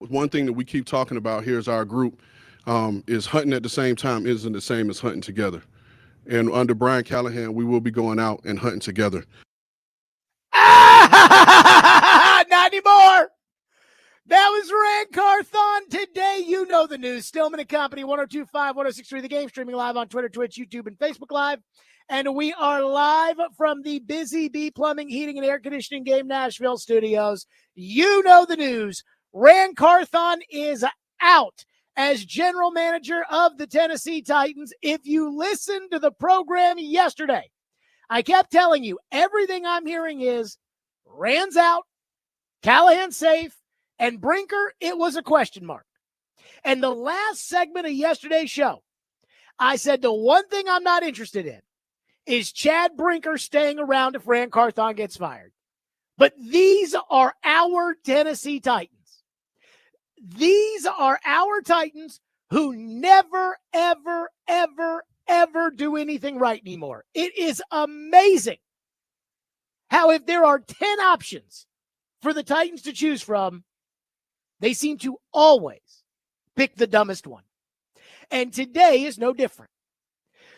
one thing that we keep talking about here as our group is hunting at the same time isn't the same as hunting together. And under Brian Callahan, we will be going out and hunting together. Not anymore. That was Rand Carthon. Today, you know the news. Stillman and Company, 102.5, 106.3 The Game, streaming live on Twitter, Twitch, YouTube, and Facebook Live. And we are live from the Busy Bee Plumbing, Heating, and Air Conditioning Game Nashville studios. You know the news. Rand Carthon is out as general manager of the Tennessee Titans. If you listened to the program yesterday, I kept telling you, everything I'm hearing is Rand's out, Callahan's safe, and Brinker, it was a question mark. And the last segment of yesterday's show, I said the one thing I'm not interested in is Chad Brinker staying around if Rand Carthon gets fired. But these are our Tennessee Titans. These are our Titans who never, ever, ever, ever do anything right anymore. It is amazing how if there are 10 options for the Titans to choose from, they seem to always pick the dumbest one. And today is no different.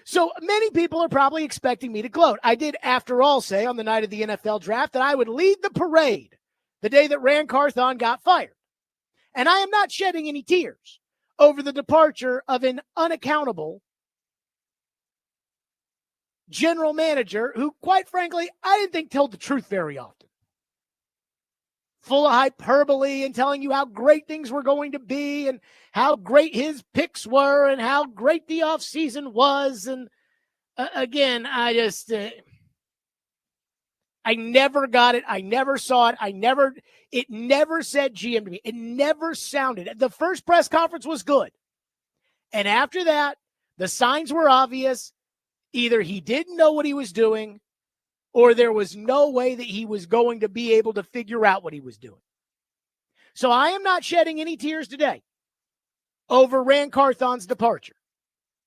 So many people are probably expecting me to gloat. I did, after all, say on the night of the NFL draft that I would lead the parade the day that Rand Carthon got fired. And I am not shedding any tears over the departure of an unaccountable general manager who, quite frankly, I didn't think told the truth very often. Full of hyperbole and telling you how great things were going to be and how great his picks were and how great the offseason was. And again, I never got it. I never saw it. It never said GM to me. It never sounded. The first press conference was good. And after that, the signs were obvious. Either he didn't know what he was doing, or there was no way that he was going to be able to figure out what he was doing. So I am not shedding any tears today over Rand Carthon's departure.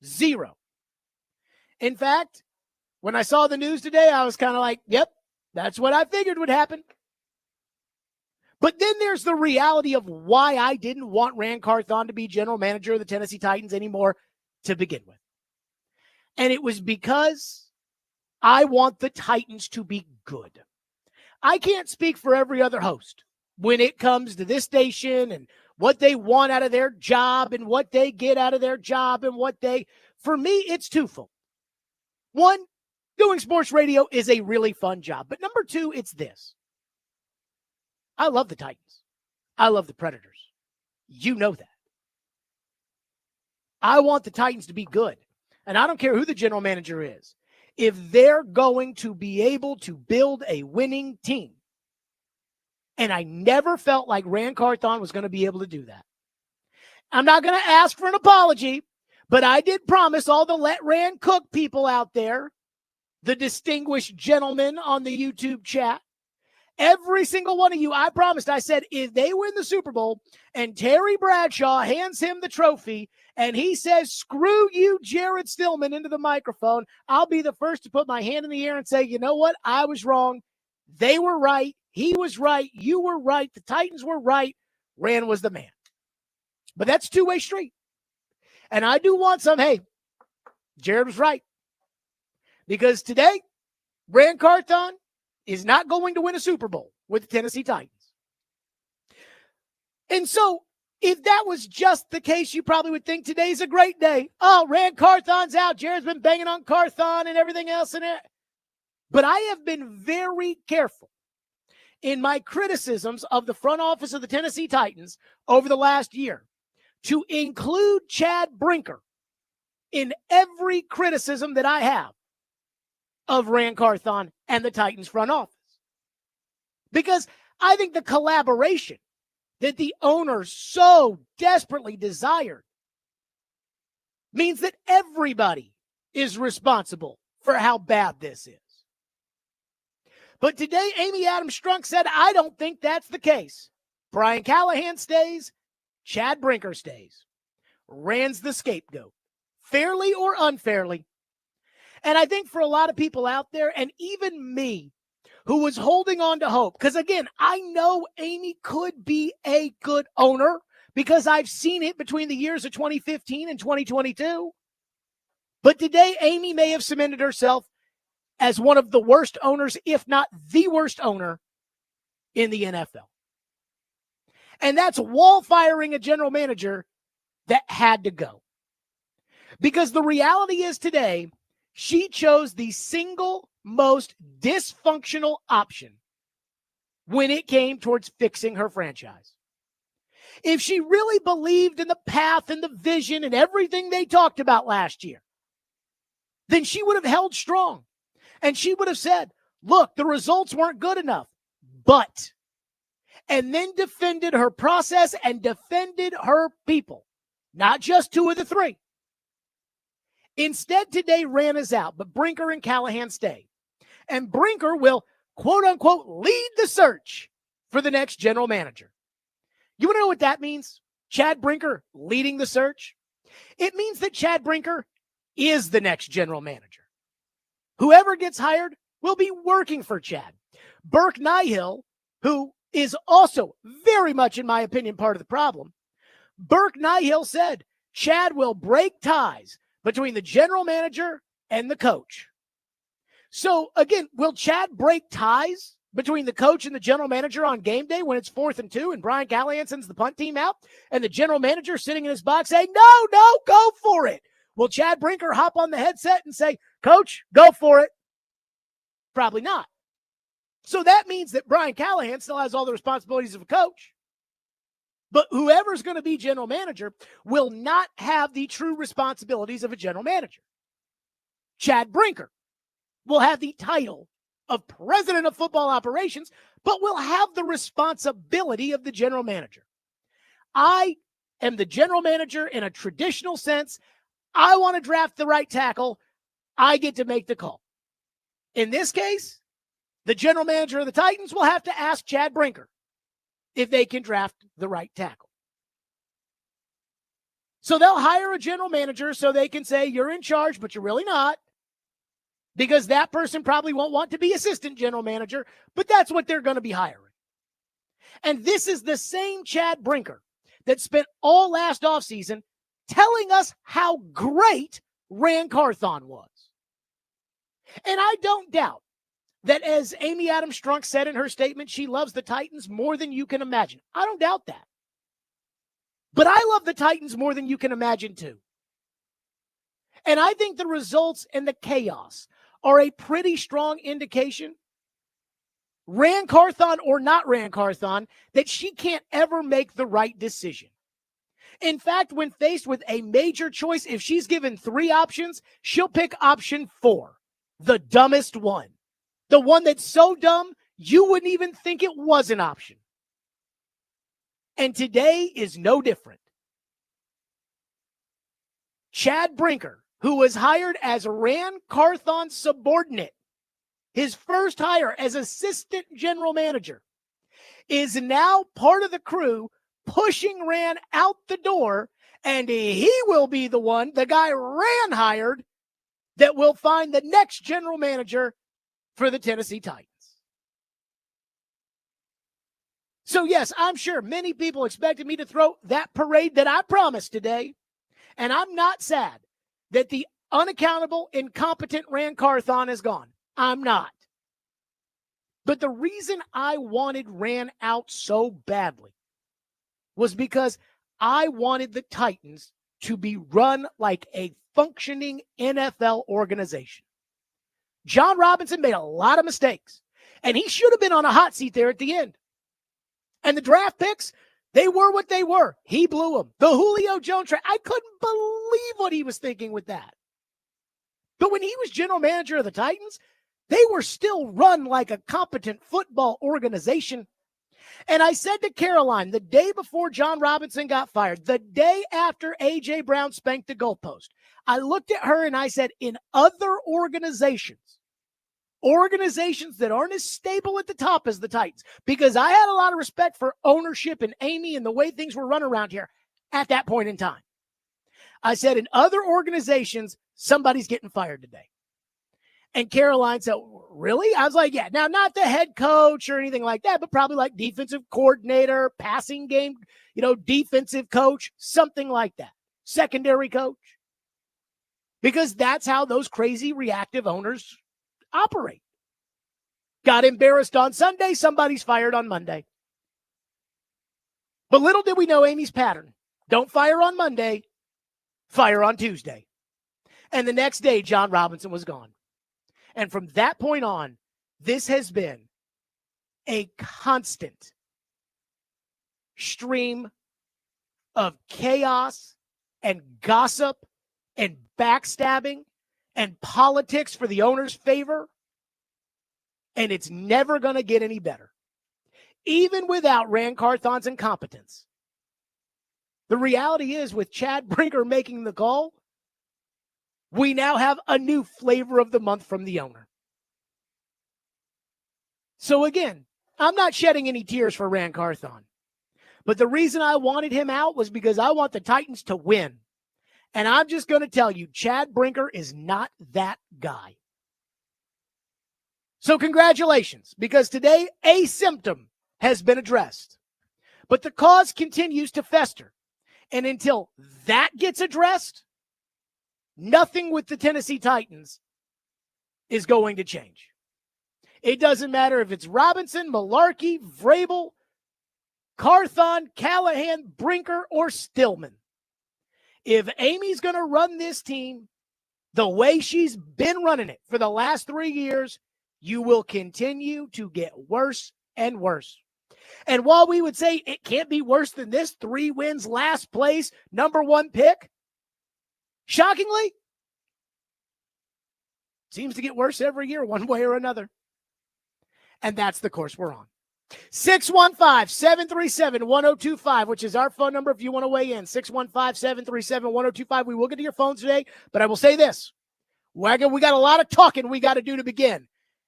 Zero. In fact, when I saw the news today, I was kind of like, yep, that's what I figured would happen. But then there's the reality of why I didn't want Rand Carthon to be general manager of the Tennessee Titans anymore to begin with. And it was because I want the Titans to be good. I can't speak for every other host when it comes to this station and what they want out of their job and what they get out of their job and for me, it's twofold. One, doing sports radio is a really fun job. But number two, it's this. I love the Titans. I love the Predators. You know that. I want the Titans to be good. And I don't care who the general manager is. If they're going to be able to build a winning team. And I never felt like Rand Carthon was going to be able to do that. I'm not going to ask for an apology, but I did promise all the Let Rand Cook people out there, the distinguished gentlemen on the YouTube chat, every single one of you, I promised, I said, if they win the Super Bowl and Terry Bradshaw hands him the trophy and he says, screw you, Jared Stillman, into the microphone, I'll be the first to put my hand in the air and say, you know what? I was wrong. They were right. He was right. You were right. The Titans were right. Rand was the man. But that's a two-way street. And I do want some, hey, Jared was right. Because today, Rand Carthon is not going to win a Super Bowl with the Tennessee Titans. And so, if that was just the case, you probably would think today's a great day. Oh, Rand Carthon's out. Jared's been banging on Carthon and everything else in it. But I have been very careful in my criticisms of the front office of the Tennessee Titans over the last year to include Chad Brinker in every criticism that I have of Rand Carthon and the Titans front office. Because I think the collaboration that the owners so desperately desired means that everybody is responsible for how bad this is. But today, Amy Strunk said, I don't think that's the case. Brian Callahan stays, Chad Brinker stays. Rand's the scapegoat, fairly or unfairly. And I think for a lot of people out there, and even me, who was holding on to hope, because again, I know Amy could be a good owner. because I've seen it between the years of 2015 and 2022. But today, Amy may have cemented herself as one of the worst owners, if not the worst owner in the NFL. And that's wall firing a general manager that had to go. Because the reality is today, she chose the single most dysfunctional option when it came towards fixing her franchise. If she really believed in the path and the vision and everything they talked about last year, then she would have held strong. And she would have said, look, the results weren't good enough, but, and then defended her process and defended her people, not just two of the three. Instead, today, Rand is out, but Brinker and Callahan stay. And Brinker will, quote unquote, lead the search for the next general manager. You want to know what that means? Chad Brinker leading the search? It means that Chad Brinker is the next general manager. Whoever gets hired will be working for Chad. Burke Nihill, who is also very much, in my opinion, part of the problem, Burke Nihill said Chad will break ties between the general manager and the coach. So, again, will Chad break ties between the coach and the general manager on game day when it's 4th and 2 and Brian Callahan sends the punt team out and the general manager sitting in his box saying, no, go for it? Will Chad Brinker hop on the headset and say, Coach, go for it? Probably not. So that means that Brian Callahan still has all the responsibilities of a coach. But whoever's going to be general manager will not have the true responsibilities of a general manager. Chad Brinker will have the title of president of football operations, but will have the responsibility of the general manager. I am the general manager in a traditional sense. I want to draft the right tackle. I get to make the call. In this case, the general manager of the Titans will have to ask Chad Brinker if they can draft the right tackle. So they'll hire a general manager so they can say, you're in charge, but you're really not. Because that person probably won't want to be assistant general manager, but that's what they're going to be hiring. And this is the same Chad Brinker that spent all last offseason telling us how great Rand Carthon was. And I don't doubt that, as Amy Strunk said in her statement, she loves the Titans more than you can imagine. I don't doubt that. But I love the Titans more than you can imagine too. And I think the results and the chaos are a pretty strong indication, Rand Carthon or not Rand Carthon, that she can't ever make the right decision. In fact, when faced with a major choice, if she's given 3 options, she'll pick option 4, the dumbest one. The one that's so dumb, you wouldn't even think it was an option. And today is no different. Chad Brinker, who was hired as Rand Carthon's subordinate, his first hire as assistant general manager, is now part of the crew pushing Rand out the door, and he will be the one, the guy Rand hired, that will find the next general manager for the Tennessee Titans. So yes, I'm sure many people expected me to throw that parade that I promised today, and I'm not sad that the unaccountable, incompetent Rand Carthon is gone. I'm not. But the reason I wanted Rand out so badly was because I wanted the Titans to be run like a functioning NFL organization. John Robinson made a lot of mistakes, and he should have been on a hot seat there at the end. And the draft picks, they were what they were. He blew them. The Julio Jones trade, I couldn't believe what he was thinking with that. But when he was general manager of the Titans, they were still run like a competent football organization. And I said to Caroline the day before John Robinson got fired, the day after A.J. Brown spanked the goalpost, I looked at her and I said, in other organizations that aren't as stable at the top as the Titans, because I had a lot of respect for ownership and Amy and the way things were run around here at that point in time. I said, in other organizations, somebody's getting fired today. And Caroline said, really? I was like, yeah. Now, not the head coach or anything like that, but probably like defensive coordinator, passing game, defensive coach, something like that. Secondary coach. Because that's how those crazy reactive owners operate. Got embarrassed on Sunday, somebody's fired on Monday. But little did we know Amy's pattern. Don't fire on Monday, fire on Tuesday. And the next day, John Robinson was gone. And from that point on, this has been a constant stream of chaos and gossip and backstabbing and politics for the owner's favor. And it's never going to get any better. Even without Rand Carthon's incompetence. The reality is, with Chad Brinker making the call, we now have a new flavor of the month from the owner. So again, I'm not shedding any tears for Rand Carthon. But the reason I wanted him out was because I want the Titans to win. And I'm just going to tell you, Chad Brinker is not that guy. So congratulations, because today a symptom has been addressed. But the cause continues to fester. And until that gets addressed, nothing with the Tennessee Titans is going to change. It doesn't matter if it's Robinson, Malarkey, Vrabel, Carthon, Callahan, Brinker, or Stillman. If Amy's going to run this team the way she's been running it for the last 3 years, you will continue to get worse and worse. And while we would say it can't be worse than this, 3 wins, last place, number 1 pick, shockingly, seems to get worse every year, one way or another. And that's the course we're on. 615-737-1025, which is our phone number if you want to weigh in. 615-737-1025. We will get to your phones today, but I will say this. We got a lot of talking we got to do to begin.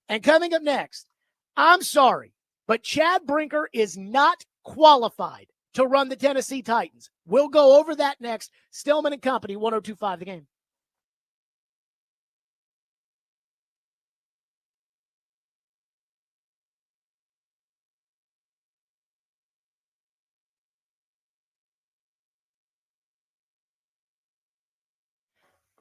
And coming up next, I'm sorry, but Chad Brinker is not qualified to run the Tennessee Titans. We'll go over that next. Stillman and Company, 1025 The Game.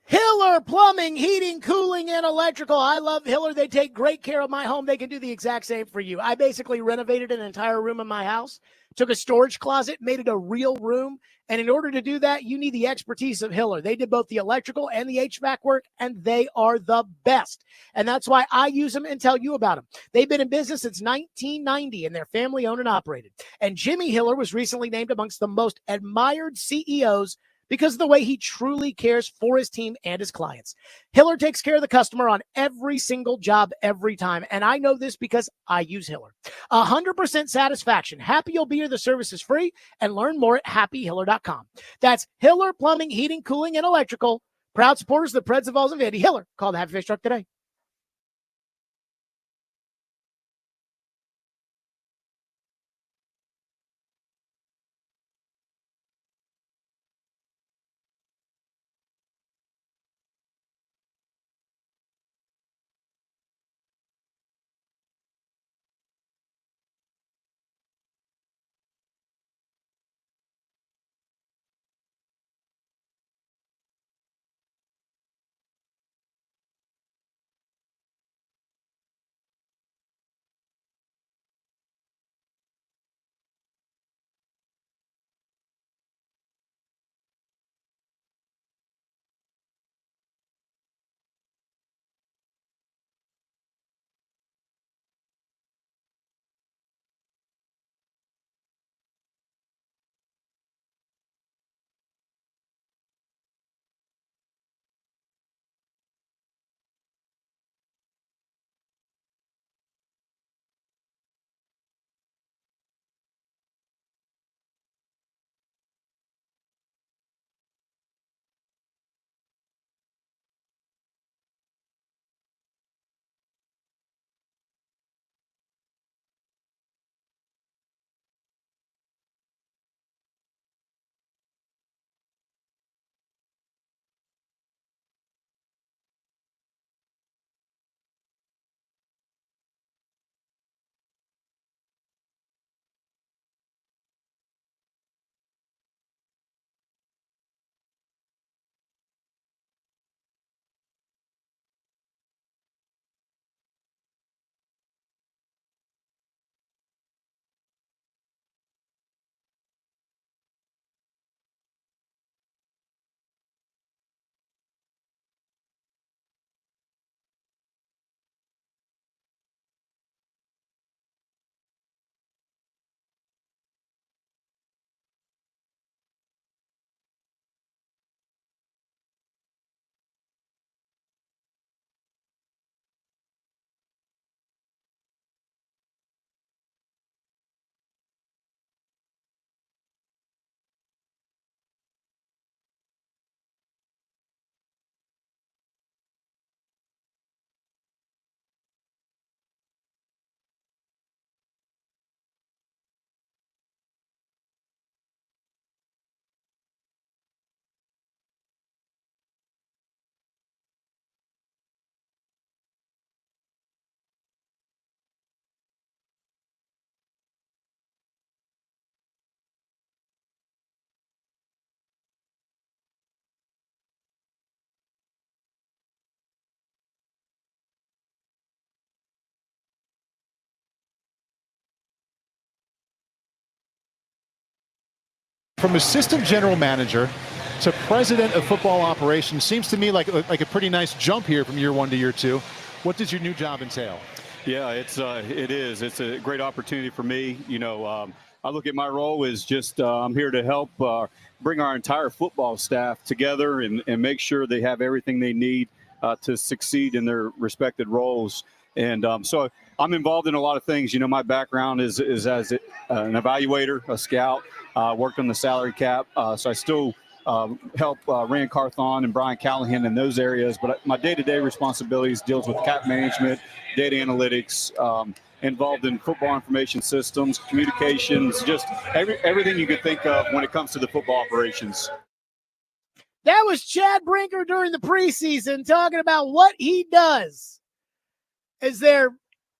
Hiller Plumbing, Heating, Cooling, and Electrical. I love Hiller. They take great care of my home. They can do the exact same for you. I basically renovated an entire room in my house, took a storage closet, made it a real room. And in order to do that, you need the expertise of Hiller. They did both the electrical and the HVAC work, and they are the best. And that's why I use them and tell you about them. They've been in business since 1990, and they're family owned and operated. And Jimmy Hiller was recently named amongst the most admired CEOs because of the way he truly cares for his team and his clients. Hiller takes care of the customer on every single job, every time. And I know this because I use Hiller. 100% satisfaction. Happy you'll be here. The service is free. And learn more at happyhiller.com. That's Hiller Plumbing, Heating, Cooling, and Electrical. Proud supporters of the Preds of Vols and Vandy. Hiller, call the Happy Face Truck today. from assistant general manager to president of football operations seems to me like a pretty nice jump here from year 1 to year 2. What does your new job entail? Yeah, it is. It's a great opportunity for me. I look at my role as just I'm here to help bring our entire football staff together and make sure they have everything they need to succeed in their respected roles. And so I'm involved in a lot of things. My background is as an evaluator, a scout, worked on the salary cap. So I still help Rand Carthon and Brian Callahan in those areas. But my day-to-day responsibilities deals with cap management, data analytics, involved in football information systems, communications, just everything you could think of when it comes to the football operations. That was Chad Brinker during the preseason talking about what he does. Is there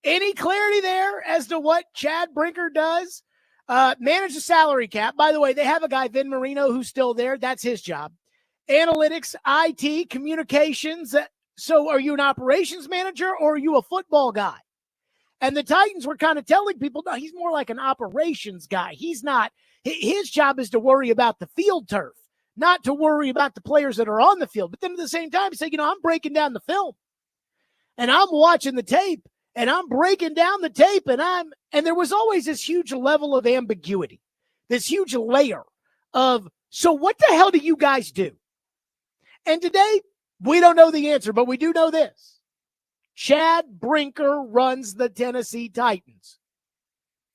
any clarity there as to what Chad Brinker does? Manage the salary cap. By the way, they have a guy, Vin Marino, who's still there. That's his job. Analytics, IT, communications. So are you an operations manager or are you a football guy? And the Titans were kind of telling people, no, he's more like an operations guy. He's not. His job is to worry about the field turf, not to worry about the players that are on the field. But then at the same time, say, I'm breaking down the film and I'm watching the tape and I'm breaking down the tape and there was always this huge level of ambiguity, this huge layer of, so what the hell do you guys do? And today, we don't know the answer, but we do know this. Chad Brinker runs the Tennessee Titans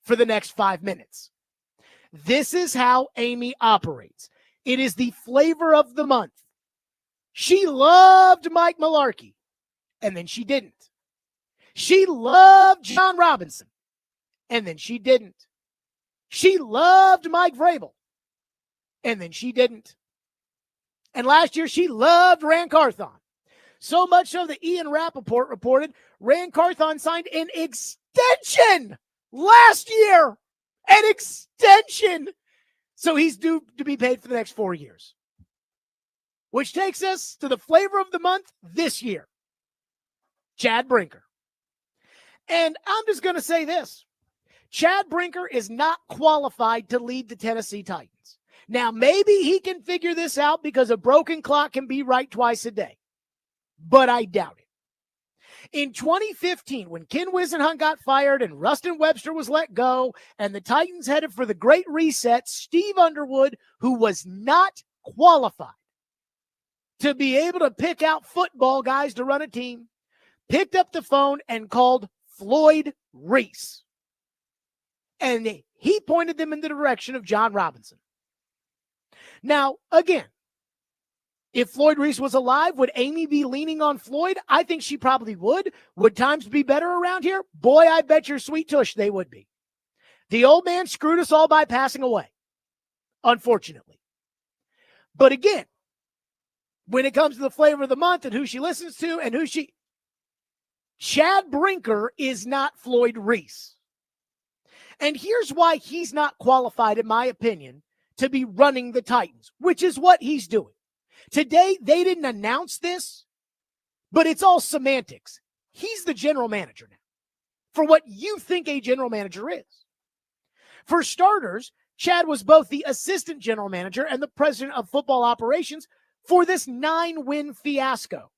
for the next 5 minutes. This is how Amy operates. It is the flavor of the month. She loved Mike Mularkey, and then she didn't. She loved John Robinson, and then she didn't. She loved Mike Vrabel, and then she didn't. And last year, she loved Rand Carthon. So much so that Ian Rappaport reported Rand Carthon signed an extension last year. An extension. So he's due to be paid for the next 4 years. Which takes us to the flavor of the month this year. Chad Brinker. And I'm just going to say this. Chad Brinker is not qualified to lead the Tennessee Titans. Now, maybe he can figure this out because a broken clock can be right twice a day. But I doubt it. In 2015, when Ken Whisenhunt got fired and Rustin Webster was let go and the Titans headed for the Great Reset, Steve Underwood, who was not qualified to be able to pick out football guys to run a team, picked up the phone and called Floyd Reese. And he pointed them in the direction of John Robinson. Now, again, if Floyd Reese was alive, would Amy be leaning on Floyd? I think she probably would. Would times be better around here? Boy, I bet your sweet tush they would be. The old man screwed us all by passing away, unfortunately. But again, when it comes to the flavor of the month and who she listens to and Chad Brinker is not Floyd Reese. And here's why he's not qualified, in my opinion, to be running the Titans, which is what he's doing. Today, they didn't announce this, but it's all semantics. He's the general manager now for what you think a general manager is. For starters, Chad was both the assistant general manager and the president of football operations for this 9-win fiasco.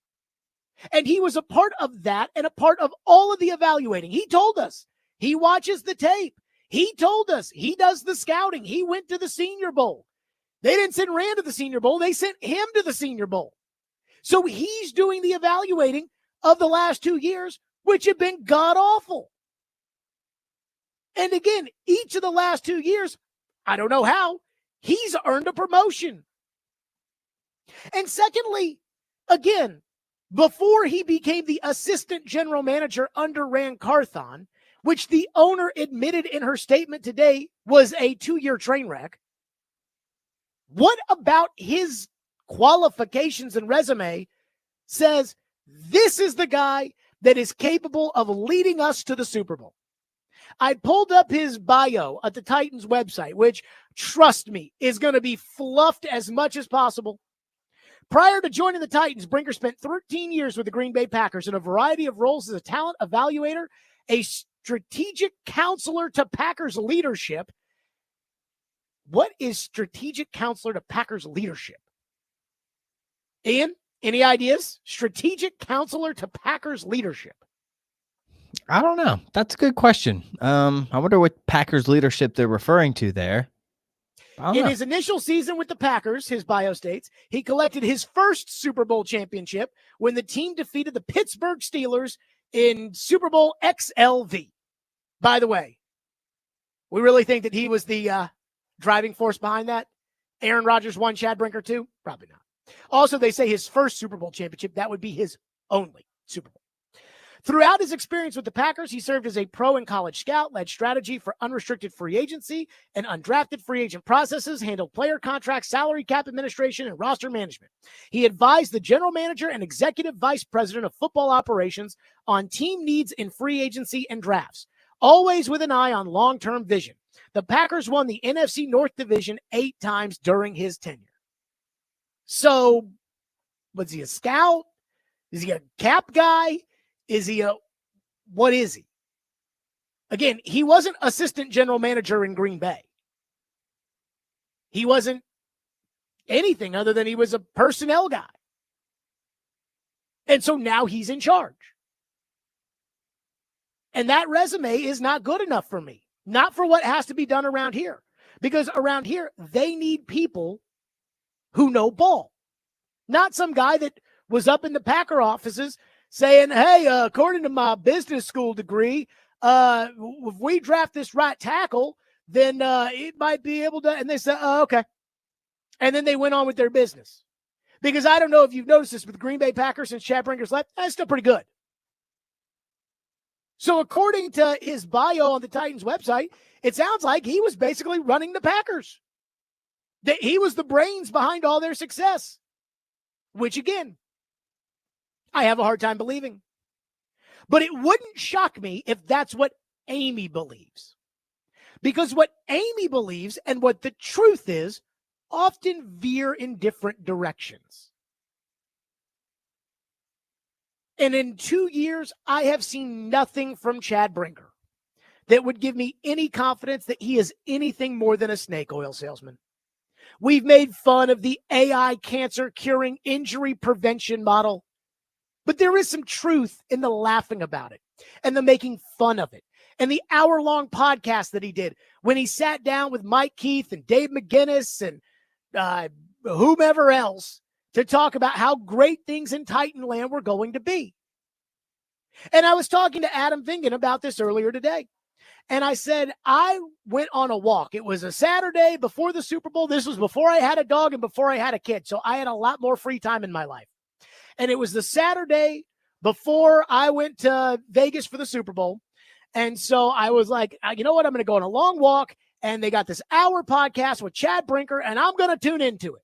And he was a part of that and a part of all of the evaluating. He told us he watches the tape. He told us he does the scouting. He went to the Senior Bowl. They didn't send Rand to the Senior Bowl. They sent him to the Senior Bowl. So he's doing the evaluating of the last 2 years, which have been god-awful. And again, each of the last 2 years, I don't know how, he's earned a promotion. And secondly, again, before he became the assistant general manager under Rand Carthon, which the owner admitted in her statement today was a 2-year train wreck, what about his qualifications and resume says this is the guy that is capable of leading us to the Super Bowl? I pulled up his bio at the Titans website, which, trust me, is going to be fluffed as much as possible. Prior to joining the Titans, Brinker spent 13 years with the Green Bay Packers in a variety of roles as a talent evaluator, a strategic counselor to Packers leadership, What is strategic counselor to Packers leadership? Ian, any ideas? Strategic counselor to Packers leadership. I don't know. That's a good question. I wonder what Packers leadership they're referring to there. In his initial season with the Packers, his bio states, he collected his first Super Bowl championship when the team defeated the Pittsburgh Steelers in Super Bowl XLV. By the way, we really think that he was the driving force behind that? Aaron Rodgers won, Chad Brinker too? Probably not. Also, they say his first Super Bowl championship, that would be his only Super Bowl. Throughout his experience with the Packers, he served as a pro and college scout, led strategy for unrestricted free agency and undrafted free agent processes, handled player contracts, salary cap administration, and roster management. He advised the general manager and executive vice president of football operations on team needs in free agency and drafts, always with an eye on long-term vision. The Packers won the NFC North Division 8 times during his tenure. So, was he a scout? Is he a cap guy? Is he what is he? Again, he wasn't assistant general manager in Green Bay. He wasn't anything other than he was a personnel guy. And so now he's in charge. And that resume is not good enough for me. Not for what has to be done around here. Because around here, they need people who know ball. Not some guy that was up in the Packer offices saying, hey, according to my business school degree, if we draft this right tackle, then it might be able to. And they said, oh, okay. And then they went on with their business. Because I don't know if you've noticed this with Green Bay Packers since Chad Brinker's left, that's still pretty good. So according to his bio on the Titans website, it sounds like he was basically running the Packers. That he was the brains behind all their success. Which, again, I have a hard time believing. But it wouldn't shock me if that's what Amy believes. Because what Amy believes and what the truth is often veer in different directions. And in 2 years, I have seen nothing from Chad Brinker that would give me any confidence that he is anything more than a snake oil salesman. We've made fun of the AI cancer curing injury prevention model. But there is some truth in the laughing about it and the making fun of it. And the hour-long podcast that he did when he sat down with Mike Keith and Dave McGinnis and whomever else to talk about how great things in Titanland were going to be. And I was talking to Adam Vingan about this earlier today. And I said, I went on a walk. It was a Saturday before the Super Bowl. This was before I had a dog and before I had a kid. So I had a lot more free time in my life. And it was the Saturday before I went to Vegas for the Super Bowl. And so I was like, you know what? I'm going to go on a long walk. And they got this hour podcast with Chad Brinker, and I'm going to tune into it.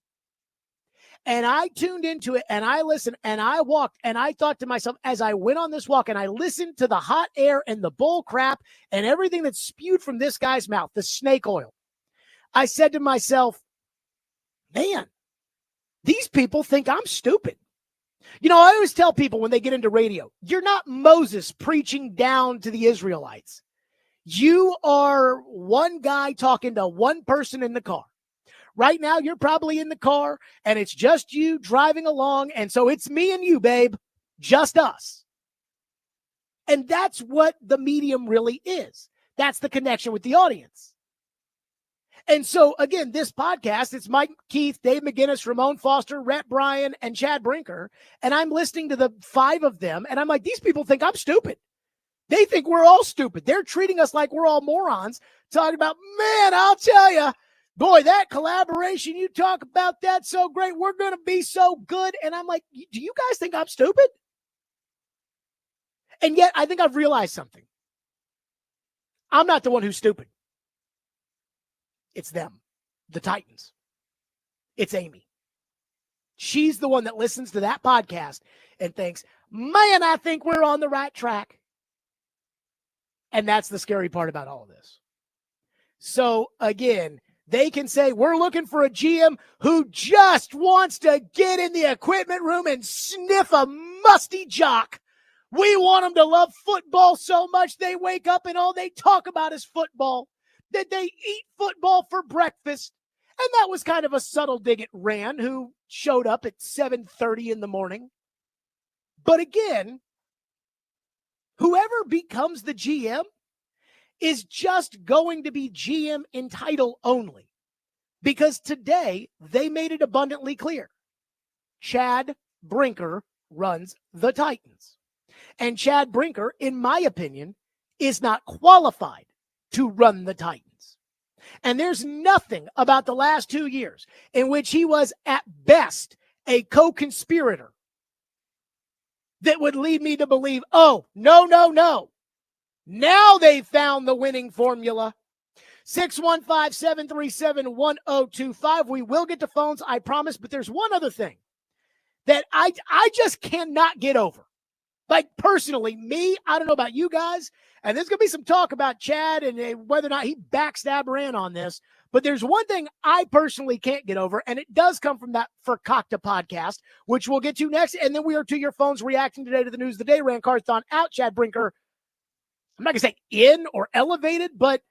And I tuned into it, and I listened, and I walked, and I thought to myself, as I went on this walk, and I listened to the hot air and the bull crap and everything that spewed from this guy's mouth, the snake oil, I said to myself, man, these people think I'm stupid. You know, I always tell people when they get into radio, you're not Moses preaching down to the Israelites. You are one guy talking to one person in the car. Right now, you're probably in the car, and it's just you driving along, and so it's me and you, babe, just us. And that's what the medium really is. That's the connection with the audience. And so, again, this podcast, it's Mike Keith, Dave McGinnis, Ramon Foster, Rhett Bryan, and Chad Brinker, and I'm listening to the 5 of them, and I'm like, these people think I'm stupid. They think we're all stupid. They're treating us like we're all morons, talking about, man, I'll tell you, boy, that collaboration, you talk about that so great. We're going to be so good. And I'm like, do you guys think I'm stupid? And yet I think I've realized something. I'm not the one who's stupid. It's them, the Titans. It's Amy. She's the one that listens to that podcast and thinks, man, I think we're on the right track. And that's the scary part about all of this. So again, they can say, we're looking for a GM who just wants to get in the equipment room and sniff a musty jock. We want them to love football so much they wake up and all they talk about is football, that they eat football for breakfast, And that was kind of a subtle dig at Rand, who showed up at 7:30 in the morning. But again, whoever becomes the GM is just going to be GM in title only. Because today, they made it abundantly clear. Chad Brinker runs the Titans. And Chad Brinker, in my opinion, is not qualified to run the Titans. And there's nothing about the last 2 years in which he was at best a co-conspirator that would lead me to believe, oh, no. Now they found the winning formula. 615-737-1025. We will get to phones, I promise. But there's one other thing that I just cannot get over. Like, personally, me, I don't know about you guys, and there's going to be some talk about Chad and whether or not he backstabbed Rand on this, but there's one thing I personally can't get over, and it does come from that Fakakta podcast, which we'll get to next, and then we are to your phones reacting today to the news of the day. Rand Carthon out, Chad Brinker, I'm not going to say in or elevated, but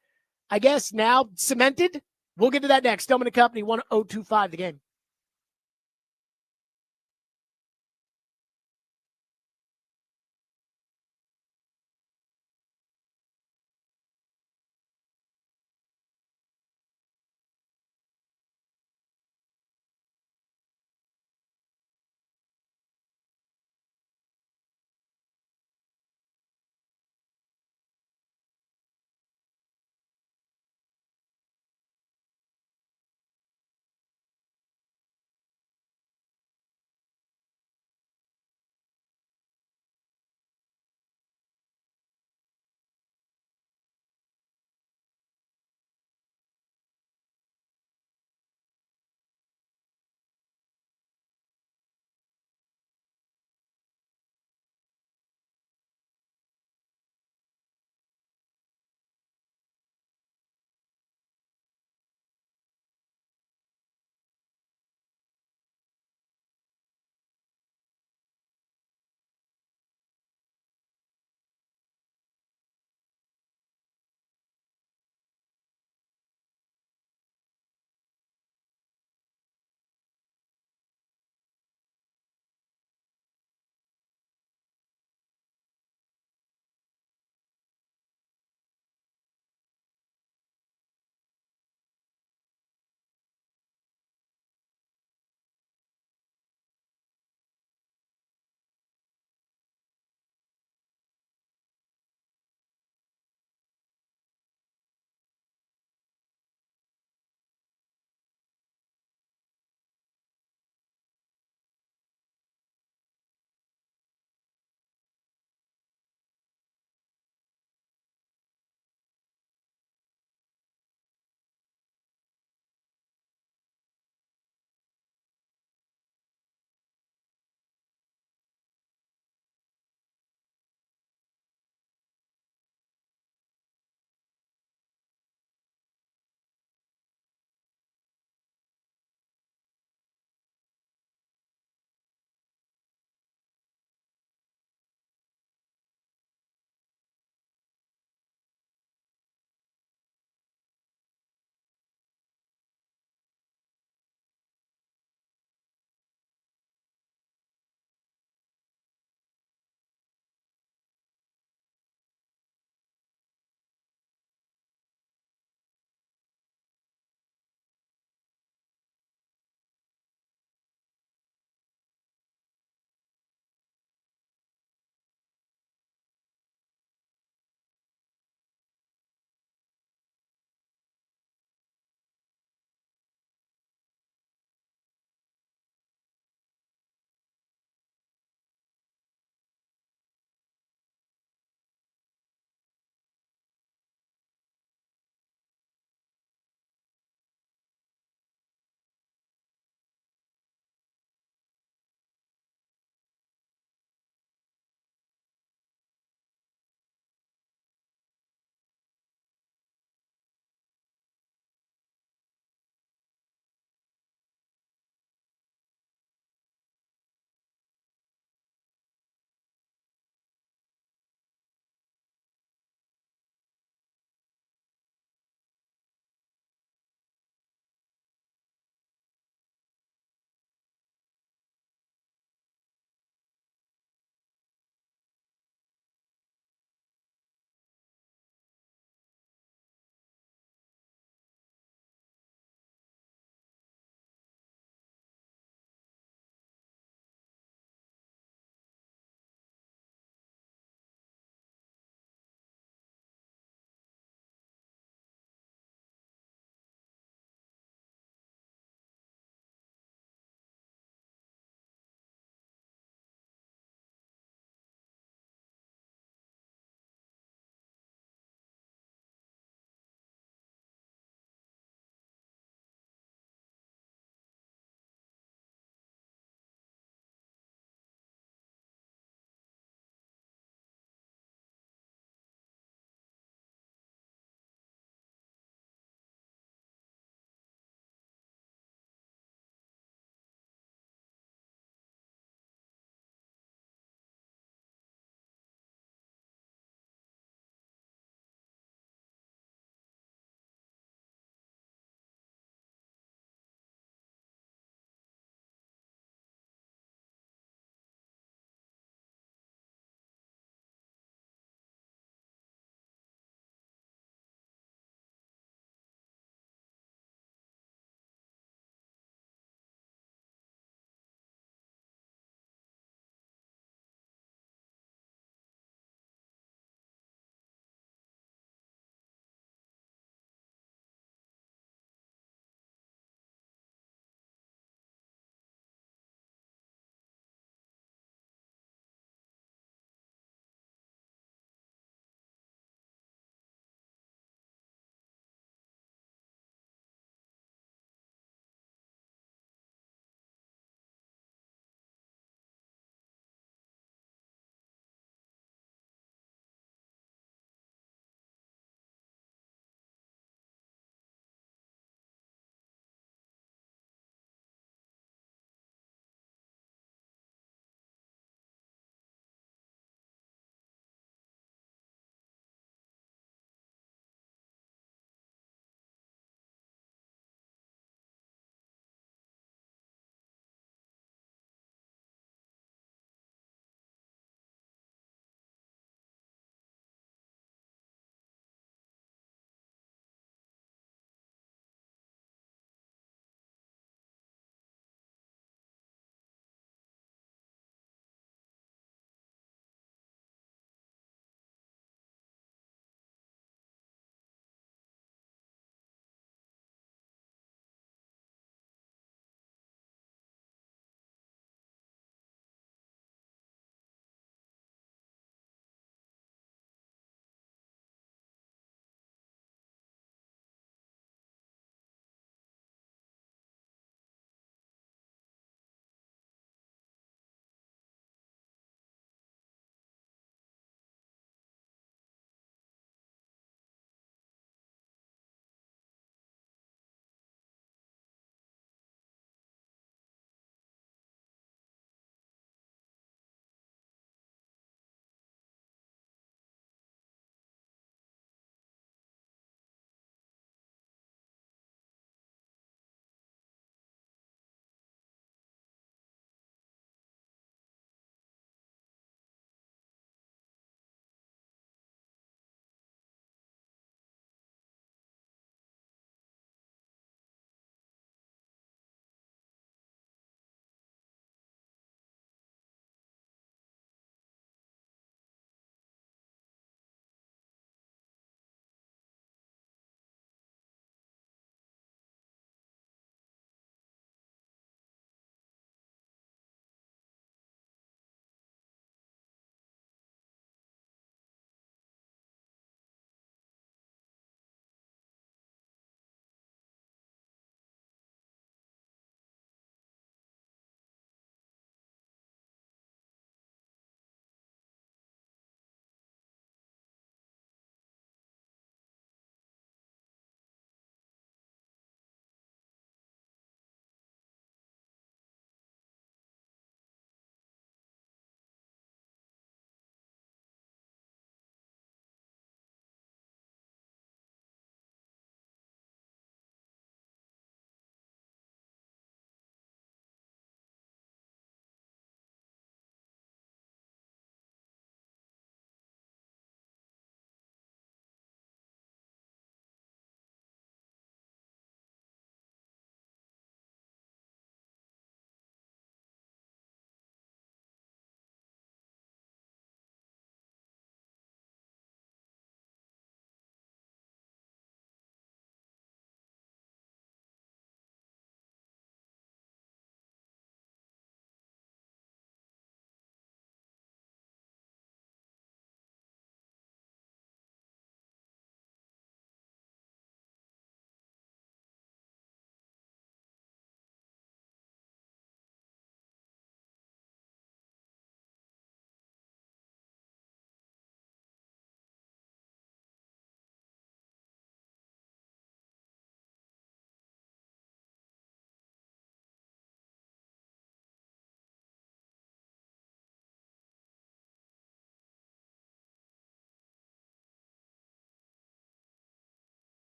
I guess now cemented. We'll get to that next. Stillman and Company, 1025 The Game.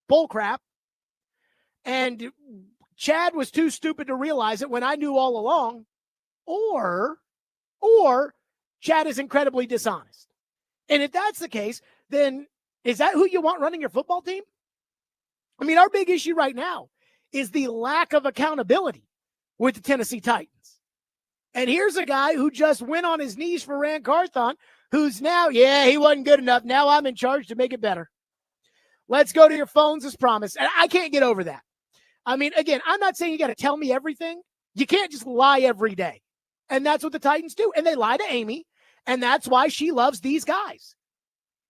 bullcrap. And Chad was too stupid to realize it when I knew all along. Or Chad is incredibly dishonest. And if that's the case, then is that who you want running your football team? I mean, our big issue right now is the lack of accountability with the Tennessee Titans. And here's a guy who just went on his knees for Rand Carthon, who's now, he wasn't good enough. Now I'm in charge to make it better. Let's go to your phones as promised. And I can't get over that. I mean, again, I'm not saying you got to tell me everything. You can't just lie every day. And that's what the Titans do. And they lie to Amy. And that's why she loves these guys.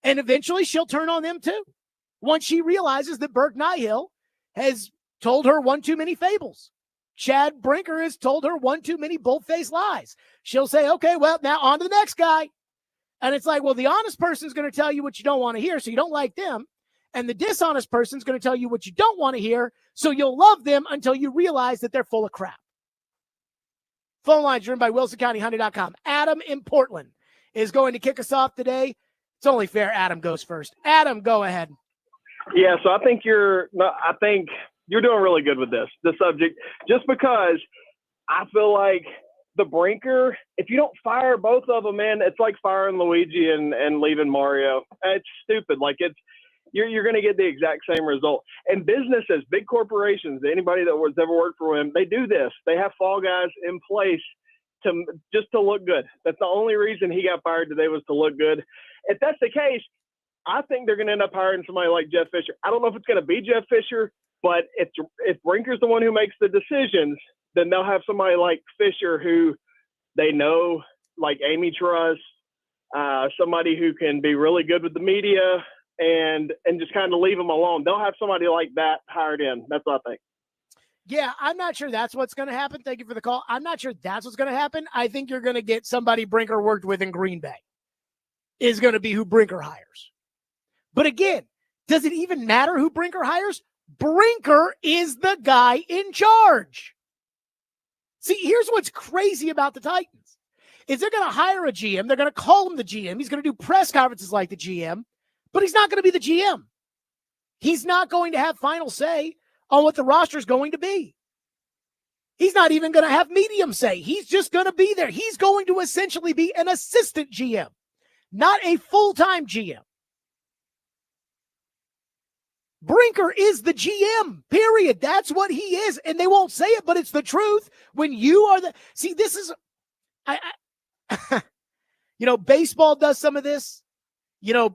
And eventually she'll turn on them too. Once she realizes that Burke Nihill has told her one too many fables. Chad Brinker has told her one too many bold-faced lies. She'll say, okay, well, now on to the next guy. And it's like, well, the honest person's going to tell you what you don't want to hear, so you don't like them. And the dishonest person's going to tell you what you don't want to hear, so you'll love them until you realize that they're full of crap. Phone lines driven by WilsonCountyHonda.com. Adam in Portland is going to kick us off today. It's only fair Adam goes first. Adam, go ahead. Yeah, so I think you're doing really good with this subject, just because I feel like the Brinker, if you don't fire both of them, man, it's like firing Luigi and leaving Mario. It's stupid. Like you're going to get the exact same result. And businesses, big corporations, anybody that was ever worked for him, they do this. They have fall guys in place just to look good. That's the only reason he got fired today, was to look good. If that's the case, I think they're going to end up hiring somebody like Jeff Fisher. I don't know if it's going to be Jeff Fisher, but if Brinker's the one who makes the decisions, then they'll have somebody like Fisher who they know, like Amy trusts, somebody who can be really good with the media and just kind of leave them alone. They'll have somebody like that hired in. That's what I think. Yeah, I'm not sure that's what's going to happen. Thank you for the call. I'm not sure that's what's going to happen. I think you're going to get somebody Brinker worked with in Green Bay is going to be who Brinker hires. But again, does it even matter who Brinker hires? Brinker is the guy in charge. See, here's what's crazy about the Titans is they're going to hire a GM. They're going to call him the GM. He's going to do press conferences like the GM, but he's not going to be the GM. He's not going to have final say on what the roster is going to be. He's not even going to have medium say. He's just going to be there. He's going to essentially be an assistant GM, not a full-time GM. Brinker is the GM, period. That's what he is. And they won't say it, but it's the truth. When you are this is, baseball does some of this,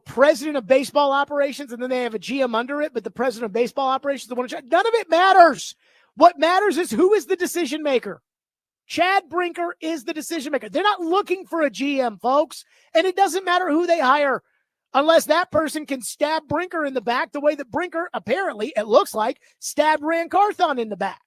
president of baseball operations, and then they have a GM under it, but the president of baseball operations, the one in charge. None of it matters. What matters is who is the decision maker. Chad Brinker is the decision maker. They're not looking for a GM, folks. And it doesn't matter who they hire, unless that person can stab Brinker in the back the way that Brinker, apparently, it looks like, stabbed Rand Carthon in the back.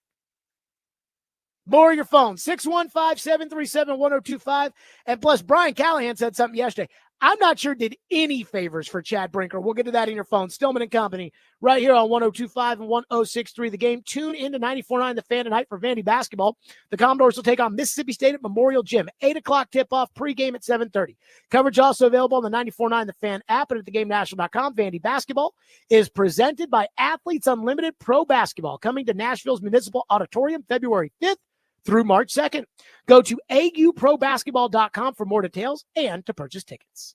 More of your phone, 615-737-1025. And plus, Brian Callahan said something yesterday. I'm not sure did any favors for Chad Brinker. We'll get to that in your phone. Stillman and Company right here on 102.5 and 106.3 The Game. Tune into 94.9 The Fan tonight for Vandy basketball. The Commodores will take on Mississippi State at Memorial Gym. 8 o'clock tip-off, pregame at 7:30. Coverage also available on the 94.9 The Fan app and at theGameNational.com. Vandy basketball is presented by Athletes Unlimited Pro Basketball, coming to Nashville's Municipal Auditorium February 5th through March 2nd. Go to AUProBasketball.com for more details and to purchase tickets.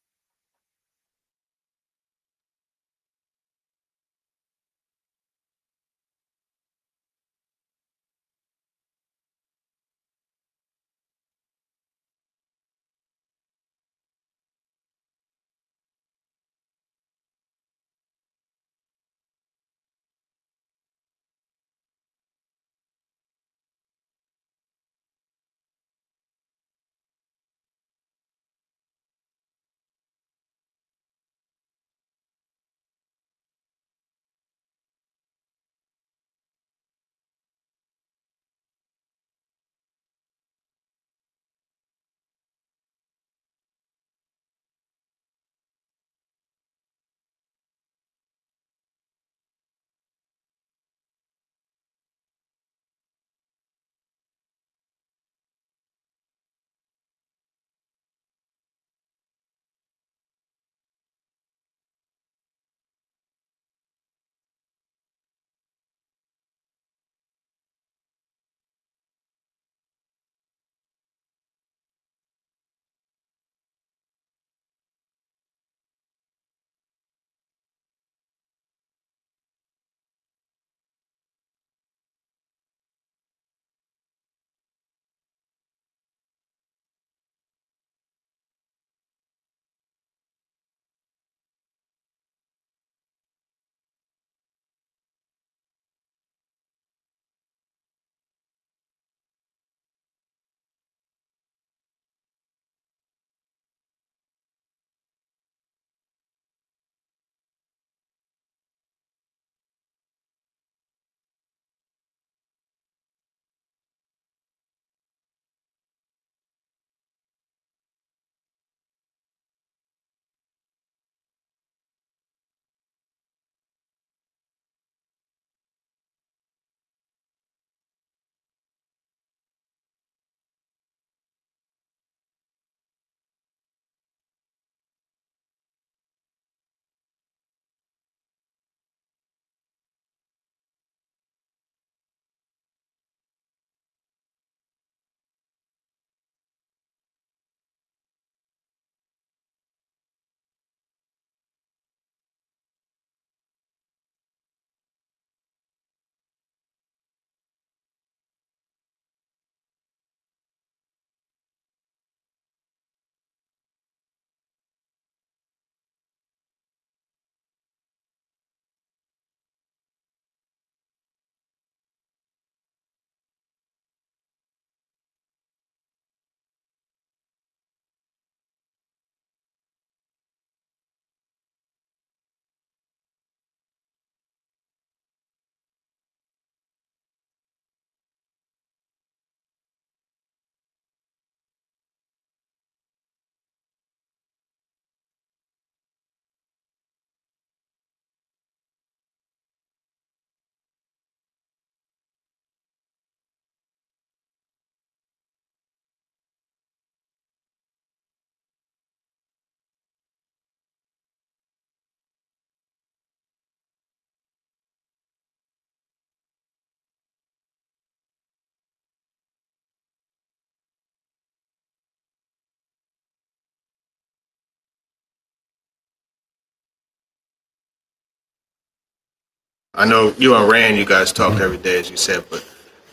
I know you and Rand, you guys talk every day, as you said, but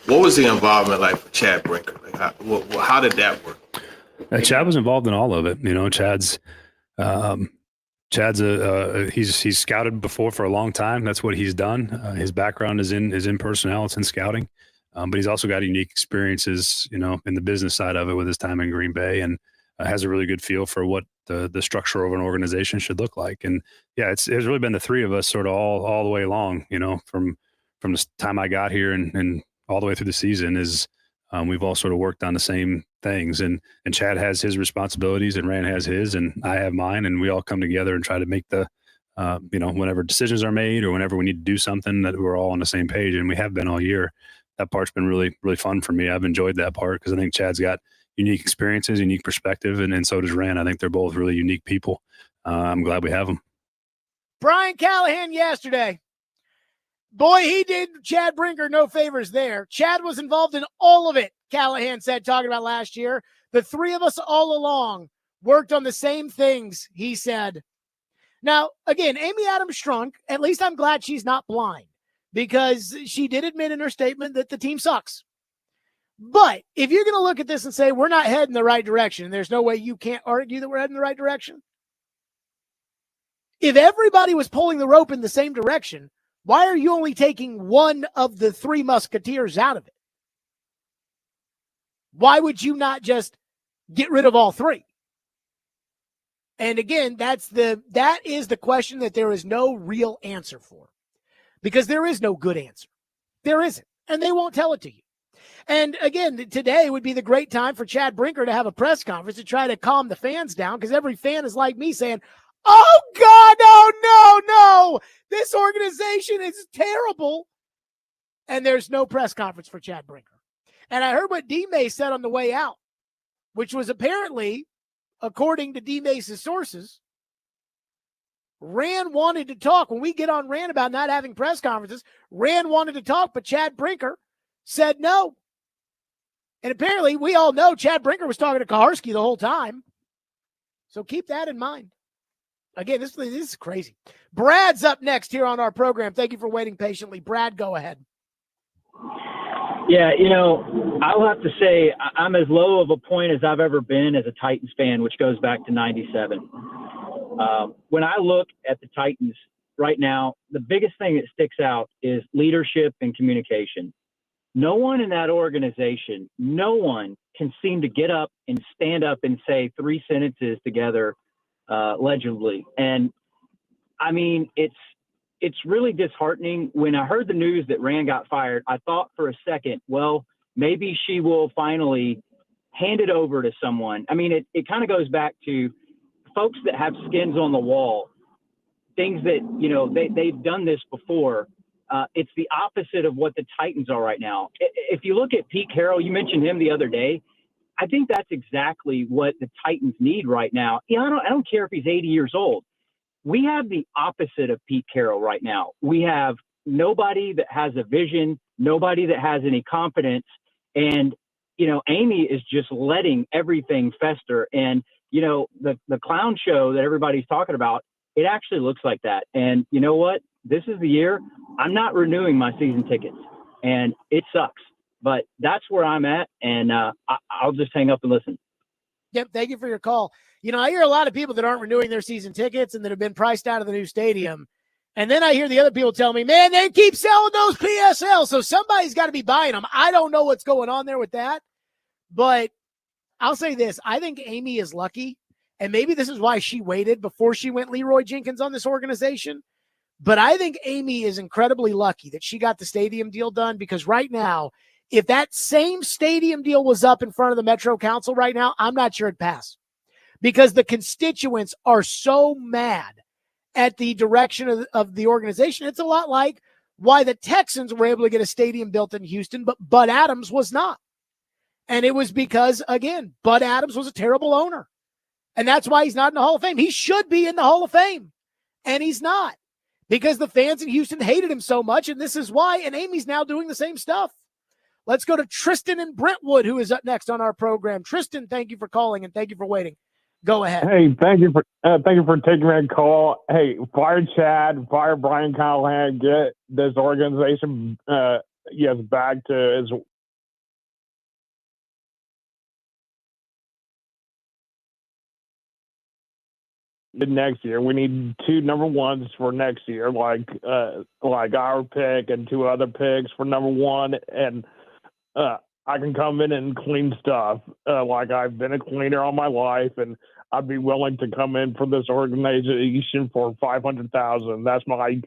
what was the involvement like for Chad Brinker? Like how did that work? Chad was involved in all of it. You know, Chad's he's scouted before for a long time. That's what he's done. His background is in personnel. It's in scouting, but he's also got unique experiences, you know, in the business side of it with his time in Green Bay, and has a really good feel for what the structure of an organization should look like. And yeah, it's really been the three of us sort of all the way along, you know, from the time I got here and all the way through the season is we've all sort of worked on the same things, and Chad has his responsibilities and Rand has his and I have mine, and we all come together and try to make the, you know, whenever decisions are made or whenever we need to do something that we're all on the same page, and we have been all year. That part's been really, really fun for me. I've enjoyed that part because I think Chad's got unique experiences, unique perspective, and so does Rand. I think they're both really unique people. I'm glad we have them. Brian Callahan yesterday. Boy, he did Chad Brinker no favors there. Chad was involved in all of it, Callahan said, talking about last year. The three of us all along worked on the same things, he said. Now, again, Amy Adams Strunk, at least I'm glad she's not blind, because she did admit in her statement that the team sucks. But if you're going to look at this and say we're not heading the right direction, there's no way you can't argue that we're heading the right direction. If everybody was pulling the rope in the same direction, why are you only taking one of the three musketeers out of it? Why would you not just get rid of all three? And again, that is the question that there is no real answer for, because there is no good answer. There isn't, and they won't tell it to you. And again, today would be the great time for Chad Brinker to have a press conference to try to calm the fans down, because every fan is like me saying, oh, God, no, this organization is terrible. And there's no press conference for Chad Brinker. And I heard what D-May said on the way out, which was apparently, according to D-Mace's sources, Rand wanted to talk. When we get on Rand about not having press conferences, Rand wanted to talk, but Chad Brinker said no. And apparently, we all know Chad Brinker was talking to Kaharski the whole time. So keep that in mind. Again, this is crazy. Brad's up next here on our program. Thank you for waiting patiently. Brad, go ahead. Yeah, you know, I'll have to say I'm as low of a point as I've ever been as a Titans fan, which goes back to 97. When I look at the Titans right now, the biggest thing that sticks out is leadership and communication. No one in that organization, no one can seem to get up and stand up and say three sentences together legibly. And I mean, it's really disheartening. When I heard the news that Rand got fired, I thought for a second, well, maybe she will finally hand it over to someone. I mean, it kind of goes back to folks that have skins on the wall, things that, you know, they've done this before. It's the opposite of what the Titans are right now. If you look at Pete Carroll, you mentioned him the other day. I think that's exactly what the Titans need right now. You know, I don't care if he's 80 years old. We have the opposite of Pete Carroll right now. We have nobody that has a vision, nobody that has any confidence. And, you know, Amy is just letting everything fester. And, you know, the clown show that everybody's talking about, it actually looks like that. And you know what? This is the year I'm not renewing my season tickets, and it sucks. But that's where I'm at, and I'll just hang up and listen. Yep, thank you for your call. You know, I hear a lot of people that aren't renewing their season tickets and that have been priced out of the new stadium. And then I hear the other people tell me, man, they keep selling those PSLs, so somebody's got to be buying them. I don't know what's going on there with that. But I'll say this. I think Amy is lucky, and maybe this is why she waited before she went Leroy Jenkins on this organization. But I think Amy is incredibly lucky that she got the stadium deal done, because right now, if that same stadium deal was up in front of the Metro Council right now, I'm not sure it'd pass, because the constituents are so mad at the direction of the organization. It's a lot like why the Texans were able to get a stadium built in Houston, but Bud Adams was not. And it was because, again, Bud Adams was a terrible owner. And that's why he's not in the Hall of Fame. He should be in the Hall of Fame, and he's not, because the fans in Houston hated him so much, and this is why. And Amy's now doing the same stuff. Let's go to Tristan in Brentwood, who is up next on our program. Tristan, thank you for calling and thank you for waiting. Go ahead. Hey, thank you for taking my call. Hey, fire Chad, fire Brian Callahan, get this organization back to its next year. We need 2 number ones for next year, like our pick and 2 other picks for number 1. And I can come in and clean stuff. Like I've been a cleaner all my life, and I'd be willing to come in for this organization for $500,000. That's my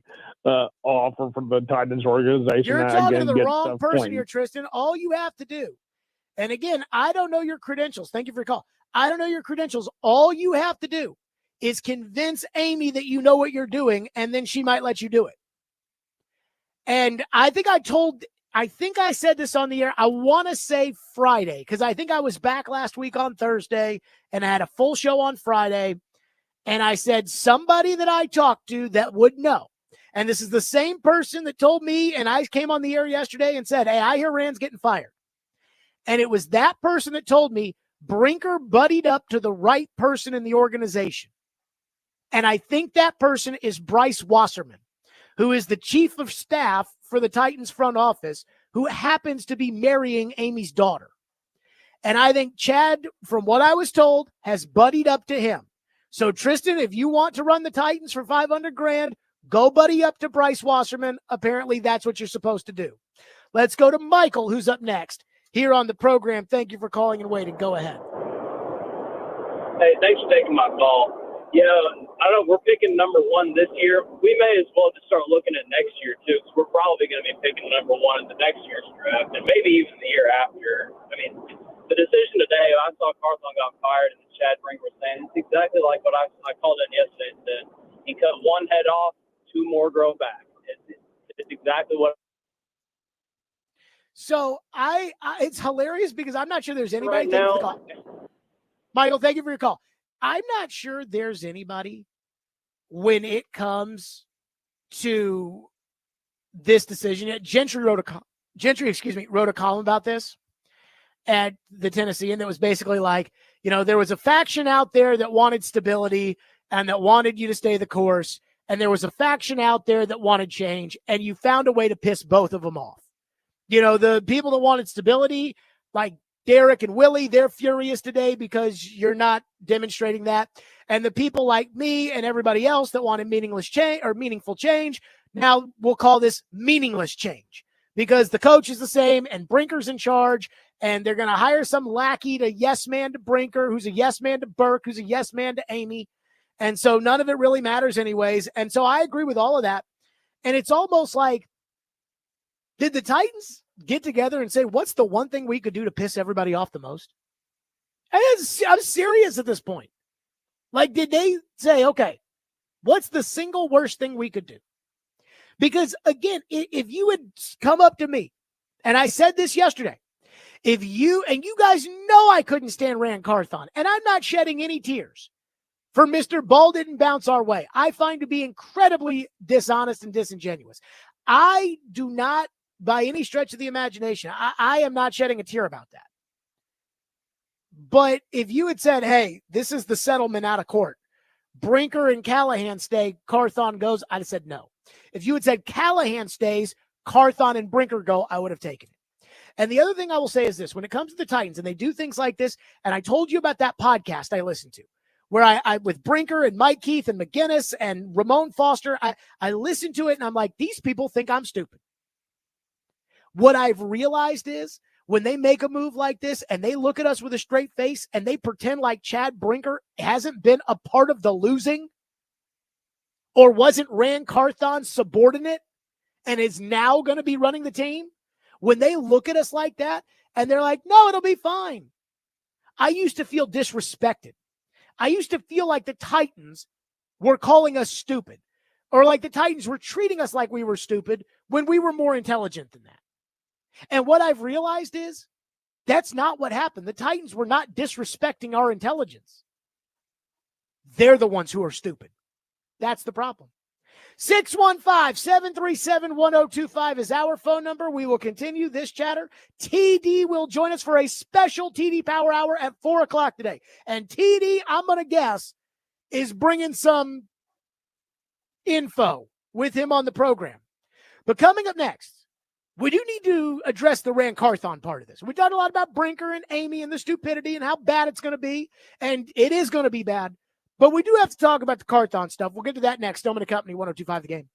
offer for the Titans organization. You're talking to the wrong person here, Tristan. All you have to do, and again, I don't know your credentials. Thank you for your call. I don't know your credentials. All you have to do is convince Amy that you know what you're doing, and then she might let you do it. And I think I said this on the air. I want to say Friday, because I think I was back last week on Thursday and I had a full show on Friday. And I said, somebody that I talked to that would know. And this is the same person that told me, and I came on the air yesterday and said, hey, I hear Rand's getting fired. And it was that person that told me Brinker buddied up to the right person in the organization. And I think that person is Bryce Wasserman, who is the chief of staff for the Titans front office, who happens to be marrying Amy's daughter. And I think Chad, from what I was told, has buddied up to him. So Tristan, if you want to run the Titans for $500,000, go buddy up to Bryce Wasserman. Apparently that's what you're supposed to do. Let's go to Michael, who's up next here on the program. Thank you for calling and waiting. Go ahead. Hey, thanks for taking my call. Yeah, I don't know. We're picking number 1 this year. We may as well just start looking at next year, too, because we're probably going to be picking number 1 in the next year's draft and maybe even the year after. I mean, the decision today, I saw Carthon got fired and Chad Brinker was saying, it's exactly like what I called it yesterday and said, he cut 1 head off, 2 more grow back. It's exactly what. So it's hilarious because I'm not sure there's anybody. Right now, Michael, thank you for your call. I'm not sure there's anybody when it comes to this decision yet. Gentry wrote a column about this at the Tennessean that was basically like, there was a faction out there that wanted stability and that wanted you to stay the course. And there was a faction out there that wanted change, and you found a way to piss both of them off. The people that wanted stability, like Derek and Willie, they're furious today because you're not demonstrating that. And the people like me and everybody else that wanted meaningless change or meaningful change, now we'll call this meaningless change because the coach is the same and Brinker's in charge, and they're going to hire some lackey to yes man to Brinker, who's a yes man to Burke, who's a yes man to Amy. And so none of it really matters anyways. And so I agree with all of that. And it's almost like, did the Titans get together and say, what's the one thing we could do to piss everybody off the most? I'm serious at this point. Like, did they say, okay, what's the single worst thing we could do? Because again, if you had come up to me, and I said this yesterday, and you guys know I couldn't stand Rand Carthon, and I'm not shedding any tears for Mr. Ball didn't bounce our way. I find to be incredibly dishonest and disingenuous. I do not, by any stretch of the imagination, I am not shedding a tear about that. But if you had said, hey, this is the settlement out of court, Brinker and Callahan stay, Carthon goes, I'd have said no. If you had said Callahan stays, Carthon and Brinker go, I would have taken it. And the other thing I will say is this, when it comes to the Titans and they do things like this, and I told you about that podcast I listened to, where I with Brinker and Mike Keith and McGinnis and Ramon Foster, I listened to it and I'm like, these people think I'm stupid. What I've realized is when they make a move like this and they look at us with a straight face and they pretend like Chad Brinker hasn't been a part of the losing or wasn't Rand Carthon's subordinate and is now going to be running the team, when they look at us like that and they're like, no, it'll be fine. I used to feel disrespected. I used to feel like the Titans were calling us stupid or like the Titans were treating us like we were stupid when we were more intelligent than that. And what I've realized is that's not what happened. The Titans were not disrespecting our intelligence. They're the ones who are stupid. That's the problem. 615-737-1025 is our phone number. We will continue this chatter. TD will join us for a special TD Power Hour at 4 o'clock today. And TD, I'm going to guess, is bringing some info with him on the program. But coming up next, we do need to address the Rand Carthon part of this. We talked a lot about Brinker and Amy and the stupidity and how bad it's going to be. And it is going to be bad. But we do have to talk about the Carthon stuff. We'll get to that next. Stillman & Company, 102.5 The Game.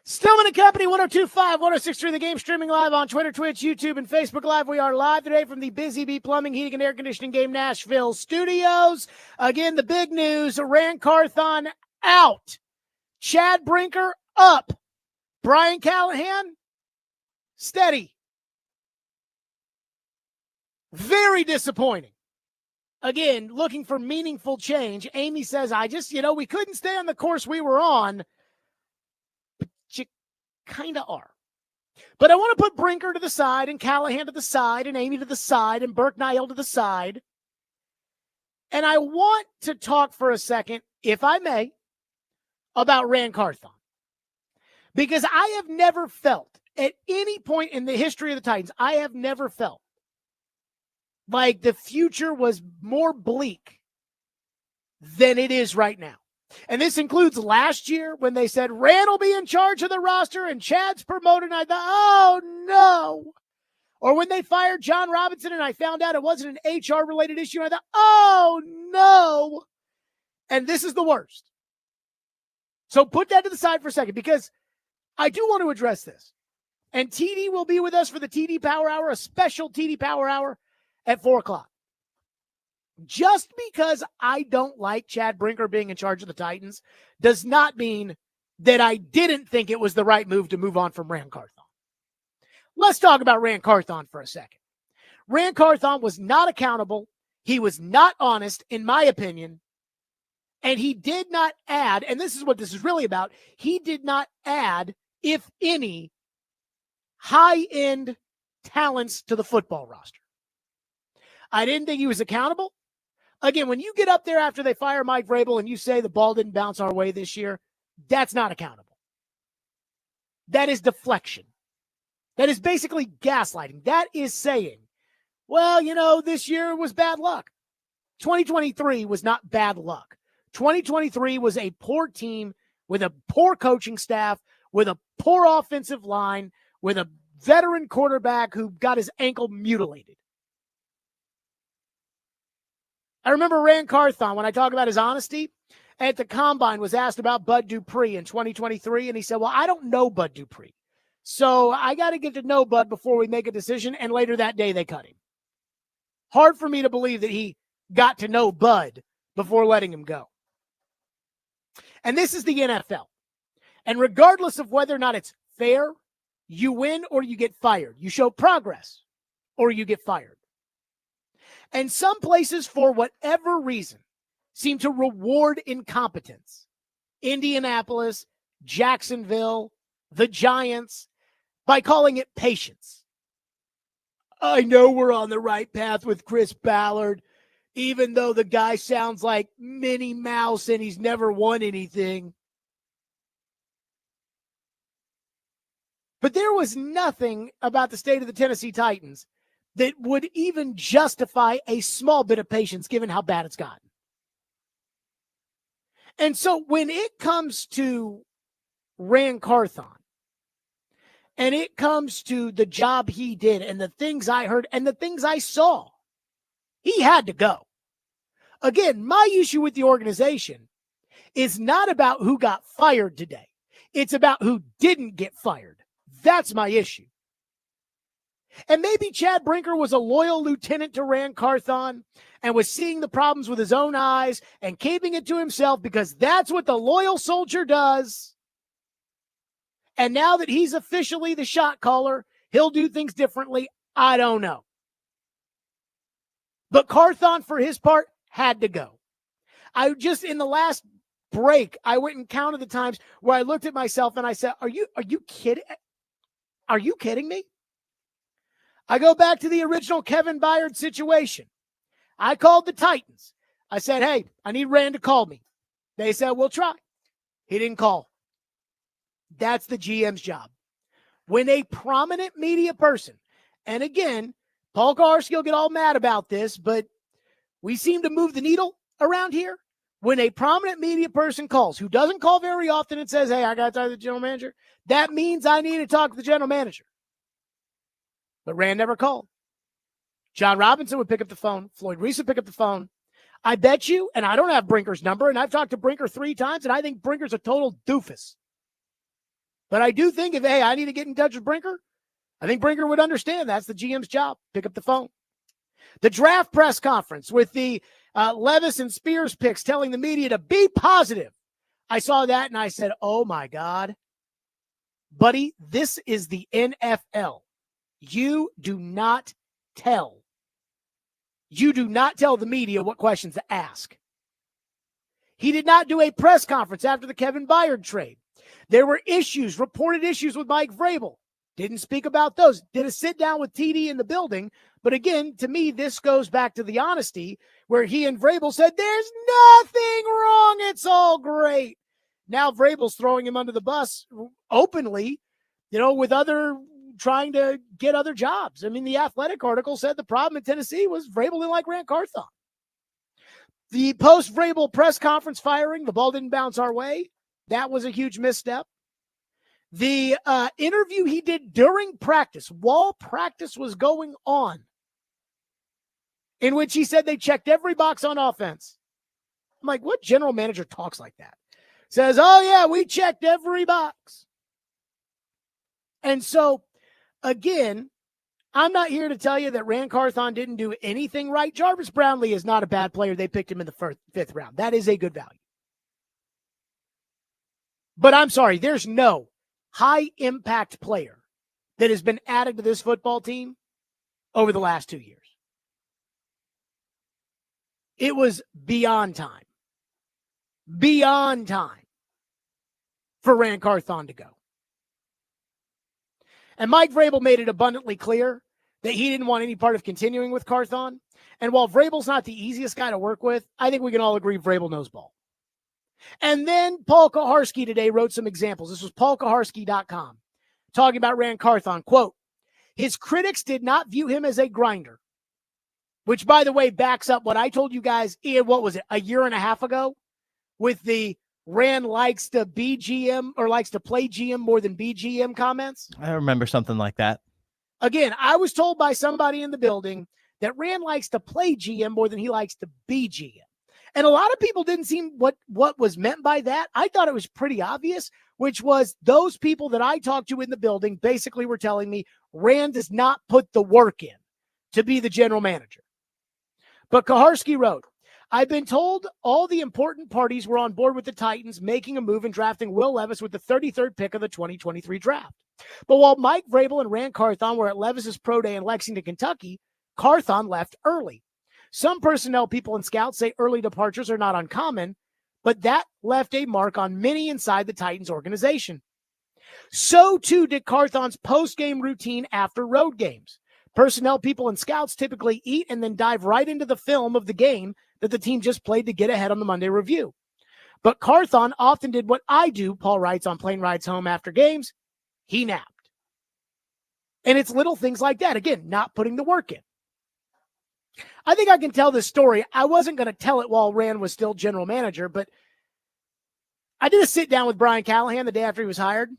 Stillman and Company, 102.5, 106.3 The Game, streaming live on Twitter, Twitch, YouTube, and Facebook Live. We are live today from the Busy Bee Plumbing, Heating, and Air Conditioning Game Nashville studios. Again, the big news, Rand Carthon out. Chad Brinker up. Brian Callahan, steady. Very disappointing. Again, looking for meaningful change. Amy says, we couldn't stay on the course we were on. But you kind of are. But I want to put Brinker to the side and Callahan to the side and Amy to the side and Burke Niel to the side. And I want to talk for a second, if I may, about Rand Carthon. Because I have never felt, at any point in the history of the Titans, I have never felt like the future was more bleak than it is right now. And this includes last year when they said Rand will be in charge of the roster and Chad's promoted. And I thought, oh, no. Or when they fired John Robinson and I found out it wasn't an HR-related issue. And I thought, oh, no. And this is the worst. So put that to the side for a second because I do want to address this. And TD will be with us for the TD Power Hour, a special TD Power Hour at 4 o'clock. Just because I don't like Chad Brinker being in charge of the Titans does not mean that I didn't think it was the right move to move on from Rand Carthon. Let's talk about Rand Carthon for a second. Rand Carthon was not accountable. He was not honest, in my opinion. And he did not add, and this is what this is really about, he did not add, if any, high-end talents to the football roster. I didn't think he was accountable. Again, when you get up there after they fire Mike Vrabel and you say the ball didn't bounce our way this year, that's not accountable. That is deflection. That is basically gaslighting. That is saying, well, this year was bad luck. 2023 was not bad luck. 2023 was a poor team with a poor coaching staff, with a poor offensive line, with a veteran quarterback who got his ankle mutilated. I remember Rand Carthon, when I talk about his honesty, at the Combine was asked about Bud Dupree in 2023, and he said, well, I don't know Bud Dupree, so I got to get to know Bud before we make a decision, and later that day they cut him. Hard for me to believe that he got to know Bud before letting him go. And this is the NFL. And regardless of whether or not it's fair, you win or you get fired. You show progress or you get fired. And some places, for whatever reason, seem to reward incompetence. Indianapolis, Jacksonville, the Giants, by calling it patience. I know we're on the right path with Chris Ballard, even though the guy sounds like Minnie Mouse and he's never won anything. But there was nothing about the state of the Tennessee Titans that would even justify a small bit of patience given how bad it's gotten. And so when it comes to Rand Carthon, and it comes to the job he did and the things I heard and the things I saw, he had to go. Again, my issue with the organization is not about who got fired today. It's about who didn't get fired. That's my issue. And maybe Chad Brinker was a loyal lieutenant to Rand Carthon and was seeing the problems with his own eyes and keeping it to himself because that's what the loyal soldier does. And now that he's officially the shot caller, he'll do things differently. I don't know. But Carthon, for his part, had to go. In the last break, I went and counted the times where I looked at myself and I said, are you kidding? Are you kidding me? I go back to the original Kevin Byard situation. I called the Titans. I said, hey, I need Rand to call me. They said, we'll try. He didn't call. That's the GM's job. When a prominent media person, and again, Paul Kaharski will get all mad about this, but we seem to move the needle around here. When a prominent media person calls, who doesn't call very often and says, hey, I got to talk to the general manager, that means I need to talk to the general manager. But Rand never called. John Robinson would pick up the phone. Floyd Reese would pick up the phone. I bet you, and I don't have Brinker's number, and I've talked to Brinker 3 times, and I think Brinker's a total doofus. But I do think I need to get in touch with Brinker, I think Brinker would understand that's the GM's job. Pick up the phone. The draft press conference with the Levis and Spears picks telling the media to be positive. I saw that and I said, oh my God. Buddy, this is the NFL. You do not tell the media what questions to ask. He did not do a press conference after the Kevin Byard trade. There were reported issues with Mike Vrabel. Didn't speak about those. Did a sit down with TD in the building. But again, to me, this goes back to the honesty where he and Vrabel said, there's nothing wrong. It's all great. Now Vrabel's throwing him under the bus openly, with trying to get other jobs. I mean, the Athletic article said the problem in Tennessee was Vrabel didn't like Rand Carthon. The post-Vrabel press conference firing, the ball didn't bounce our way. That was a huge misstep. The interview he did during practice, while practice was going on, in which he said they checked every box on offense. I'm like, what general manager talks like that? Says, oh, yeah, we checked every box. And so, again, I'm not here to tell you that Rand Carthon didn't do anything right. Jarvis Brownlee is not a bad player. They picked him in the fifth round. That is a good value. But I'm sorry, there's no high-impact player that has been added to this football team over the last 2 years. It was beyond time for Rand Carthon to go. And Mike Vrabel made it abundantly clear that he didn't want any part of continuing with Carthon. And while Vrabel's not the easiest guy to work with, I think we can all agree Vrabel knows ball. And then Paul Kaharski today wrote some examples. This was paulkaharski.com talking about Rand Carthon. Quote, his critics did not view him as a grinder, which, by the way, backs up what I told you guys, what was it, a year and a half ago with the Rand likes to be GM or likes to play GM more than be GM comments. I remember something like that. Again, I was told by somebody in the building that Rand likes to play GM more than he likes to be GM. And a lot of people didn't see what was meant by that. I thought it was pretty obvious, which was those people that I talked to in the building basically were telling me Rand does not put the work in to be the general manager. But Kaharski wrote, I've been told all the important parties were on board with the Titans making a move and drafting Will Levis with the 33rd pick of the 2023 draft. But while Mike Vrabel and Rand Carthon were at Levis's pro day in Lexington, Kentucky, Carthon left early. Some personnel people and scouts say early departures are not uncommon, but that left a mark on many inside the Titans organization. So too did Carthon's post-game routine after road games. Personnel people and scouts typically eat and then dive right into the film of the game that the team just played to get ahead on the Monday review. But Carthon often did what I do, Paul writes on plane rides home after games. He napped. And it's little things like that. Again, not putting the work in. I think I can tell this story. I wasn't going to tell it while Rand was still general manager, but I did a sit down with Brian Callahan the day after he was hired.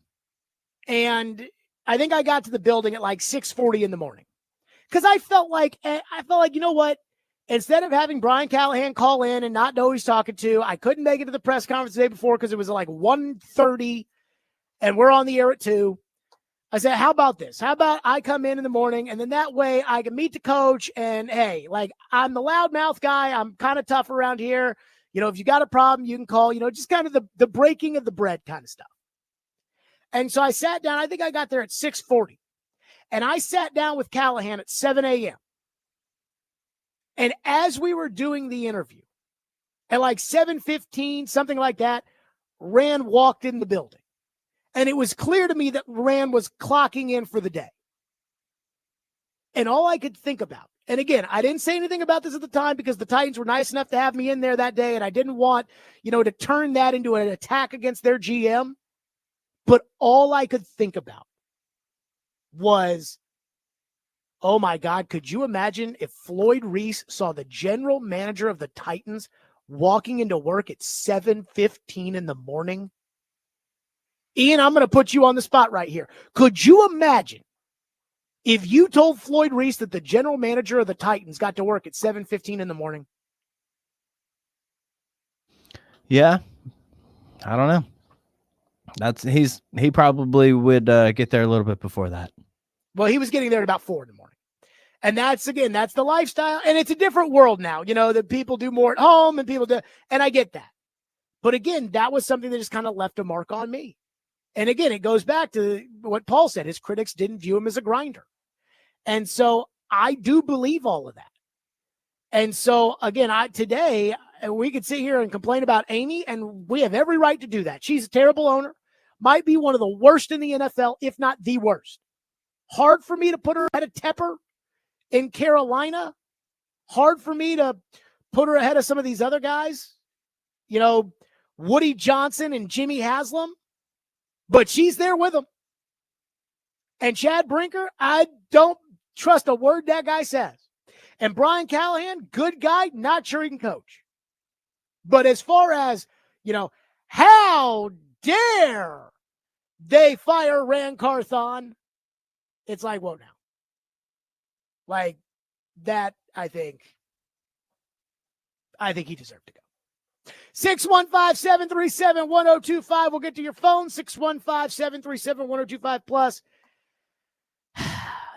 And I think I got to the building at like 6:40 in the morning. Because I felt like, you know what? Instead of having Brian Callahan call in and not know who he's talking to, I couldn't make it to the press conference the day before because it was like 1:30 and we're on the air at 2. I said, how about this? How about I come in the morning and then that way I can meet the coach and, hey, like I'm the loudmouth guy. I'm kind of tough around here. If you got a problem, you can call, just kind of the breaking of the bread kind of stuff. And so I sat down. I think I got there at 6:40. And I sat down with Callahan at 7 a.m. And as we were doing the interview, at like 7:15, something like that, Rand walked in the building. And it was clear to me that Rand was clocking in for the day. And all I could think about, and again, I didn't say anything about this at the time because the Titans were nice enough to have me in there that day, and I didn't want, to turn that into an attack against their GM. But all I could think about was, oh my God, could you imagine if Floyd Reese saw the general manager of the Titans walking into work at 7:15 in the morning? Ian, I'm going to put you on the spot right here. Could you imagine if you told Floyd Reese that the general manager of the Titans got to work at 7:15 in the morning? Yeah. I don't know. He probably would get there a little bit before that. Well, he was getting there at about 4 in the morning. And that's the lifestyle. And it's a different world now, that people do more at home and people do. And I get that. But again, that was something that just kind of left a mark on me. And again, it goes back to what Paul said. His critics didn't view him as a grinder. And so I do believe all of that. And so again, today we could sit here and complain about Amy, and we have every right to do that. She's a terrible owner, might be one of the worst in the NFL, if not the worst. Hard for me to put her ahead of Tepper in Carolina. Hard for me to put her ahead of some of these other guys, Woody Johnson and Jimmy Haslam, but she's there with them. And Chad Brinker, I don't trust a word that guy says. And Brian Callahan, good guy, not sure he can coach. But as far as, how dare they fire Rand Carthon, it's like, whoa now. Like that, I think he deserved to go. 615-737-1025. We'll get to your phone, 615-737-1025 plus.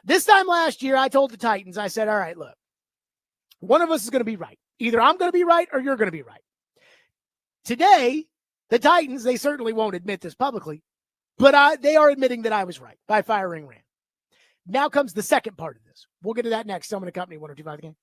This time last year, I told the Titans, I said, all right, look, one of us is going to be right. Either I'm going to be right or you're going to be right. Today, the Titans, they certainly won't admit this publicly, but they are admitting that I was right by firing Rand. Now comes the second part of this. We'll get to that next. Stillman & Company, 102.5 The Game.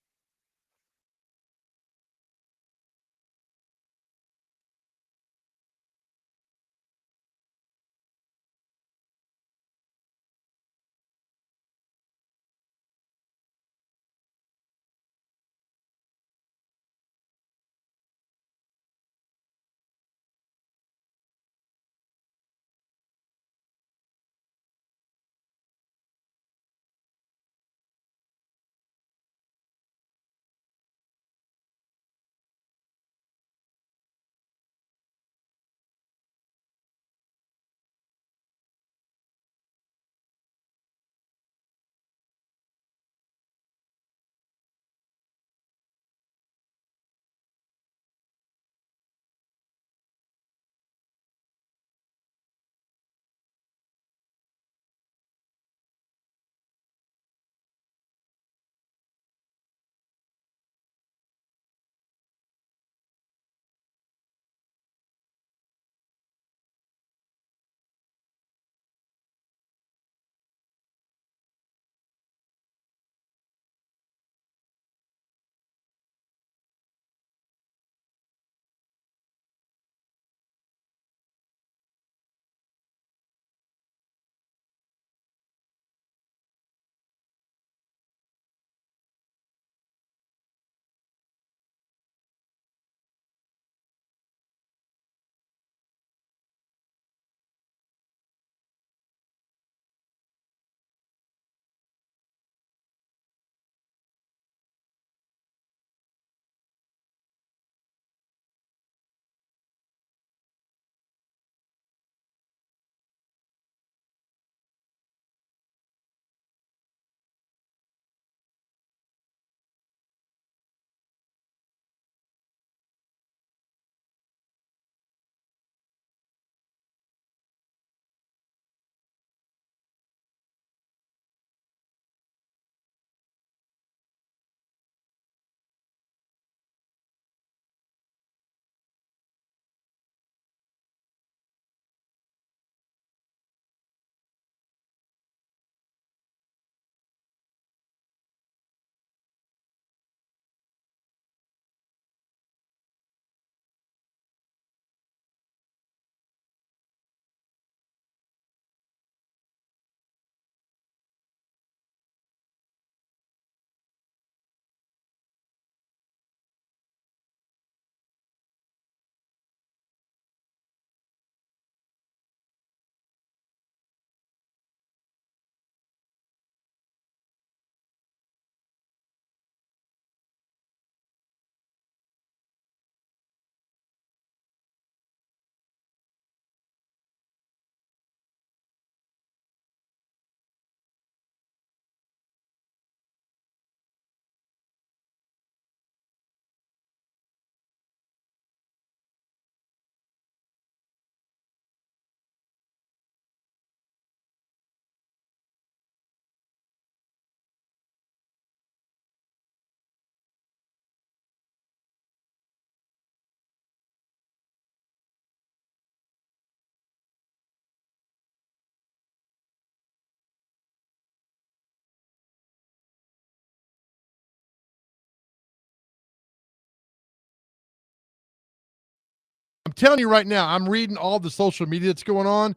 I'm telling you right now, I'm reading all the social media that's going on.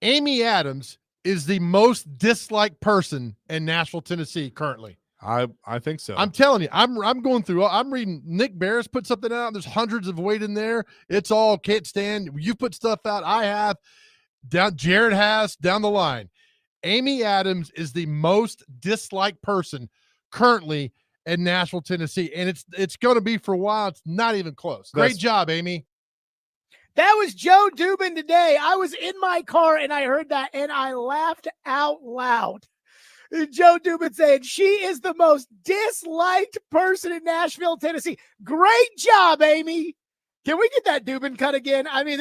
Amy Adams is the most disliked person in Nashville, Tennessee currently. I think so. I'm telling you, I'm going through. I'm reading. Nick Barris put something out. There's hundreds of weight in there. It's all can't stand. You put stuff out. I have. Jared has down the line. Amy Adams is the most disliked person currently in Nashville, Tennessee, and it's going to be for a while. It's not even close. Great job, Amy. That was Joe Dubin today. I was in my car and I heard that and I laughed out loud. Joe Dubin saying she is the most disliked person in Nashville, Tennessee. Great job, Amy. Can we get that Dubin cut again? I mean,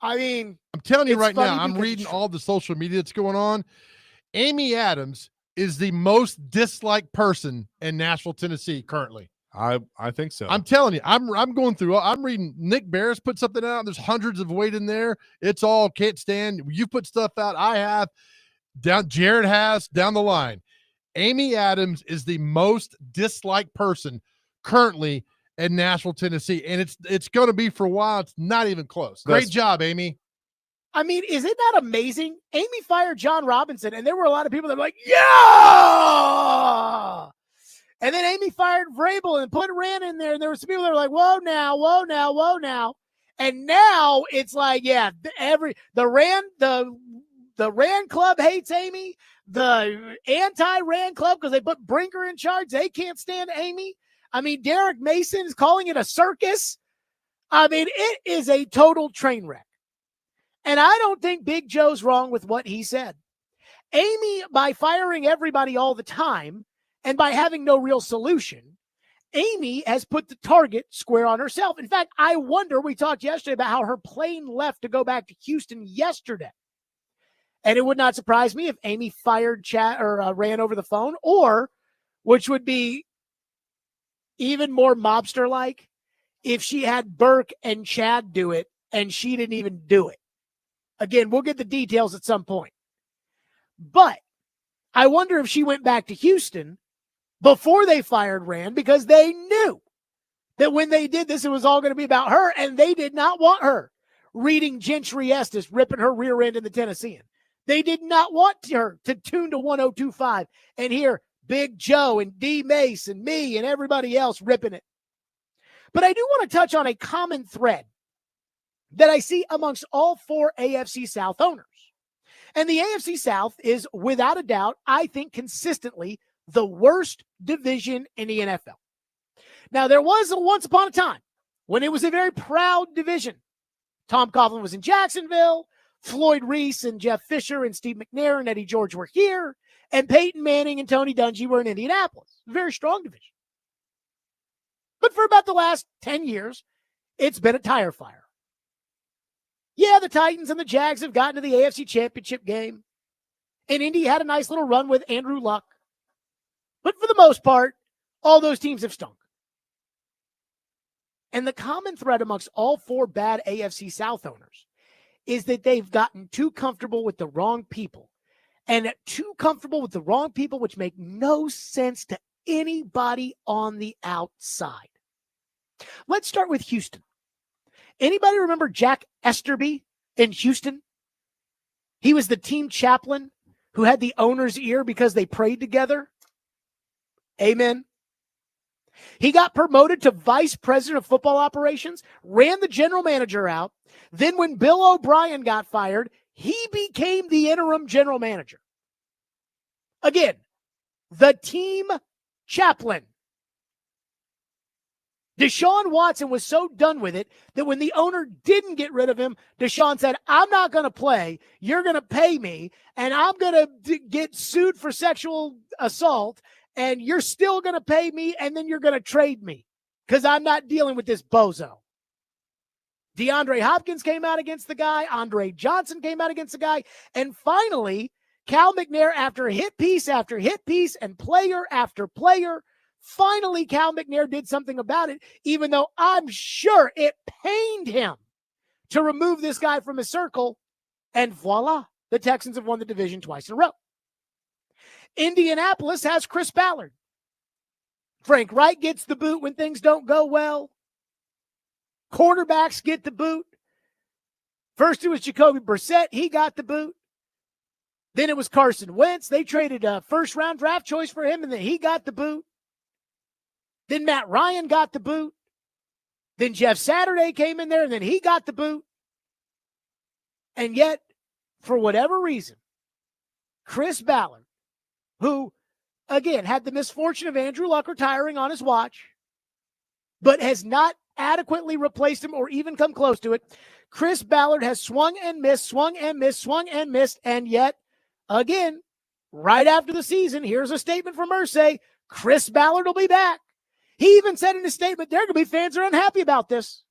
I'm telling you right now, I'm reading all the social media that's going on. Amy Adams is the most disliked person in Nashville, Tennessee currently. I think so. I'm telling you, I'm going through. I'm reading. Nick Barris put something out. There's hundreds of weight in there. It's all can't stand. You put stuff out. I have. Jared has down the line. Amy Adams is the most disliked person currently in Nashville, Tennessee, and it's going to be for a while. It's not even close. Great job, Amy. I mean, is it not amazing? Amy fired John Robinson, and there were a lot of people that were like, yeah! And then Amy fired Vrabel and put Rand in there, and there were some people that were like, whoa now, whoa now, whoa now. And now it's like, yeah, the Rand club hates Amy. The anti-Rand club, because they put Brinker in charge, they can't stand Amy. I mean, Derek Mason is calling it a circus. I mean, it is a total train wreck. And I don't think Big Joe's wrong with what he said. Amy, by firing everybody all the time and by having no real solution, Amy has put the target square on herself. In fact, I wonder, we talked yesterday about how her plane left to go back to Houston yesterday. And it would not surprise me if Amy fired Chad or ran over the phone, or, which would be even more mobster-like, if she had Burke and Chad do it and she didn't even do it. Again, we'll get the details at some point. But I wonder if she went back to Houston before they fired Rand, because they knew that when they did this, it was all going to be about her, and they did not want her reading Gentry Estes, ripping her rear end in the Tennessean. They did not want her to tune to 102.5 and hear Big Joe and D Mace and me and everybody else ripping it. But I do want to touch on a common thread that I see amongst all four AFC South owners. And the AFC South is, without a doubt, I think consistently the worst division in the NFL. Now, there was once upon a time when it was a very proud division. Tom Coughlin was in Jacksonville. Floyd Reese and Jeff Fisher and Steve McNair and Eddie George were here. And Peyton Manning and Tony Dungy were in Indianapolis. Very strong division. But for about the last 10 years, it's been a tire fire. Yeah, the Titans and the Jags have gotten to the AFC Championship game. And Indy had a nice little run with Andrew Luck. But for the most part, all those teams have stunk. And the common thread amongst all four bad AFC South owners is that they've gotten too comfortable with the wrong people. And too comfortable with the wrong people, which make no sense to anybody on the outside. Let's start with Houston. Anybody remember Jack Esterby in Houston? He was the team chaplain who had the owner's ear because they prayed together. Amen. He got promoted to vice president of football operations, ran the general manager out. Then when Bill O'Brien got fired, he became the interim general manager. Again, the team chaplain. Deshaun Watson was so done with it that when the owner didn't get rid of him, Deshaun said, I'm not going to play. You're going to pay me, and I'm going to get sued for sexual assault, and you're still going to pay me, and then you're going to trade me because I'm not dealing with this bozo. DeAndre Hopkins came out against the guy. Andre Johnson came out against the guy. And finally, Cal McNair, after hit piece after hit piece and player after player, finally Cal McNair did something about it, even though I'm sure it pained him to remove this guy from his circle. And voila, the Texans have won the division twice in a row. Indianapolis has Chris Ballard. Frank Wright gets the boot when things don't go well. Quarterbacks get the boot. First it was Jacoby Brissett. He got the boot. Then it was Carson Wentz. They traded a first-round draft choice for him, and then he got the boot. Then Matt Ryan got the boot. Then Jeff Saturday came in there, and then he got the boot. And yet, for whatever reason, Chris Ballard, who, again, had the misfortune of Andrew Luck retiring on his watch, but has not adequately replaced him or even come close to it, Chris Ballard has swung and missed, swung and missed, swung and missed, and yet, again, right after the season, here's a statement from Irsay, Chris Ballard will be back. He even said in his statement, there are going to be fans that are unhappy about this.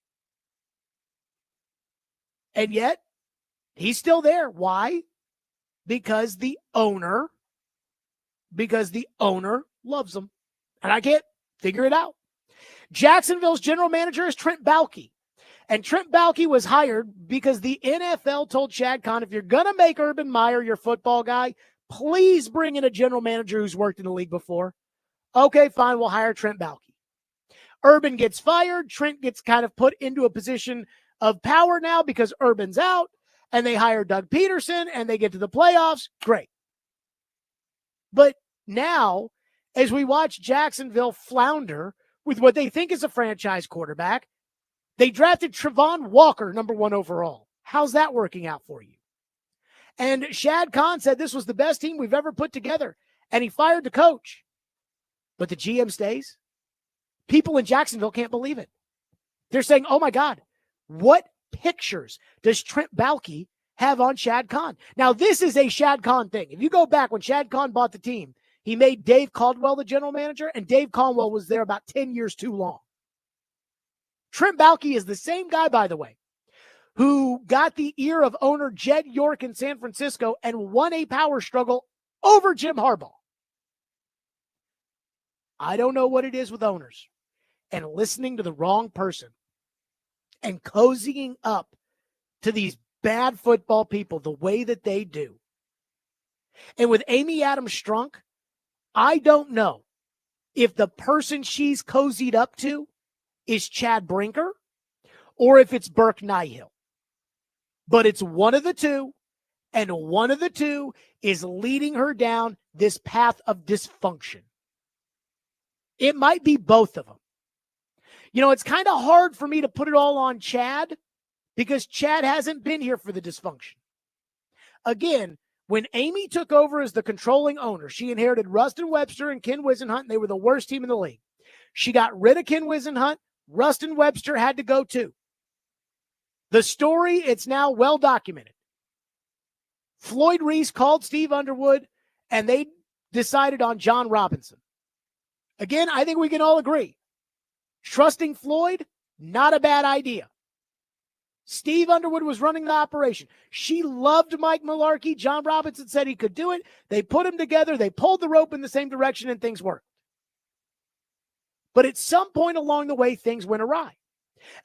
And yet, he's still there. Why? Because the owner loves him. And I can't figure it out. Jacksonville's general manager is Trent Baalke. And Trent Baalke was hired because the NFL told Chad Kahn, if you're going to make Urban Meyer your football guy, please bring in a general manager who's worked in the league before. Okay, fine, we'll hire Trent Baalke. Urban gets fired. Trent gets kind of put into a position of power now because Urban's out, and they hire Doug Peterson, and they get to the playoffs. Great. But now, as we watch Jacksonville flounder with what they think is a franchise quarterback, they drafted Travon Walker, number 1 overall. How's that working out for you? And Shad Khan said this was the best team we've ever put together, and he fired the coach. But the GM stays. People in Jacksonville can't believe it. They're saying, oh my God, what pictures does Trent Baalke have on Shad Khan? Now, this is a Shad Khan thing. If you go back when Shad Khan bought the team, he made Dave Caldwell the general manager, and Dave Caldwell was there about 10 years too long. Trent Baalke is the same guy, by the way, who got the ear of owner Jed York in San Francisco and won a power struggle over Jim Harbaugh. I don't know what it is with owners and listening to the wrong person and cozying up to these bad football people the way that they do. And with Amy Adams Strunk, I don't know if the person she's cozied up to is Chad Brinker or if it's Burke Nihill. But it's one of the two, and one of the two is leading her down this path of dysfunction. It might be both of them. You know, it's kind of hard for me to put it all on Chad because Chad hasn't been here for the dysfunction. Again, when Amy took over as the controlling owner, she inherited Rustin Webster and Ken Wisenhunt, and they were the worst team in the league. She got rid of Ken Wisenhunt. Rustin Webster had to go too. The story, it's now well documented. Floyd Reese called Steve Underwood, and they decided on John Robinson. Again, I think we can all agree. Trusting Floyd, not a bad idea. Steve Underwood was running the operation. She loved Mike Mularkey. John Robinson said he could do it. They put him together. They pulled the rope in the same direction, and things worked. But at some point along the way, things went awry.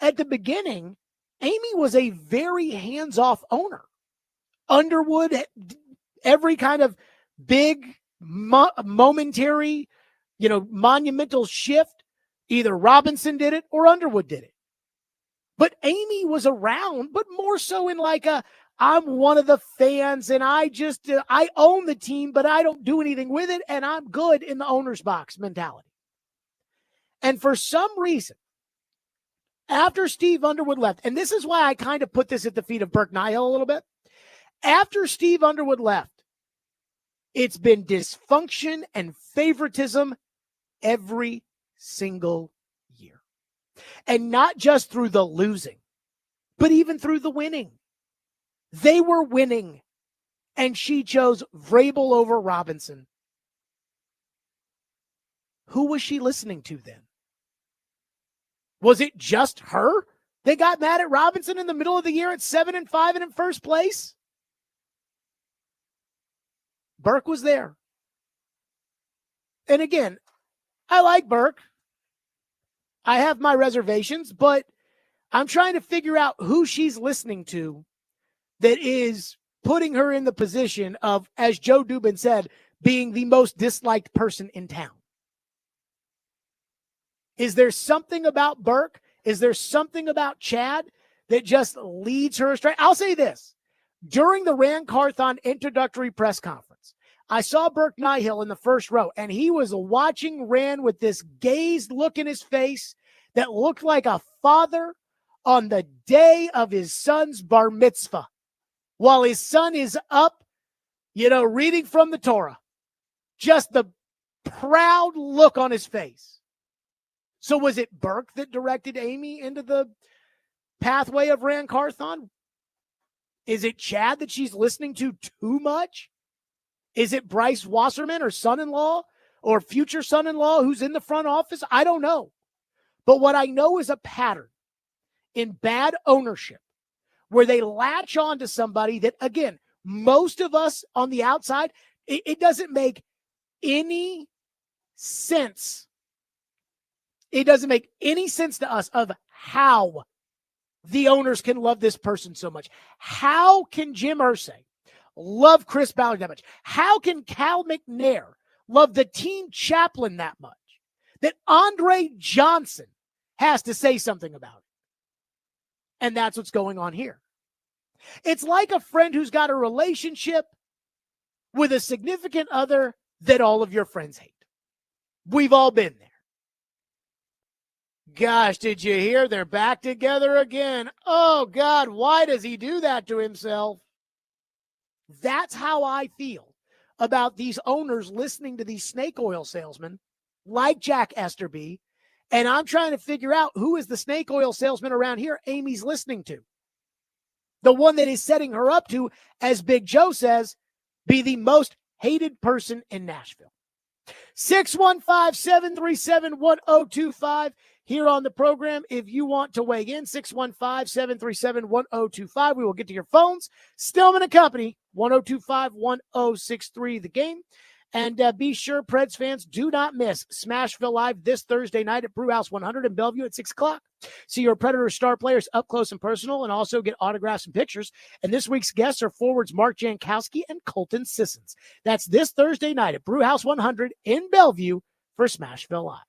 At the beginning, Amy was a very hands-off owner. Underwood, every kind of big, momentary, monumental shift, either Robinson did it or Underwood did it. But Amy was around, but more so in like I'm one of the fans and I own the team, but I don't do anything with it and I'm good in the owner's box mentality. And for some reason, after Steve Underwood left, and this is why I kind of put this at the feet of Burke Nihill a little bit. After Steve Underwood left, it's been dysfunction and favoritism every single year. And not just through the losing, but even through the winning. They were winning, and she chose Vrabel over Robinson. Who was she listening to then? Was it just her? They got mad at Robinson in the middle of the year at 7-5 and in first place? Burke was there. And again, I like Burke. I have my reservations, but I'm trying to figure out who she's listening to that is putting her in the position of, as Joe Dubin said, being the most disliked person in town. Is there something about Burke? Is there something about Chad that just leads her astray? I'll say this. During the Rand Carthon introductory press conference, I saw Burke Nihill in the first row, and he was watching Rand with this gazed look in his face that looked like a father on the day of his son's bar mitzvah while his son is up, reading from the Torah. Just the proud look on his face. So was it Burke that directed Amy into the pathway of Rand Carthon? Is it Chad that she's listening to too much? Is it Bryce Wasserman, her son-in-law, or future son-in-law who's in the front office? I don't know. But what I know is a pattern in bad ownership where they latch on to somebody that, again, most of us on the outside, it doesn't make any sense. It doesn't make any sense to us of how the owners can love this person so much. How can Jim Irsay love Chris Ballard that much? How can Cal McNair love the team chaplain that much that Andre Johnson has to say something about it? And that's what's going on here. It's like a friend who's got a relationship with a significant other that all of your friends hate. We've all been there. Gosh, did you hear they're back together again? Oh, God, why does he do that to himself? That's how I feel about these owners listening to these snake oil salesmen like Jack Esterby, and I'm trying to figure out who is the snake oil salesman around here Amy's listening to. The one that is setting her up to, as Big Joe says, be the most hated person in Nashville. 615-737-1025 here on the program. If you want to weigh in, 615-737-1025. We will get to your phones. Stillman and Company, 1025-1063, the game. And be sure, Preds fans, do not miss Smashville Live this Thursday night at Brewhouse 100 in Bellevue at 6 o'clock. See your Predator star players up close and personal and also get autographs and pictures. And this week's guests are forwards Mark Jankowski and Colton Sissons. That's this Thursday night at Brewhouse 100 in Bellevue for Smashville Live.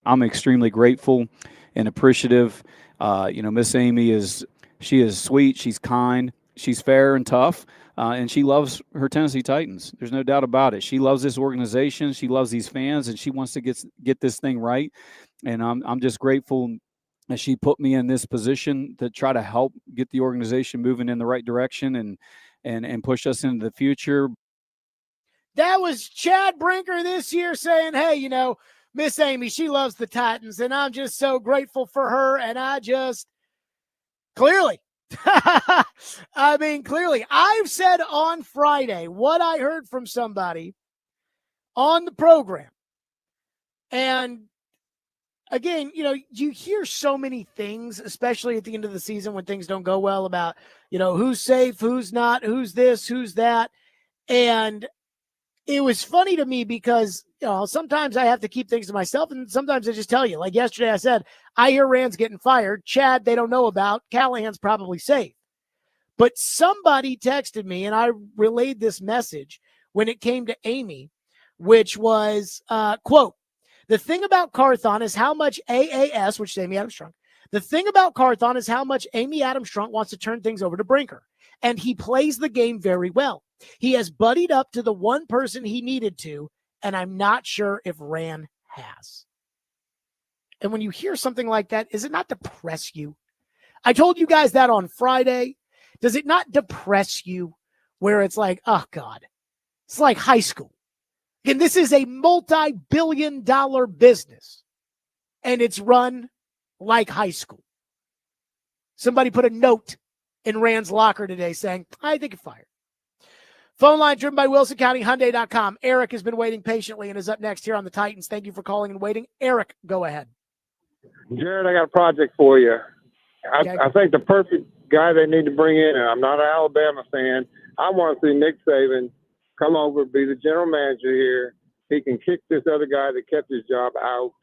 I'm extremely grateful and appreciative. Miss Amy is sweet, she's kind, she's fair and tough, and she loves her Tennessee Titans. There's no doubt about it. She loves this organization, she loves these fans, and she wants to get this thing right. And I'm just grateful that she put me in this position to try to help get the organization moving in the right direction and push us into the future. That was Chad Brinker this year saying, hey, Miss Amy, she loves the Titans, and I'm just so grateful for her. And I just clearly, clearly, I've said on Friday what I heard from somebody on the program. And again, you hear so many things, especially at the end of the season when things don't go well, about, who's safe, who's not, who's this, who's that. And it was funny to me because, sometimes I have to keep things to myself, and sometimes I just tell you. Like yesterday I said, I hear Rand's getting fired. Chad, they don't know about. Callahan's probably safe. But somebody texted me, and I relayed this message when it came to Amy, which was, quote, the thing about Carthon is how much AAS, which is Amy Adams Strunk, the thing about Carthon is how much Amy Adams Strunk wants to turn things over to Brinker. And he plays the game very well. He has buddied up to the one person he needed to, and I'm not sure if Rand has. And when you hear something like that, does it not depress you? I told you guys that on Friday. Does it not depress you where it's like, oh God, it's like high school. And this is a multi-billion-dollar business, and it's run like high school. Somebody put a note in Rand's locker today saying, I think you're fired. Phone line driven by WilsonCountyHyundai.com. Eric has been waiting patiently and is up next here on the Titans. Thank you for calling and waiting. Eric, go ahead. Jared, I got a project for you. I think the perfect guy they need to bring in, and I'm not an Alabama fan, I want to see Nick Saban come over, be the general manager here. He can kick this other guy that kept his job out.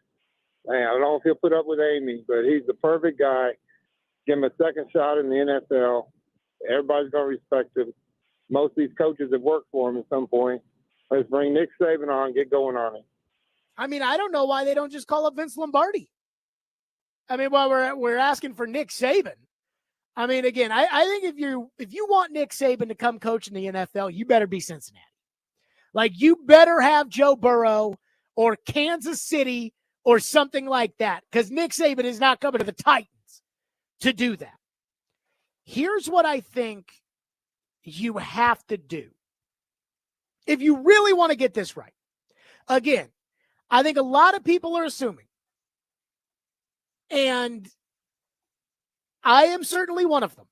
And I don't know if he'll put up with Amy, but he's the perfect guy. Give him a second shot in the NFL. Everybody's going to respect him. Most of these coaches have worked for him at some point. Let's bring Nick Saban on and get going on it. I don't know why they don't just call up Vince Lombardi. While we're asking for Nick Saban. Again, I think if you want Nick Saban to come coach in the NFL, you better be Cincinnati. Like, you better have Joe Burrow or Kansas City or something like that, because Nick Saban is not coming to the Titans to do that. Here's what I think you have to do if you really want to get this right. Again, I think a lot of people are assuming, and I am certainly one of them.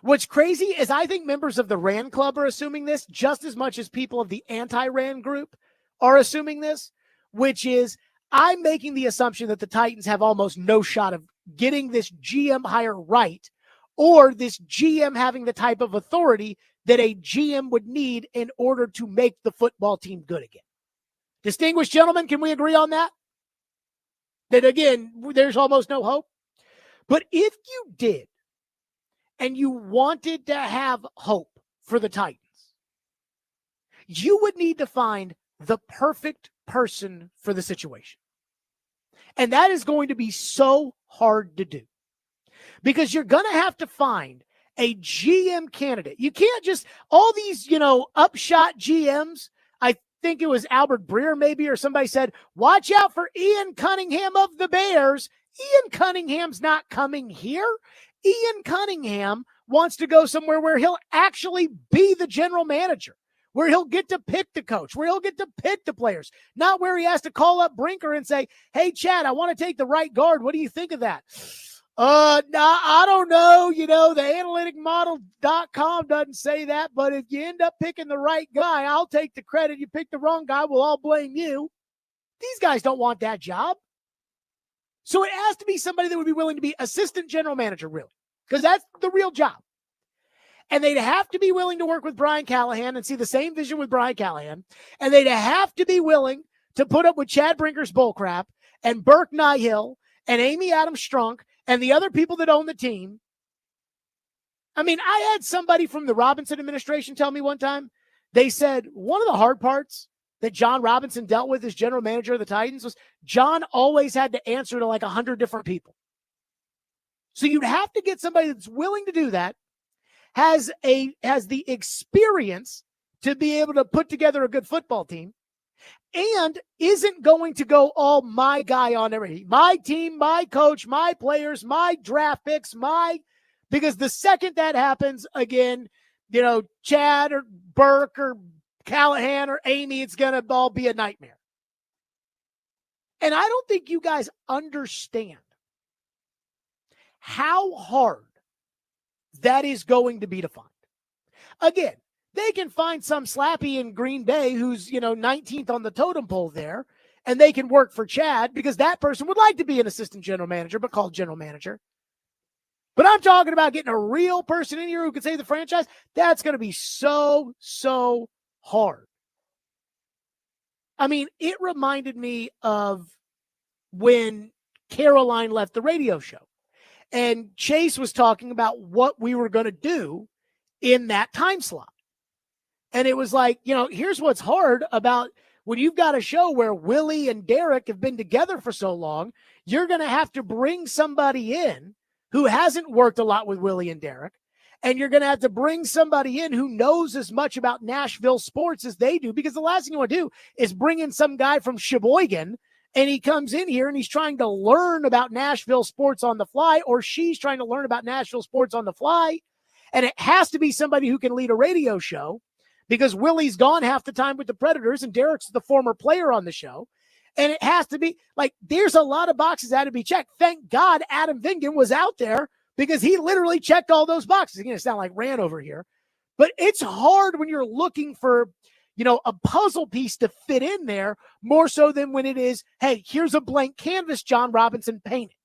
What's crazy is I think members of the Rand Club are assuming this just as much as people of the anti-Rand group are assuming this, which is I'm making the assumption that the Titans have almost no shot of getting this GM hire right, or this GM having the type of authority that a GM would need in order to make the football team good again. Distinguished gentlemen, can we agree on that? That, again, there's almost no hope. But if you did, and you wanted to have hope for the Titans, you would need to find the perfect person for the situation. And that is going to be so hard to do, because you're going to have to find a GM candidate. You can't just, all these, upshot GMs. I think it was Albert Breer maybe, or somebody said, watch out for Ian Cunningham of the Bears. Ian Cunningham's not coming here. Ian Cunningham wants to go somewhere where he'll actually be the general manager, where he'll get to pick the coach, where he'll get to pick the players, not where he has to call up Brinker and say, hey, Chad, I want to take the right guard. What do you think of that? I don't know. The analyticmodel.com doesn't say that, but if you end up picking the right guy, I'll take the credit. You pick the wrong guy, we'll all blame you. These guys don't want that job. So it has to be somebody that would be willing to be assistant general manager, really, because that's the real job. And they'd have to be willing to work with Brian Callahan and see the same vision with Brian Callahan. And they'd have to be willing to put up with Chad Brinker's bullcrap and Burke Nihill and Amy Adams Strunk and the other people that own the team. I had somebody from the Robinson administration tell me one time, they said one of the hard parts that John Robinson dealt with as general manager of the Titans was John always had to answer to like 100 different people. So you'd have to get somebody that's willing to do that, has the experience to be able to put together a good football team, and isn't going to go all my guy on everything. My team, my coach, my players, my draft picks, because the second that happens, again, Chad or Burke or Callahan or Amy, it's going to all be a nightmare. And I don't think you guys understand how hard that is going to be to find. Again, they can find some slappy in Green Bay who's, 19th on the totem pole there, and they can work for Chad because that person would like to be an assistant general manager, but called general manager. But I'm talking about getting a real person in here who can save the franchise. That's going to be so, so hard. I mean, it reminded me of when Caroline left the radio show. And Chase was talking about what we were going to do in that time slot. And it was like, here's what's hard about when you've got a show where Willie and Derek have been together for so long, you're going to have to bring somebody in who hasn't worked a lot with Willie and Derek. And you're going to have to bring somebody in who knows as much about Nashville sports as they do, because the last thing you want to do is bring in some guy from Sheboygan and he comes in here and he's trying to learn about Nashville sports on the fly, or she's trying to learn about Nashville sports on the fly. And it has to be somebody who can lead a radio show, because Willie's gone half the time with the Predators and Derek's the former player on the show. And it has to be like, there's a lot of boxes that had to be checked. Thank God Adam Vingan was out there, because he literally checked all those boxes. It's going to sound like Rand over here, but it's hard when you're looking for, a puzzle piece to fit in there, more so than when it is, hey, here's a blank canvas, John Robinson, paint it.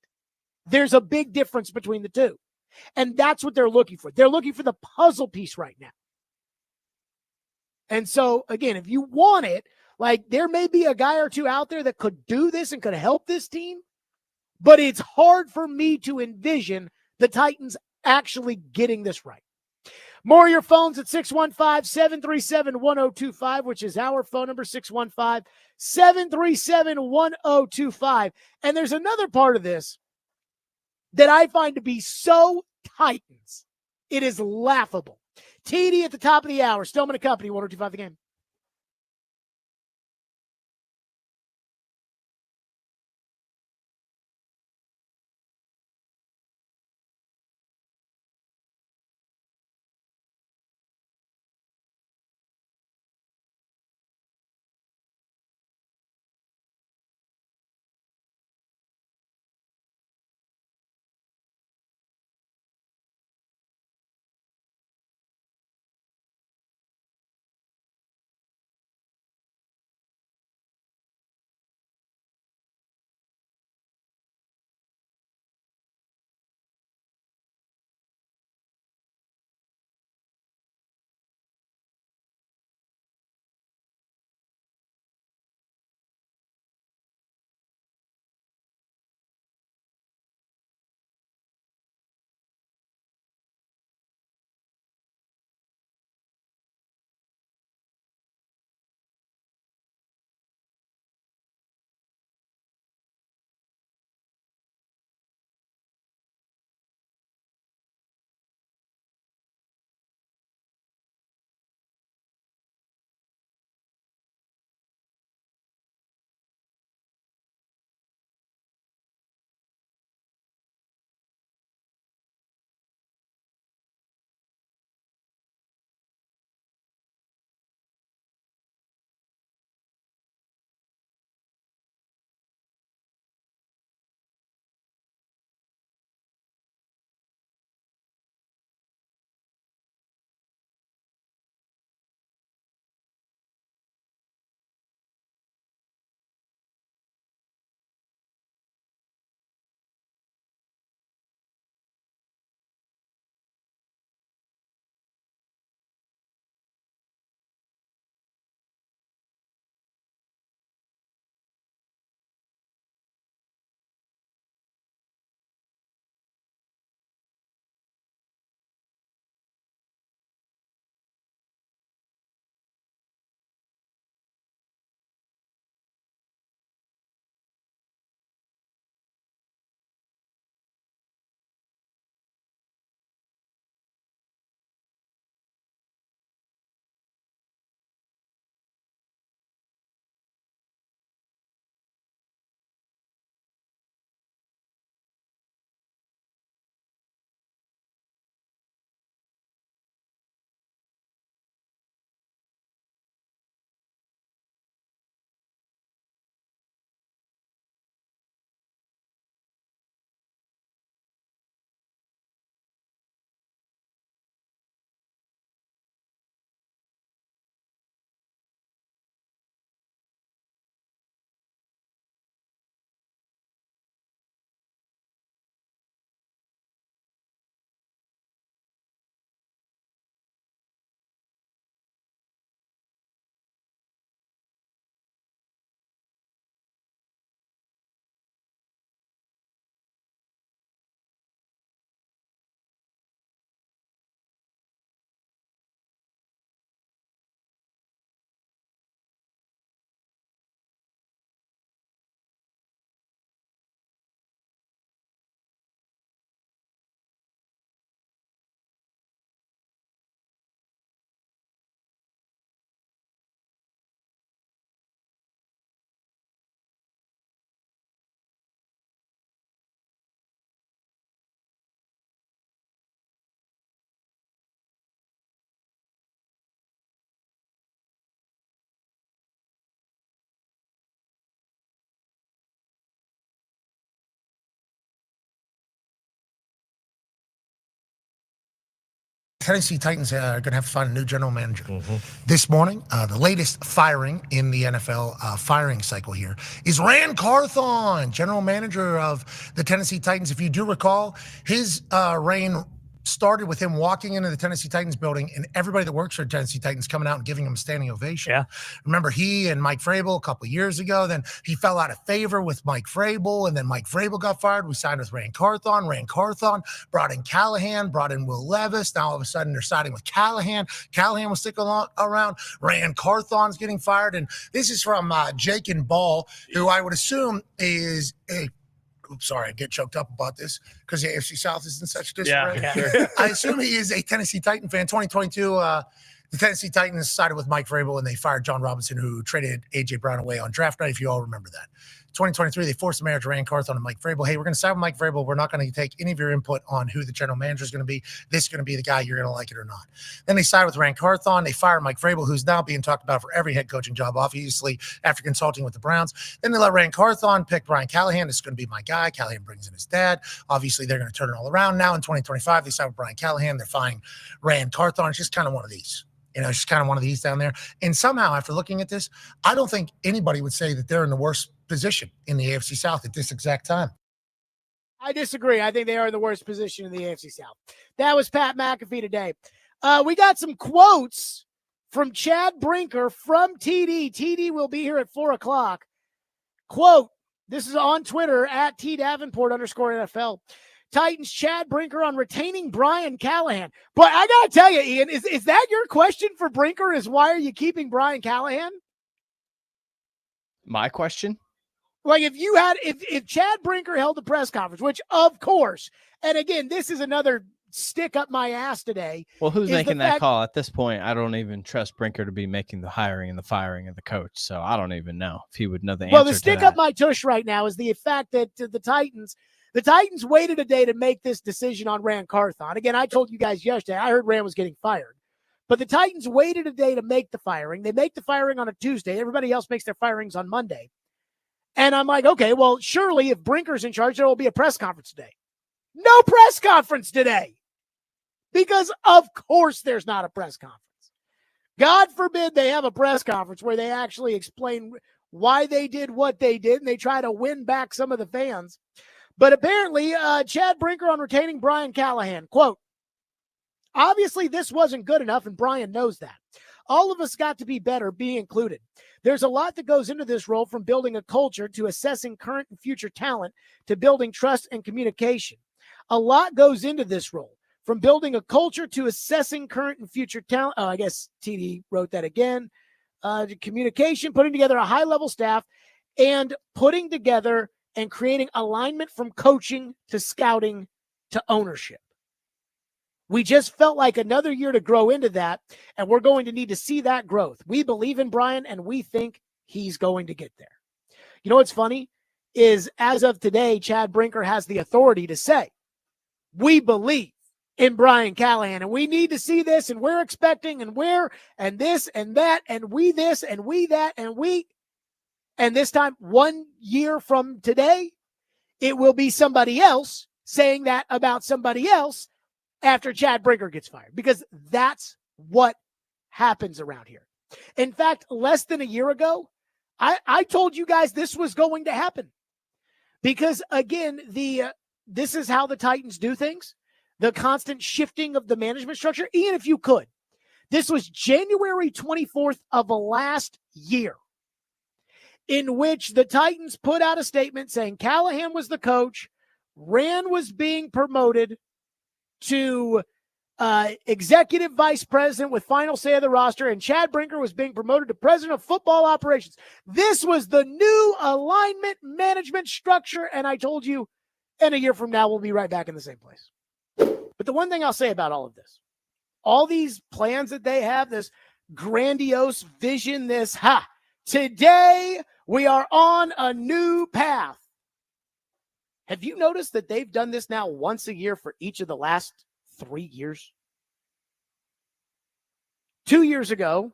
There's a big difference between the two. And that's what they're looking for. They're looking for the puzzle piece right now. And so, again, if you want it, like, there may be a guy or two out there that could do this and could help this team, but it's hard for me to envision the Titans actually getting this right. More of your phones at 615-737-1025, which is our phone number, 615-737-1025. And there's another part of this that I find to be so Titans. It is laughable. TD at the top of the hour. Stillman & Company, 102.5 The Game. Tennessee Titans are going to have to find a new general manager. This morning, the latest firing in the NFL firing cycle here is Rand Carthon, general manager of the Tennessee Titans. If you do recall, his reign started with him walking into the Tennessee Titans building and everybody that works for the Tennessee Titans coming out and giving him a standing ovation. Yeah. Remember he and Mike Vrabel a couple of years ago, then he fell out of favor with Mike Vrabel, and then Mike Vrabel got fired. We signed with Rand Carthon. Rand Carthon brought in Callahan, brought in Will Levis. Now all of a sudden they're siding with Callahan. Callahan was sticking around. Rand Carthon's getting fired. And this is from Jake and Ball, who I would assume is a oops, sorry, I get choked up about this because the AFC South is in such disarray. Yeah, sure. I assume he is a Tennessee Titan fan. 2022, the Tennessee Titans sided with Mike Vrabel and they fired John Robinson, who traded A.J. Brown away on draft night, if you all remember that. 2023, they forced the marriage of Rand Carthon and Mike Vrabel. Hey, we're going to side with Mike Vrabel. We're not going to take any of your input on who the general manager is going to be. This is going to be the guy. You're going to like it or not. Then they side with Rand Carthon. They fire Mike Vrabel, who's now being talked about for every head coaching job, obviously, after consulting with the Browns. Then they let Rand Carthon pick Brian Callahan. This is going to be my guy. Callahan brings in his dad. Obviously, they're going to turn it all around. Now in 2025, they side with Brian Callahan. They're firing Rand Carthon. It's just kind of one of these. You know, it's just kind of one of these down there. And somehow, after looking at this, I don't think anybody would say that they're in the worst position in the AFC South at this exact time. I disagree. I think they are in the worst position in the AFC South. That was Pat McAfee today. We got some quotes from Chad Brinker from TD. TD will be here at 4 o'clock. Quote, this is on Twitter at @TDavenport_NFL. Titans Chad Brinker on retaining Brian Callahan. But I got to tell you, Ian, is that your question for Brinker, is why are you keeping Brian Callahan? My question? Like if Chad Brinker held a press conference, which of course, and again, this is another stick up my ass today. Well, who's making that call at this point? I don't even trust Brinker to be making the hiring and the firing of the coach. So I don't even know if he would know the answer. Well, the stick up my tush right now is the fact that the Titans waited a day to make this decision on Rand Carthon. Again, I told you guys yesterday, I heard Rand was getting fired. But the Titans waited a day to make the firing. They make the firing on a Tuesday. Everybody else makes their firings on Monday. And I'm like, okay, well, surely if Brinker's in charge, there will be a press conference today. No press conference today. Because of course there's not a press conference. God forbid they have a press conference where they actually explain why they did what they did and they try to win back some of the fans. But apparently, Chad Brinker on retaining Brian Callahan, quote, obviously this wasn't good enough, and Brian knows that. All of us got to be better, be included. There's a lot that goes into this role, from building a culture to assessing current and future talent to building trust and communication. A lot goes into this role, from building a culture to assessing current and future talent. Oh, I guess TD wrote that again. To communication, putting together a high-level staff, and putting together and creating alignment from coaching to scouting to ownership. We just felt like another year to grow into that, and we're going to need to see that growth. We believe in Brian, and we think he's going to get there. You know what's funny is, as of today, Chad Brinker has the authority to say, we believe in Brian Callahan, and we need to see this, and we're expecting, and we're, and this, and that, and we this, and we that, and we. And this time, 1 year from today, it will be somebody else saying that about somebody else after Chad Brinker gets fired, because that's what happens around here. In fact, less than a year ago, I told you guys this was going to happen because, again, this is how the Titans do things, the constant shifting of the management structure. Ian, if you could, this was January 24th of last year, in which the Titans put out a statement saying Callahan was the coach, Rand was being promoted to executive vice president with final say of the roster, and Chad Brinker was being promoted to president of football operations. This was the new alignment management structure, and I told you, and a year from now, we'll be right back in the same place. But the one thing I'll say about all of this, all these plans that they have, this grandiose vision, today we are on a new path. Have you noticed that they've done this now once a year for each of the last 3 years? 2 years ago,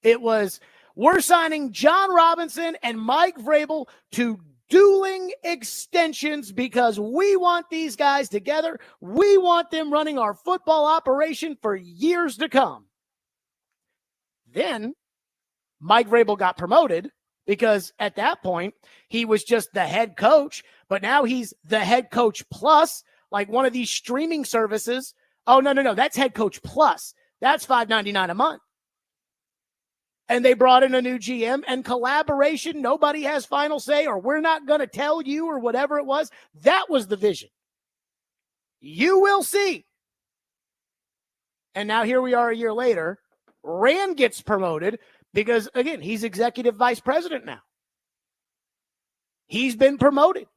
it was, we're signing John Robinson and Mike Vrabel to dueling extensions because we want these guys together. We want them running our football operation for years to come. Then Mike Vrabel got promoted because at that point he was just the head coach, but now he's the head coach plus, like one of these streaming services. Oh, no. That's head coach plus. That's $5.99 a month. And they brought in a new GM and collaboration. Nobody has final say, or we're not going to tell you, or whatever it was. That was the vision. You will see. And now here we are a year later. Rand gets promoted because, again, he's executive vice president now. He's been promoted.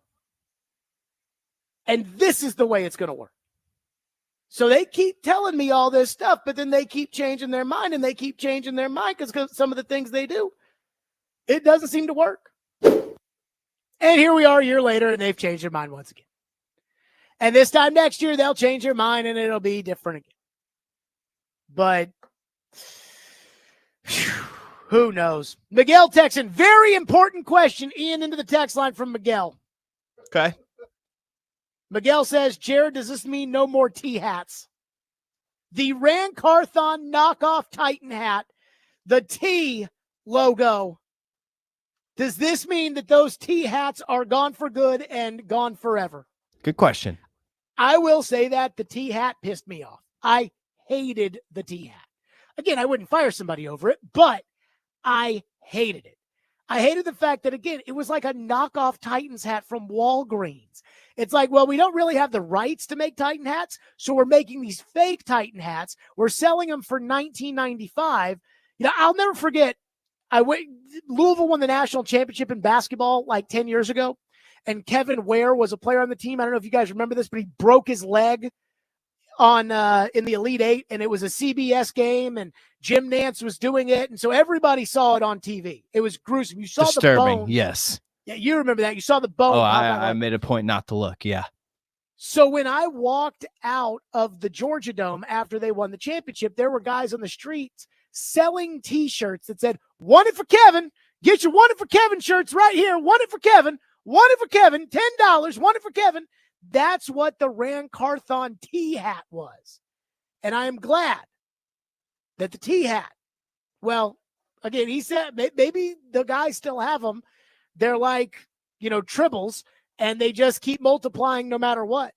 And this is the way it's going to work. So they keep telling me all this stuff, but then they keep changing their mind, and they keep changing their mind because some of the things they do, it doesn't seem to work. And here we are a year later, and they've changed their mind once again. And this time next year, they'll change their mind, and it'll be different again. But who knows? Miguel Texan, very important question. Ian, into the text line from Miguel. Okay. Miguel says, Jared, does this mean no more T-hats? The Rand Carthon knockoff Titan hat, the T logo. Does this mean that those T-hats are gone for good and gone forever? Good question. I will say that the T-hat pissed me off. I hated the T-hat. Again, I wouldn't fire somebody over it, but I hated it. I hated the fact that, again, it was like a knockoff Titans hat from Walgreens. It's like, well, we don't really have the rights to make Titan hats, so we're making these fake Titan hats. We're selling them for $19.95. You know, I'll never forget, Louisville won the national championship in basketball like 10 years ago, and Kevin Ware was a player on the team. I don't know if you guys remember this, but he broke his leg in the Elite Eight, and it was a CBS game, and Jim Nantz was doing it, and so everybody saw it on TV. It was gruesome. You saw Disturbing, the bone. yes. Yeah, you remember that. You saw the bone. Oh, pop out. I made a point not to look, yeah. So when I walked out of the Georgia Dome after they won the championship, there were guys on the streets selling T-shirts that said, "Won it for Kevin. Get your Won it for Kevin shirts right here. Won it for Kevin. Won it for Kevin. $10. Won it for Kevin." That's what the Rand Carthon T-hat was. And I am glad that the T-hat, well, again, he said maybe the guys still have them. They're like, tribbles, and they just keep multiplying no matter what.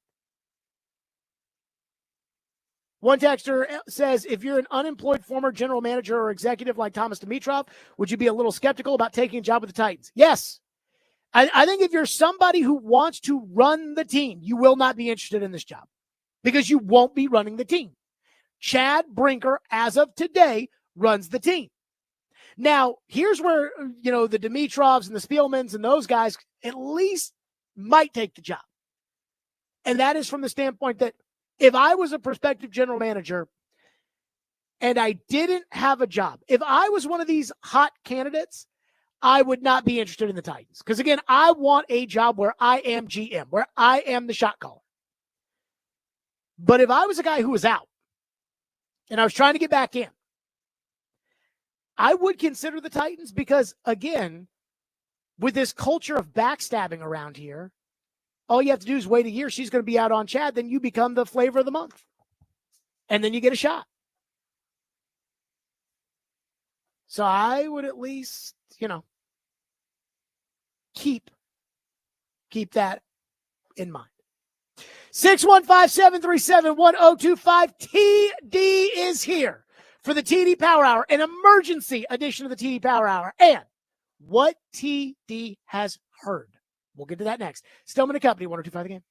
One texter says, if you're an unemployed former general manager or executive like Thomas Dimitrov, would you be a little skeptical about taking a job with the Titans? Yes. I think if you're somebody who wants to run the team, you will not be interested in this job because you won't be running the team. Chad Brinker, as of today, runs the team. Now, here's where, the Dimitrovs and the Spielmans and those guys at least might take the job. And that is from the standpoint that if I was a prospective general manager and I didn't have a job, if I was one of these hot candidates, I would not be interested in the Titans. Because, again, I want a job where I am GM, where I am the shot caller. But if I was a guy who was out and I was trying to get back in, I would consider the Titans because, again, with this culture of backstabbing around here, all you have to do is wait a year. She's going to be out on Chad. Then you become the flavor of the month. And then you get a shot. So I would at least, keep that in mind. 615-737-1025. TD is here for the TD Power Hour, an emergency edition of the TD Power Hour. And what TD has heard. We'll get to that next. Stillman and Company, 102.5 The Game.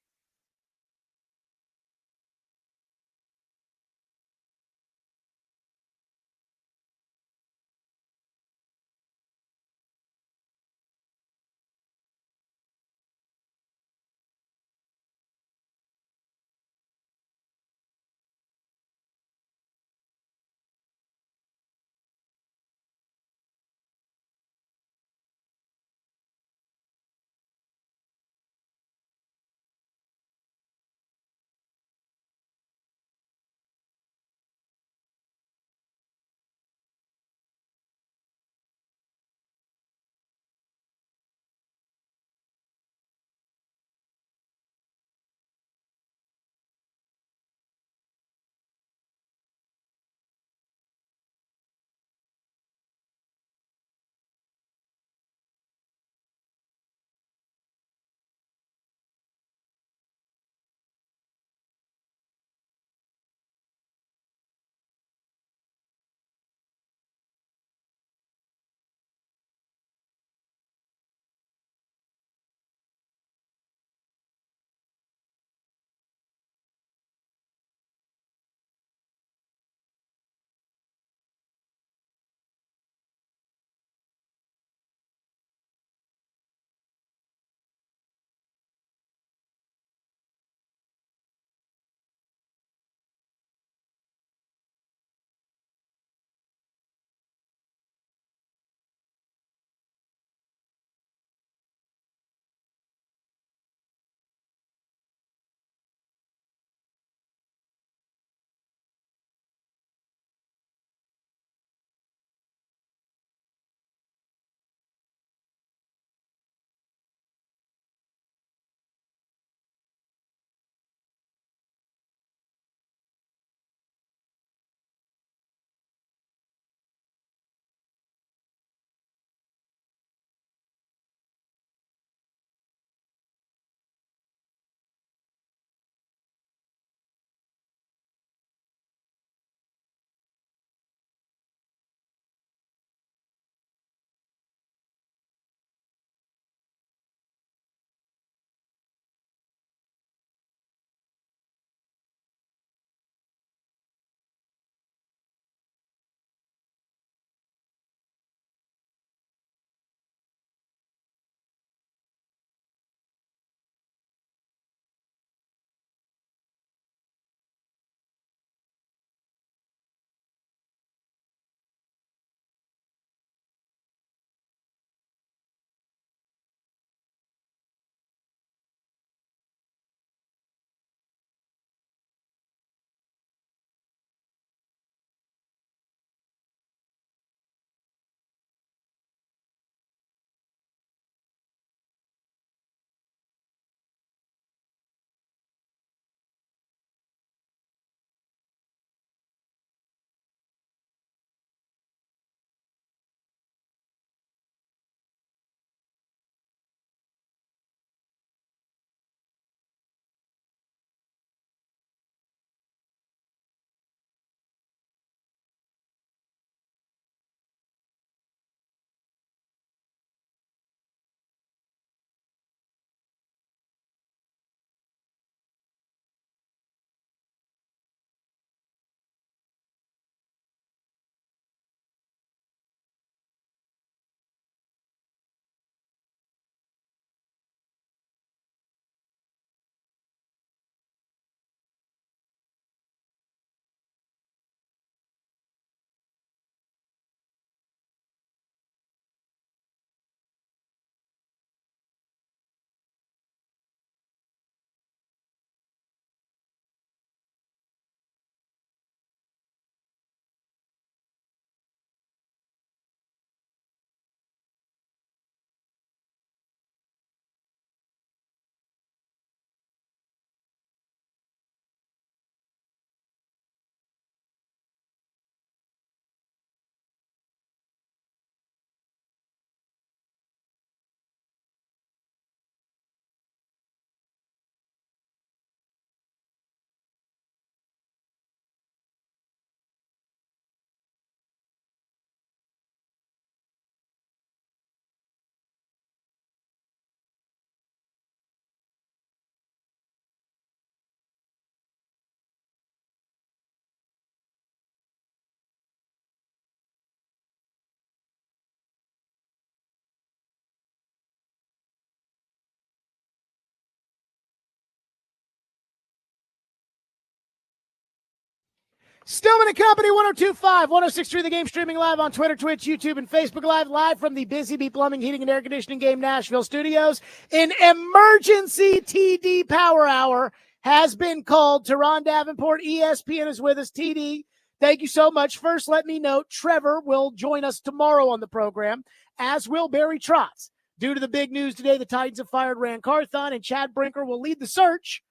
Stillman and Company, 1025, 1063 The Game, streaming live on Twitter, Twitch, YouTube, and Facebook live from the Busy Bee Plumbing, Heating, and Air Conditioning Game Nashville studios. An emergency TD Power Hour has been called. Teron Davenport, ESPN, is with us. TD, thank you so much. First, let me note, Trevor will join us tomorrow on the program, as will Barry Trotz. Due to the big news today, the Titans have fired Rand Carthon, and Chad Brinker will lead the search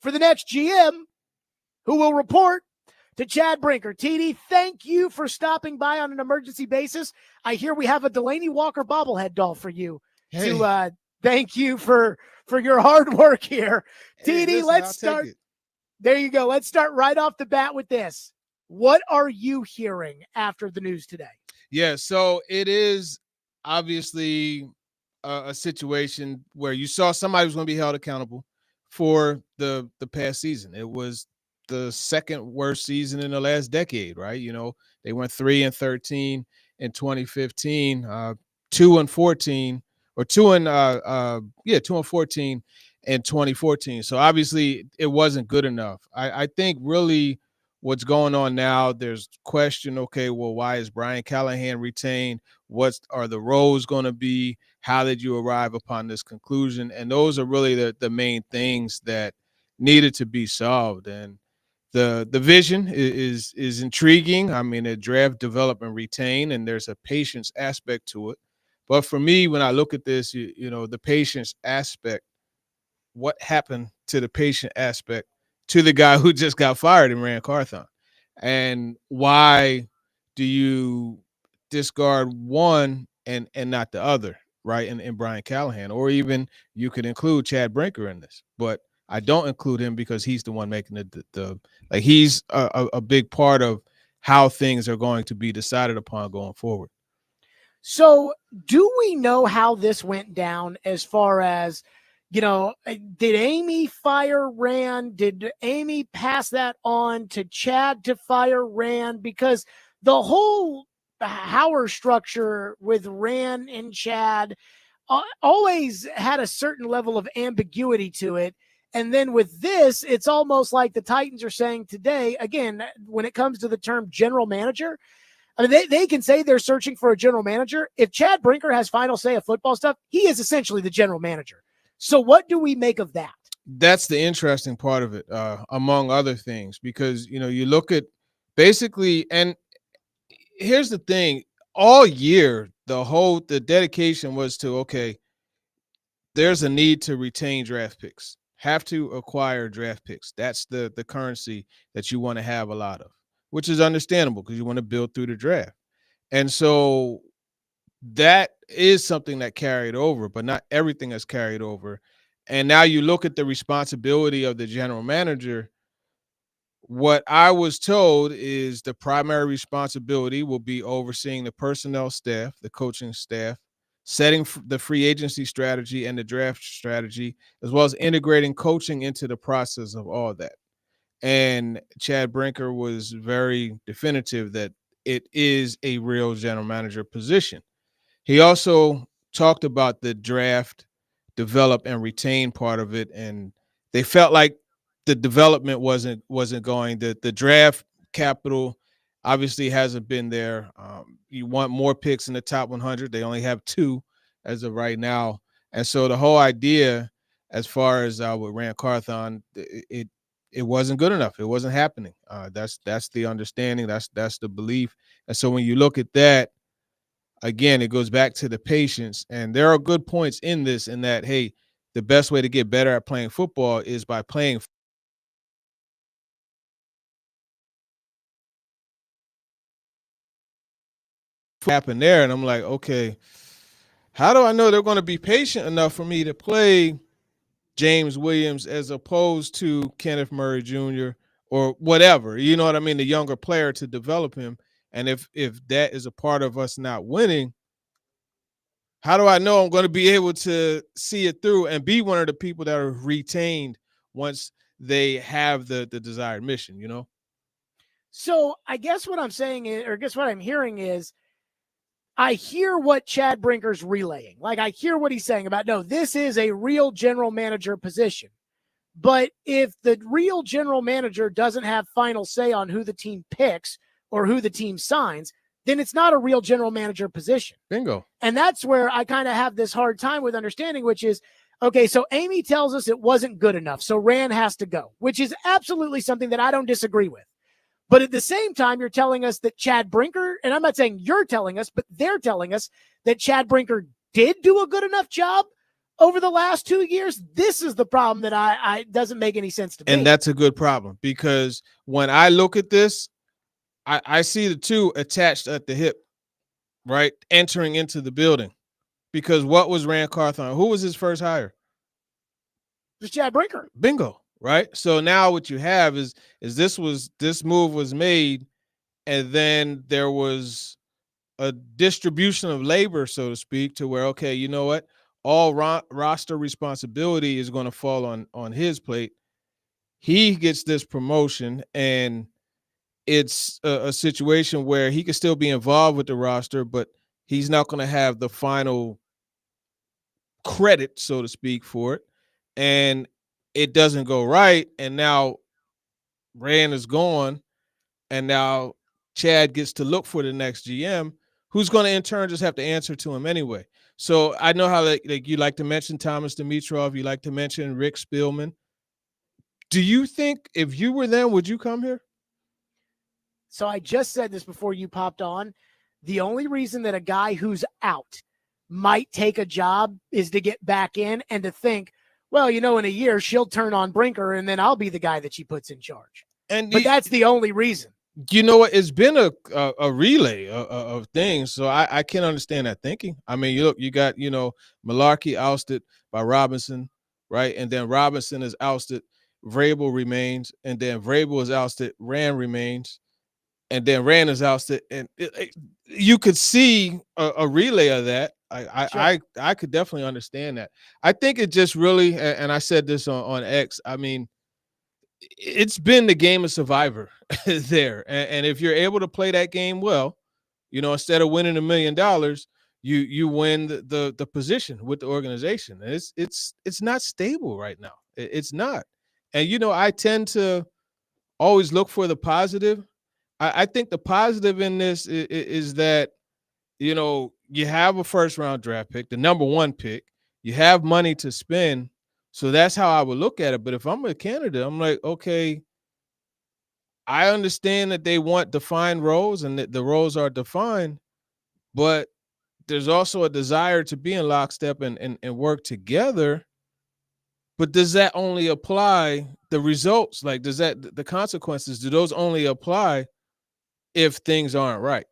for the next GM, who will report to Chad Brinker. TD, thank you for stopping by on an emergency basis. I hear we have a Delaney Walker bobblehead doll for you to thank you for your hard work here. Hey, TD, listen, let's I'll start. take it. There you go. Let's start right off the bat with this. What are you hearing after the news today? Yeah, so it is obviously a situation where you saw somebody was going to be held accountable for the past season. It was the second worst season in the last decade, right? You know, they went 3-13 in 2015, 2-14, or 2-14 in 2014. So obviously it wasn't good enough. I think really what's going on now, there's question, okay, well, why is Brian Callahan retained? What are the roles going to be? How did you arrive upon this conclusion? And those are really the main things that needed to be solved. And the vision is intriguing. I mean, a draft, develop, and retain, and there's a patience aspect to it. But for me, when I look at this, you know, the patience aspect, what happened to the patient aspect to the guy who just got fired in Rand Carthon? And why do you discard one and not the other, right? In Brian Callahan, or even you could include Chad Brinker in this, but I don't include him because he's the one making the like he's a big part of how things are going to be decided upon going forward. So do we know how this went down as far as, you know, did Amy fire Rand? Did Amy pass that on to Chad to fire Rand? Because the whole power structure with Rand and Chad always had a certain level of ambiguity to it. And then with this, it's almost like the Titans are saying today, again, when it comes to the term general manager, I mean, they can say they're searching for a general manager. If Chad Brinker has final say of football stuff, he is essentially the general manager. So what do we make of that? That's the interesting part of it, among other things, because, you know, you look at basically, and here's the thing, all year, the dedication was to, okay, there's a need to retain draft picks, have to acquire draft picks. That's the currency that you want to have a lot of, which is understandable because you want to build through the draft. And so that is something that carried over, but not everything has carried over. And now you look at the responsibility of the general manager. What I was told is the primary responsibility will be overseeing the personnel staff, the coaching staff, setting the free agency strategy and the draft strategy, as well as integrating coaching into the process of all that. And Chad Brinker was very definitive that it is a real general manager position. He also talked about the draft, develop, and retain part of it, and they felt like the development wasn't going. The draft capital obviously hasn't been there. You want more picks in the top 100. They only have 2 as of right now, and so the whole idea, as far as with Rand Carthon, it wasn't good enough. It wasn't happening. That's the understanding. That's the belief. And so when you look at that, again, it goes back to the patience. And there are good points in this, in that, hey, the best way to get better at playing football is by playing. Happened there, and I'm like, okay, how do I know they're going to be patient enough for me to play James Williams as opposed to Kenneth Murray Jr. or whatever? You know what I mean? The younger player, to develop him. And if that is a part of us not winning, how do I know I'm going to be able to see it through and be one of the people that are retained once they have the desired mission, you know? So I guess what I'm saying is, or I guess what I'm hearing is, I hear what Chad Brinker's relaying. Like, I hear what he's saying about, no, this is a real general manager position. But if the real general manager doesn't have final say on who the team picks or who the team signs, then it's not a real general manager position. Bingo. And that's where I kind of have this hard time with understanding, which is, okay, so Amy tells us it wasn't good enough, so Rand has to go, which is absolutely something that I don't disagree with. But at the same time, you're telling us that Chad Brinker, and I'm not saying you're telling us, but they're telling us that Chad Brinker did do a good enough job over the last 2 years. This is the problem that I doesn't make any sense to me. And that's a good problem, because when I look at this, I see the two attached at the hip, right? Entering into the building. Because what was Rand Carthon? Who was his first hire? It was Chad Brinker. Bingo, right? So now what you have is this move was made, and then there was a distribution of labor, so to speak, to where, okay, you know what? All roster responsibility is going to fall on his plate. He gets this promotion, and it's a situation where he can still be involved with the roster, but he's not going to have the final credit, so to speak, for it. And it doesn't go right. And now Rand is gone, and now Chad gets to look for the next GM, who's going to in turn just have to answer to him anyway. So I know how like you like to mention Thomas Dimitrov, you like to mention Rick Stillman. Do you think if you were them, would you come here? So I just said this before you popped on. The only reason that a guy who's out might take a job is to get back in and to think, well, in a year she'll turn on Brinker and then I'll be the guy that she puts in charge. But that's the only reason. You know what? It's been a relay of things, so I can understand that thinking. I mean, you got Malarkey ousted by Robinson, right? And then Robinson is ousted, Vrabel remains, and then Vrabel is ousted, Rand remains, and then Rand is ousted, and you could see a relay of that. I could definitely understand that. I think it just really, and I said this on X, I mean, it's been the game of survivor there. And if you're able to play that game well, instead of winning $1 million, you win the position with the organization. And it's not stable right now. It's not. And, I tend to always look for the positive. I think the positive in this is that, you have a first round draft pick, the number 1 pick, you have money to spend. So that's how I would look at it. But if I'm a candidate, I'm like, okay, I understand that they want defined roles and that the roles are defined, but there's also a desire to be in lockstep and work together. But does that only apply the results? Like, the consequences, do those only apply if things aren't right?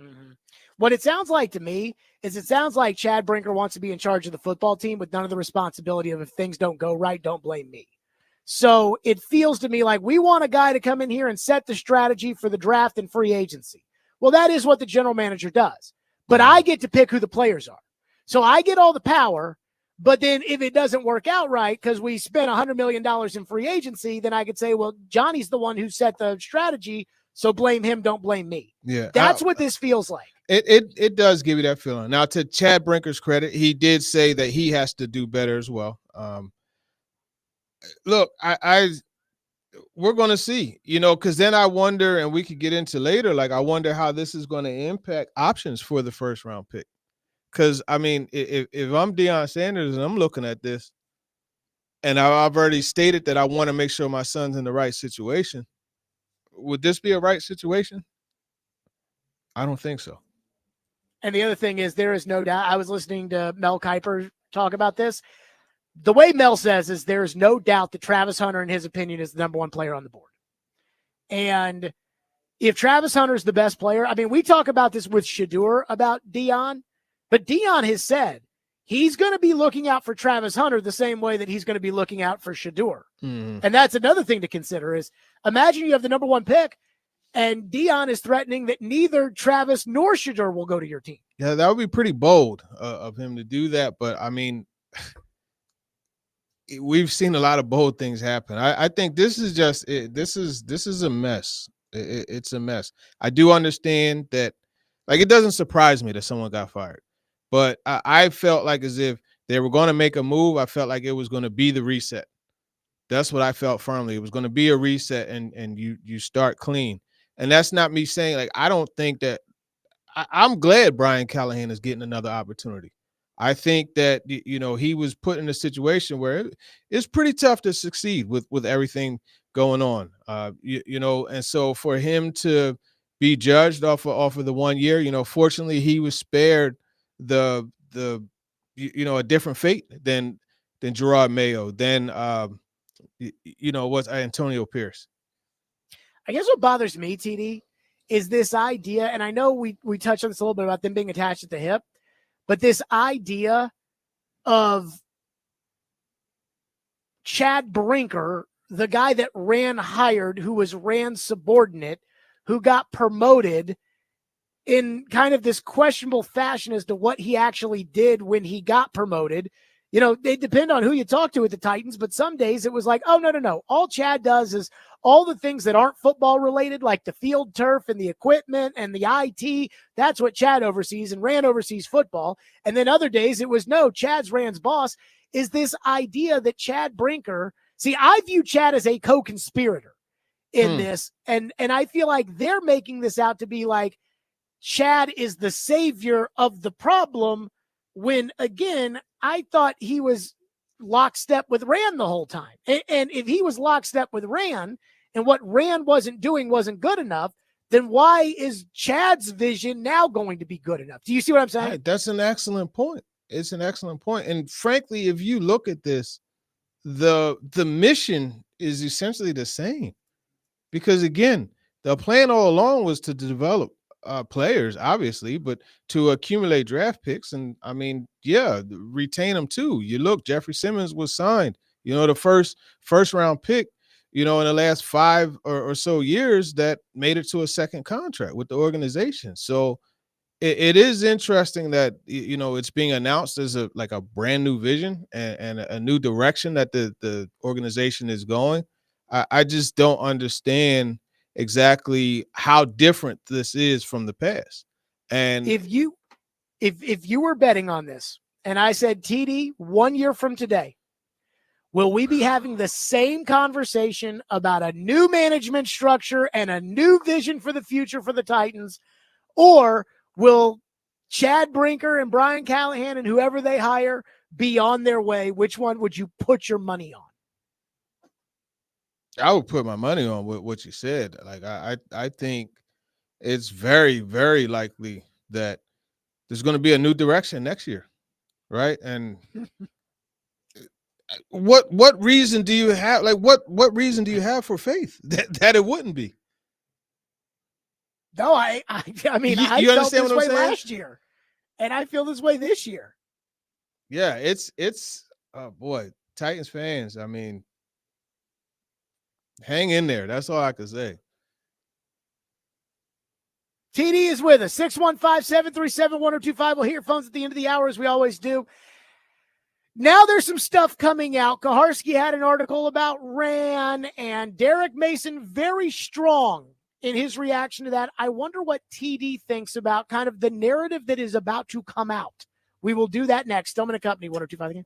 Mm-hmm. What it sounds like to me is it sounds like Chad Brinker wants to be in charge of the football team with none of the responsibility of if things don't go right, don't blame me. So it feels to me like we want a guy to come in here and set the strategy for the draft and free agency. Well, that is what the general manager does. But I get to pick who the players are. So I get all the power. But then if it doesn't work out right because we spent $100 million in free agency, then I could say, well, Johnny's the one who set the strategy. So blame him, don't blame me. Yeah, that's what this feels like. It does give you that feeling. Now, to Chad Brinker's credit, he did say that he has to do better as well. Look, we're going to see, because then I wonder, and we could get into later, like I wonder how this is going to impact options for the first round pick. Because, I mean, if I'm Deion Sanders and I'm looking at this, and I've already stated that I want to make sure my son's in the right situation, would this be a right situation? I don't think so. And the other thing is, there is no doubt. I was listening to Mel Kiper talk about this. The way Mel says is there is no doubt that Travis Hunter, in his opinion, is the number 1 player on the board. And if Travis Hunter is the best player, I mean, we talk about this with Shedeur about Deion, but Deion has said he's going to be looking out for Travis Hunter the same way that he's going to be looking out for Shedeur. Mm-hmm. And that's another thing to consider is imagine you have the number 1 pick and Deion is threatening that neither Travis nor Shedeur will go to your team. Yeah, that would be pretty bold of him to do that. But I mean, we've seen a lot of bold things happen. I think this is just this is a mess. It's a mess. I do understand that, like, it doesn't surprise me that someone got fired, but I felt like as if they were going to make a move. I felt like it was going to be the reset. That's what I felt firmly. It was going to be a reset, and you start clean. And that's not me saying, like, I don't think that I'm glad Brian Callahan is getting another opportunity. I think that he was put in a situation where it's pretty tough to succeed with everything going on. And so for him to be judged off of the 1 year, fortunately he was spared the a different fate than Gerard Mayo, than was Antonio Pierce. I guess what bothers me, TD, is this idea, and I know we touched on this a little bit about them being attached at the hip, but this idea of Chad Brinker, the guy that ran hired, who was ran subordinate, who got promoted in kind of this questionable fashion as to what he actually did when he got promoted. They depend on who you talk to at the Titans, but some days it was like, oh, no. All Chad does is all the things that aren't football related, like the field turf and the equipment and the IT, that's what Chad oversees, and Rand oversees football. And then other days it was, no, Chad's Rand's boss. Is this idea that Chad Brinker, I view Chad as a co-conspirator in this, and I feel like they're making this out to be like Chad is the savior of the problem, when, again, I thought he was lockstep with Rand the whole time. And if he was lockstep with Rand and what Rand wasn't doing wasn't good enough, then why is Chad's vision now going to be good enough? Do you see what I'm saying? Right, that's an excellent point. It's an excellent point. And frankly, if you look at this, the mission is essentially the same. Because again, the plan all along was to develop players, obviously, but to accumulate draft picks. And I mean, retain them too. You look, Jeffrey Simmons was signed, the first round pick, in the last 5 or so years that made it to a second contract with the organization. So it is interesting that, it's being announced as a brand new vision and a new direction that the organization is going. I just don't understand exactly how different this is from the past. And if you were betting on this and I said, TD, 1 year from today, will we be having the same conversation about a new management structure and a new vision for the future for the Titans? Or will Chad Brinker and Brian Callahan and whoever they hire be on their way? Which one would you put your money on? I would put my money on what you said. I think it's very, very likely that there's going to be a new direction next year, right? And what reason do you have? What reason do you have for faith that it wouldn't be? No, I mean, I you felt understand this what way I'm saying? last year, and I feel this way this year. Yeah, it's oh boy, Titans fans. I mean, hang in there. That's all I can say. TD is with us, 615-737-1025. We'll hear your phones at the end of the hour, as we always do. Now there's some stuff coming out. Kaharski had an article about Rand, and Derek Mason very strong in his reaction to that. I wonder what TD thinks about kind of the narrative that is about to come out. We will do that next. Stillman and Company, 102.5 again.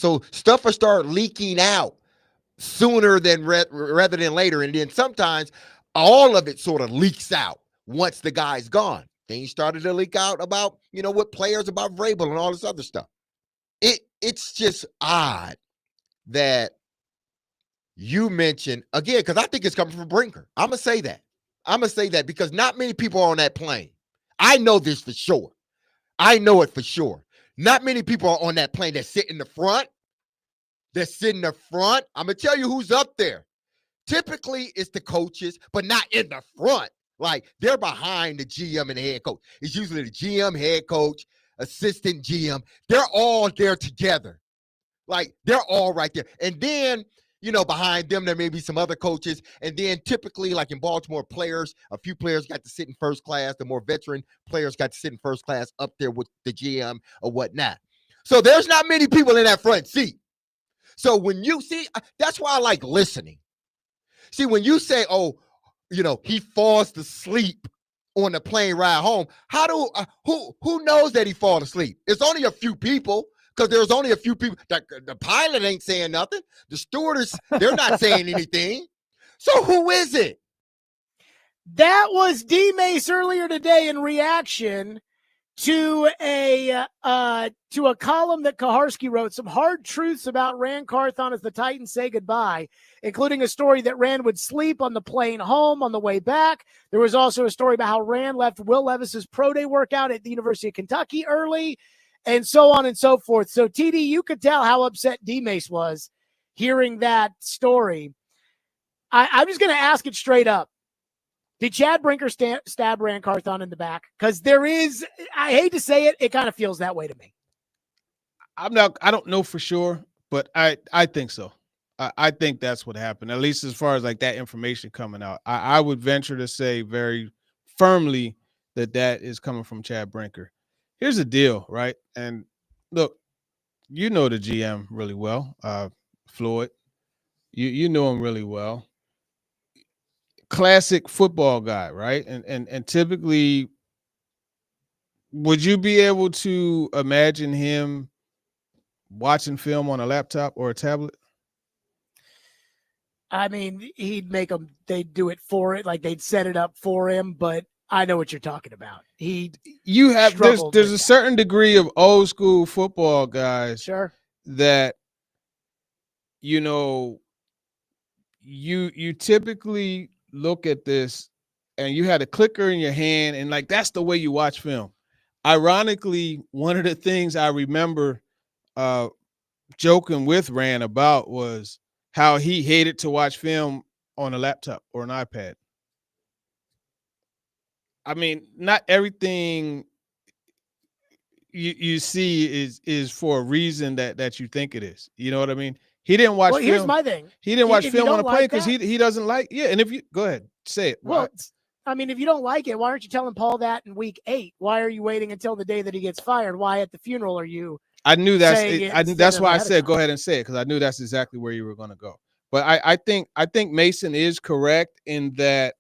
So stuff will start leaking out sooner than rather than later. And then sometimes all of it sort of leaks out once the guy's gone. Things started to leak out about, what players, about Vrabel and all this other stuff. It's just odd that you mentioned, again, because I think it's coming from Brinker. I'm going to say that because not many people are on that plane. I know this for sure. I know it for sure. Not many people are on that plane that sit in the front. I'm going to tell you who's up there. Typically, it's the coaches, but not in the front. Like, they're behind the GM and the head coach. It's usually the GM, head coach, assistant GM. They're all there together. Like, they're all right there. And then, behind them, there may be some other coaches. And then typically, like in Baltimore, a few players got to sit in first class. The more veteran players got to sit in first class up there with the GM or whatnot. So there's not many people in that front seat. So when you see, that's why I like listening. See, when you say, he falls asleep on the plane ride home, who knows that he falls asleep? It's only a few people, because there's only a few people. The pilot ain't saying nothing. The stewardess, they're not saying anything. So who is it? That was D Mace earlier today in reaction to a column that Kaharski wrote, some hard truths about Rand Carthon as the Titans say goodbye, including a story that Rand would sleep on the plane home on the way back. There was also a story about how Rand left Will Levis's pro day workout at the University of Kentucky early, and so on and so forth. So, TD, you could tell how upset D-Mace was hearing that story. I'm just going to ask it straight up. Did Chad Brinker stab Rand Carthon in the back? Because there is, I hate to say it, it kind of feels that way to me. I don't know for sure, but I think so. I think that's what happened, at least as far as like that information coming out. I would venture to say very firmly that is coming from Chad Brinker. Here's the deal, right? And look, the GM really well, Floyd. You know him really well. Classic football guy, right? And typically, would you be able to imagine him watching film on a laptop or a tablet? I mean, he'd make them, they'd do it for it, like they'd set it up for him, but I know what you're talking about. There's a certain degree of old school football guys sure that you typically look at this and you had a clicker in your hand and like that's the way you watch film. Ironically, one of the things I remember joking with Rand about was how he hated to watch film on a laptop or an iPad. I mean, not everything you see is for a reason that you think it is. You know what I mean? He didn't watch film. Here's my thing. He didn't watch If film you on a don't plane like because that- he doesn't like. Yeah, and if you go ahead, say it. Well, I mean, if you don't like it, why aren't you telling Paul that in week 8? Why are you waiting until the day that he gets fired? Why at the funeral are you? I knew that's that's why I said go ahead and say it, because I knew that's exactly where you were going to go. But I think Mason is correct in that,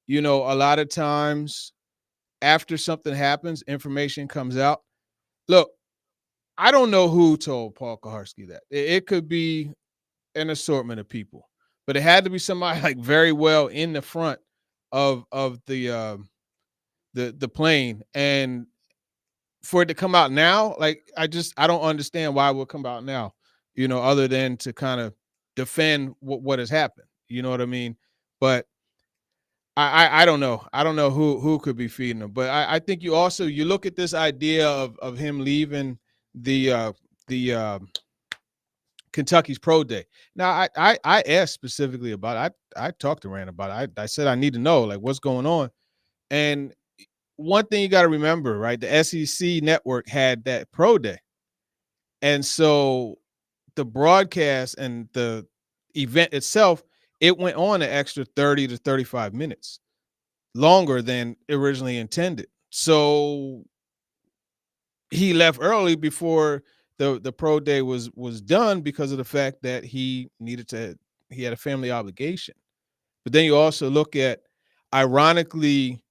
a lot of times after something happens, information comes out. Look, I don't know who told Paul Kaharski that. It could be an assortment of people, but it had to be somebody like very well in the front of the plane. And for it to come out now, like I don't understand why it would come out now, other than to kind of defend what has happened. You know what I mean? But I don't know. I don't know who could be feeding them. But I think you look at this idea of him leaving the Kentucky's pro day. Now I asked specifically about it. I talked to Rand about it. I said I need to know like what's going on. And one thing you got to remember, right? The SEC network had that pro day. And so the broadcast and the event itself, it went on an extra 30 to 35 minutes longer than originally intended. So he left early before the pro day was done because of the fact that he had a family obligation. But then you also look at, ironically,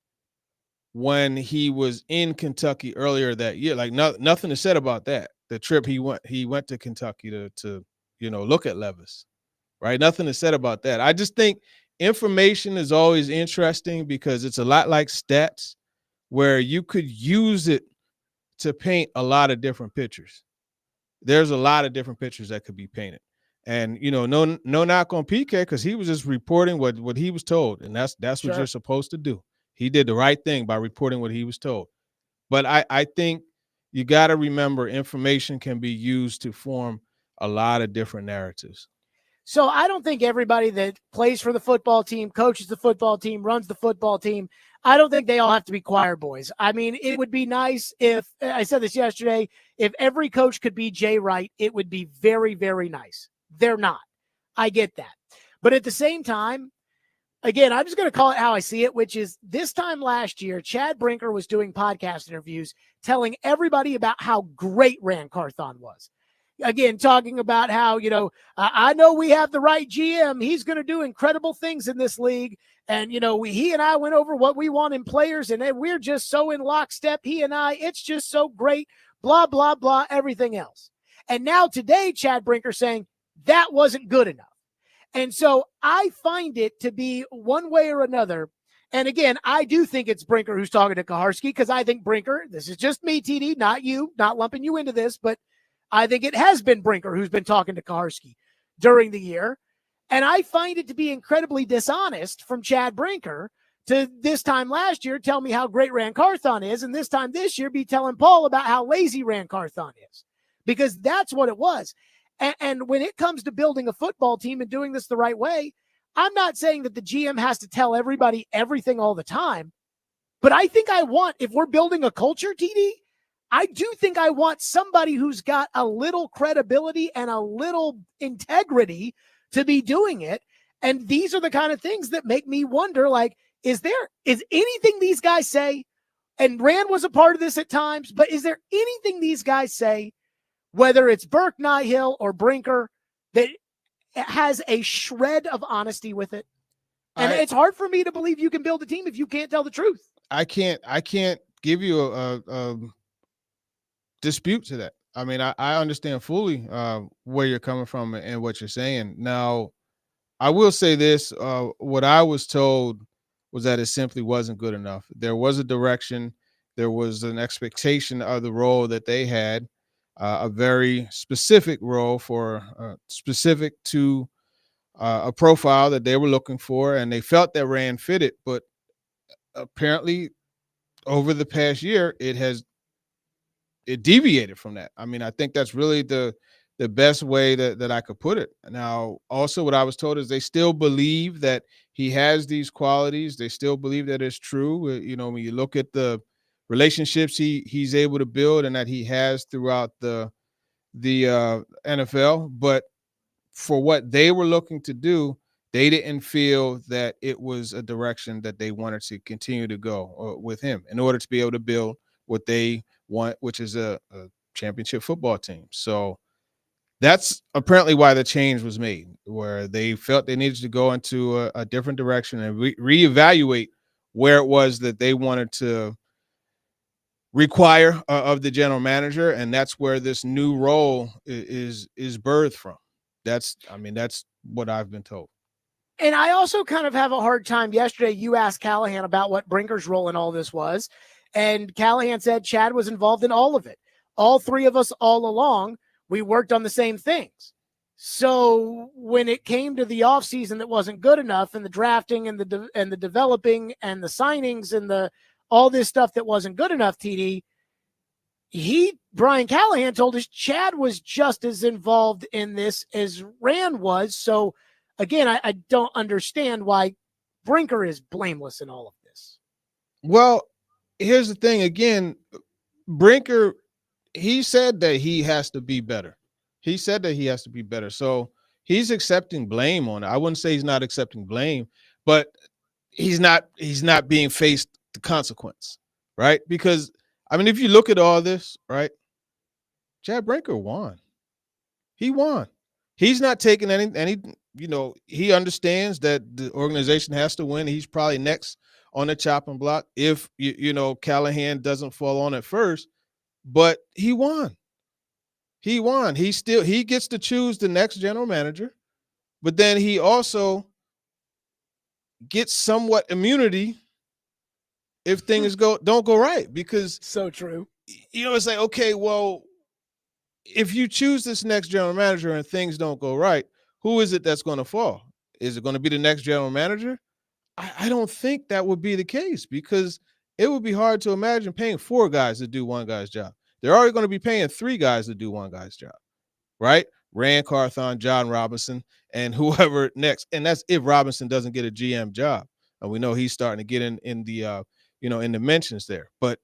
when he was in Kentucky earlier that year, like nothing is said about that. the trip he went to Kentucky to look at Levis, right? Nothing is said about that. I just think information is always interesting because it's a lot like stats where you could use it to paint a lot of different pictures. There's a lot of different pictures that could be painted. And, no knock on PK because he was just reporting what he was told. And that's Sure. what you're supposed to do. He did the right thing by reporting what he was told. But I think you got to remember information can be used to form a lot of different narratives. So I don't think everybody that plays for the football team, coaches the football team, runs the football team, I don't think they all have to be choir boys. I mean, it would be nice if, I said this yesterday, if every coach could be Jay Wright, it would be very, very nice. They're not. I get that. But at the same time, again, I'm just going to call it how I see it, which is this time last year, Chad Brinker was doing podcast interviews telling everybody about how great Rand Carthon was. Again, talking about how, I know we have the right GM. He's going to do incredible things in this league. And, he and I went over what we want in players, and we're just so in lockstep, he and I. It's just so great, blah, blah, blah, everything else. And now today, Chad Brinker saying that wasn't good enough. And so I find it to be one way or another. And again, I do think it's Brinker who's talking to Kaharski because I think Brinker, this is just me, TD, not you, not lumping you into this, but I think it has been Brinker who's been talking to Kaharski during the year. And I find it to be incredibly dishonest from Chad Brinker to this time last year tell me how great Rand Carthon is, and this time this year be telling Paul about how lazy Rand Carthon is. Because that's what it was. And when it comes to building a football team and doing this the right way, I'm not saying that the GM has to tell everybody everything all the time, but I think if we're building a culture, TD, I do think I want somebody who's got a little credibility and a little integrity to be doing it. And these are the kind of things that make me wonder, like, is anything these guys say, and Rand was a part of this at times, but is there anything these guys say, whether it's Burke, Nihill, or Brinker, that has a shred of honesty with it? And it's hard for me to believe you can build a team if you can't tell the truth. I can't give you a dispute to that. I mean, I understand fully where you're coming from and what you're saying. Now, I will say this. What I was told was that it simply wasn't good enough. There was a direction. There was an expectation of the role that they had, a very specific role specific to a profile that they were looking for, and they felt that Rand fitted. But apparently, over the past year, it deviated from that. I mean, I think that's really the best way that I could put it. Now, also what I was told is they still believe that he has these qualities. They still believe that it's true. When you look at the relationships he's able to build and that he has throughout the NFL, but for what they were looking to do, they didn't feel that it was a direction that they wanted to continue to go with him in order to be able to build what they want, which is a championship football team. So that's apparently why the change was made, where they felt they needed to go into a different direction and reevaluate where it was that they wanted to require of the general manager, and that's where this new role is birthed from. That's what I've been told. And I also kind of have a hard time. Yesterday, you asked Callahan about what Brinker's role in all this was, and Callahan said Chad was involved in all of it. All three of us all along, we worked on the same things. So when it came to the offseason that wasn't good enough, and the drafting and the developing and the signings and all this stuff that wasn't good enough, TD, Brian Callahan told us Chad was just as involved in this as Rand was. So again, I don't understand why Brinker is blameless in all of this. Well, here's the thing. Again, Brinker, he said that he has to be better. So he's accepting blame on it. I wouldn't say he's not accepting blame, but he's not being faced the consequence, right? Because I mean, if you look at all this, right, Chad Brinker won. He won. He's not taking any, he understands that the organization has to win. He's probably next on the chopping block if, Callahan doesn't fall on it first, but he won. He won. He gets to choose the next general manager, but then he also gets somewhat immunity if things don't go right, because so true. It's like, okay, well, if you choose this next general manager and things don't go right, who is it that's going to fall? Is it going to be the next general manager? I don't think that would be the case, because it would be hard to imagine paying 4 guys to do one guy's job. They're already going to be paying 3 guys to do one guy's job, right? Rand Carthon, John Robinson, and whoever next. And that's if Robinson doesn't get a GM job. And we know he's starting to get in the in the mentions there. But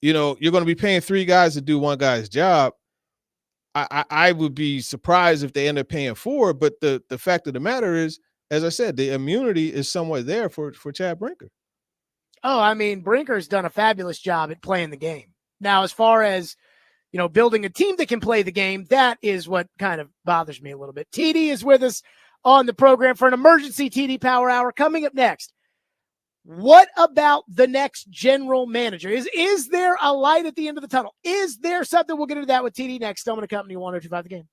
you're going to be paying 3 guys to do one guy's job. I would be surprised if they end up paying 4. But the fact of the matter is, as I said, the immunity is somewhat there for Chad Brinker. Oh, I mean, Brinker's done a fabulous job at playing the game. Now, as far as, building a team that can play the game, that is what kind of bothers me a little bit. TD is with us on the program for an emergency TD Power Hour. Coming up next, what about the next general manager? Is there a light at the end of the tunnel? Is there something? We'll get into that with TD next. Stillman & Company, 102.5 The Game.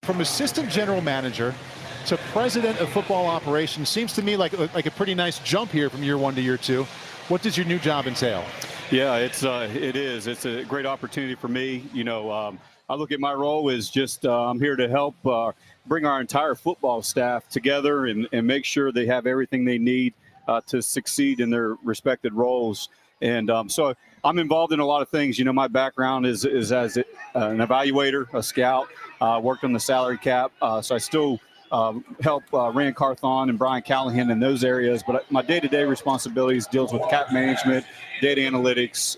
from assistant general manager to president of football operations seems to me like a pretty nice jump here from year one to year two. What does your new job entail? Yeah, it is. It's a great opportunity for me. I look at my role as just I'm here to help bring our entire football staff together and make sure they have everything they need to succeed in their respected roles. And so I'm involved in a lot of things. My background is as an evaluator, a scout, worked on the salary cap. So I still help Rand Carthon and Brian Callahan in those areas. But my day-to-day responsibilities deals with cap management, data analytics,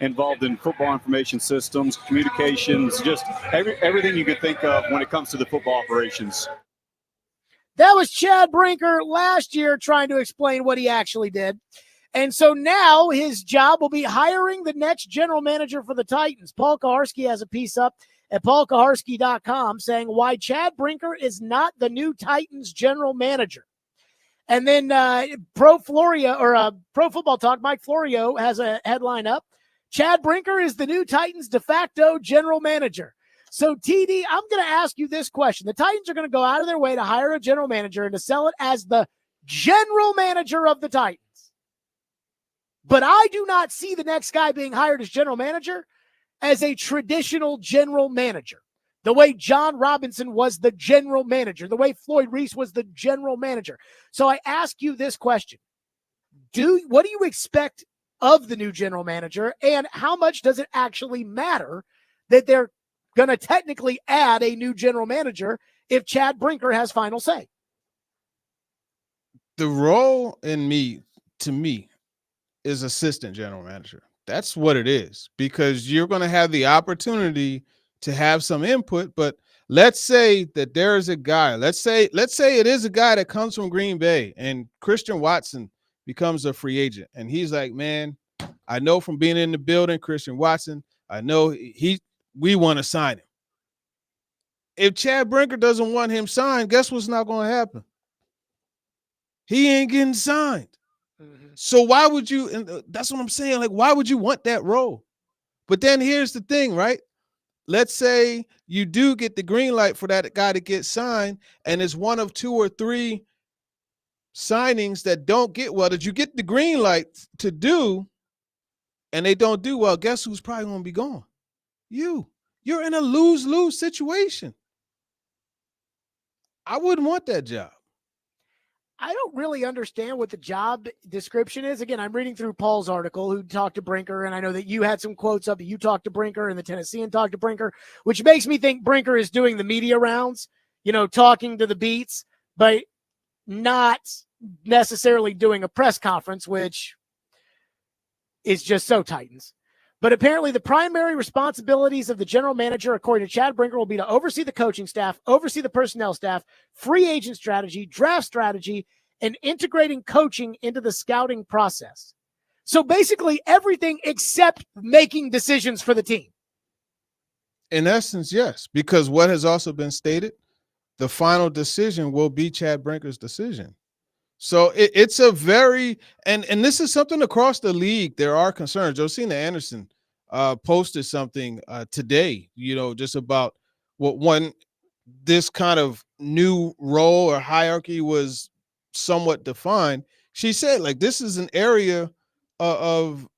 involved in football information systems, communications, just everything you could think of when it comes to the football operations. That was Chad Brinker last year trying to explain what he actually did. And so now his job will be hiring the next general manager for the Titans. Paul Kaharski has a piece up at paulkaharski.com saying why Chad Brinker is not the new Titans general manager. And then Pro Football Talk, Mike Florio has a headline up. Chad Brinker is the new Titans de facto general manager. So, TD, I'm going to ask you this question. The Titans are going to go out of their way to hire a general manager and to sell it as the general manager of the Titans. But I do not see the next guy being hired as general manager as a traditional general manager. The way John Robinson was the general manager, the way Floyd Reese was the general manager. So I ask you this question. What do you expect of the new general manager, and how much does it actually matter that they're going to technically add a new general manager if Chad Brinker has final say? The role to me, is assistant general manager. That's what it is, because you're going to have the opportunity to have some input. But let's say that there is a guy, let's say it is a guy that comes from Green Bay and Christian Watson becomes a free agent. And he's like, man, I know from being in the building, Christian Watson, I know we want to sign him. If Chad Brinker doesn't want him signed, guess what's not going to happen? He ain't getting signed. So why would you, and that's what I'm saying, like, why would you want that role? But then here's the thing, right? Let's say you do get the green light for that guy to get signed, and it's one of 2 or 3 signings that don't get well, that you get the green light to do, and they don't do well. Guess who's probably going to be gone? You're in a lose-lose situation. I wouldn't want that job. I don't really understand what the job description is. Again, I'm reading through Paul's article who talked to Brinker, and I know that you had some quotes up that you talked to Brinker and the Tennessean talked to Brinker, which makes me think Brinker is doing the media rounds, talking to the beats, but not necessarily doing a press conference, which is just so Titans. But apparently the primary responsibilities of the general manager, according to Chad Brinker, will be to oversee the coaching staff, oversee the personnel staff, free agent strategy, draft strategy, and integrating coaching into the scouting process. So basically everything except making decisions for the team. In essence, yes, because what has also been stated, the final decision will be Chad Brinker's decision. So it's a very, and this is something across the league. There are concerns. Josina Anderson posted something today, just about when this kind of new role or hierarchy was somewhat defined. She said, like, this is an area of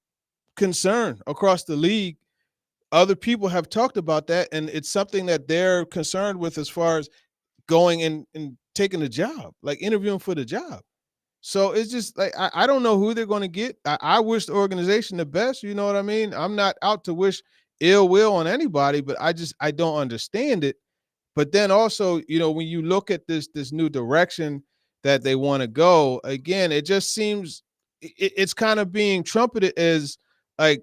concern across the league. Other people have talked about that, and it's something that they're concerned with as far as going and taking the job, like interviewing for the job. So it's just like, I don't know who they're going to get. I wish the organization the best. You know what I mean? I'm not out to wish ill will on anybody, but I don't understand it. But then also, when you look at this new direction that they want to go, again, it just seems it's kind of being trumpeted as like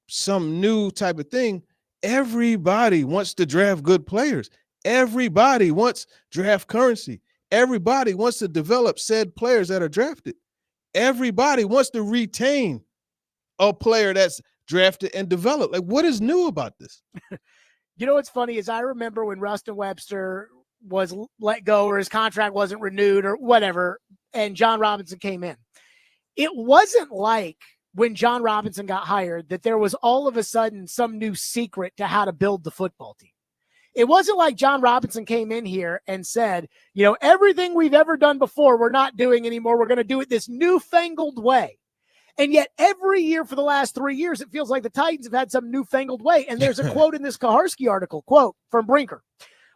some new type of thing. Everybody wants to draft good players. Everybody wants draft currency. Everybody wants to develop said players that are drafted. Everybody wants to retain a player that's drafted and developed. Like, what is new about this? What's funny is I remember when Rustin Webster was let go or his contract wasn't renewed or whatever, and John Robinson came in. It wasn't like when John Robinson got hired that there was all of a sudden some new secret to how to build the football team. It wasn't like John Robinson came in here and said, everything we've ever done before, we're not doing anymore. We're going to do it this newfangled way. And yet every year for the last 3 years, it feels like the Titans have had some newfangled way. And there's a quote in this Kaharski article, quote from Brinker.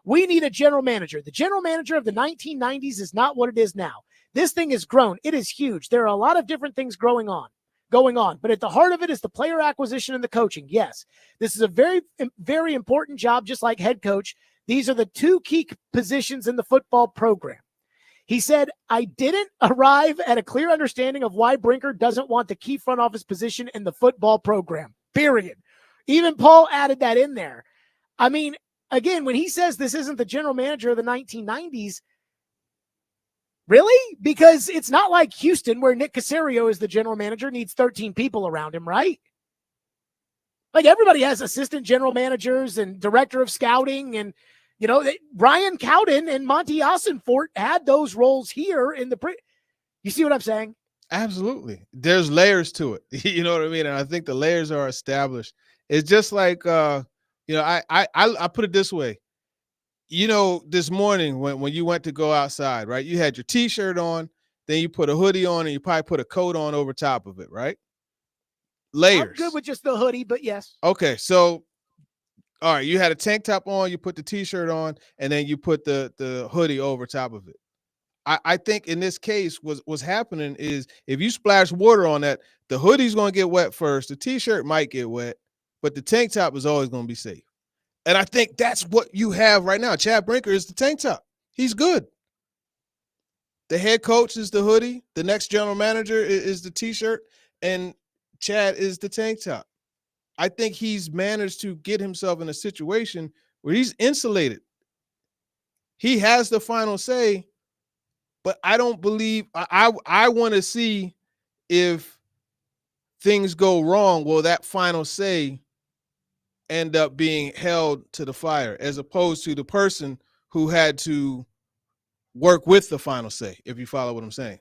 We need a general manager. The general manager of the 1990s is not what it is now. This thing has grown. It is huge. There are a lot of different things going on. But at the heart of it is the player acquisition and the coaching. Yes, this is a very, very important job, just like head coach. These are the two key positions in the football program. He said, I didn't arrive at a clear understanding of why Brinker doesn't want the key front office position in the football program, period. Even Paul added that in there. I mean, again, when he says this isn't the general manager of the 1990s, really? Because it's not like Houston where Nick Caserio is the general manager, needs 13 people around him, right? Like everybody has assistant general managers and director of scouting. And, Ryan Cowden and Monty Ossenfort had those roles here in the You see what I'm saying? Absolutely. There's layers to it. You know what I mean? And I think the layers are established. It's just like, I put it this way. This morning when you went to go outside, right? You had your T-shirt on, then you put a hoodie on, and you probably put a coat on over top of it, right? Layers. I'm good with just the hoodie, but yes. Okay, so all right, you had a tank top on, you put the T-shirt on, and then you put the hoodie over top of it. I think in this case, what's happening is if you splash water on that, the hoodie's going to get wet first, the T-shirt might get wet, but the tank top is always going to be safe. And I think that's what you have right now. Chad Brinker is the tank top. He's good. The head coach is the hoodie. The next general manager is the T-shirt. And Chad is the tank top. I think he's managed to get himself in a situation where he's insulated. He has the final say, but I don't believe I want to see if things go wrong. Will that final say end up being held to the fire as opposed to the person who had to work with the final say, if you follow what I'm saying?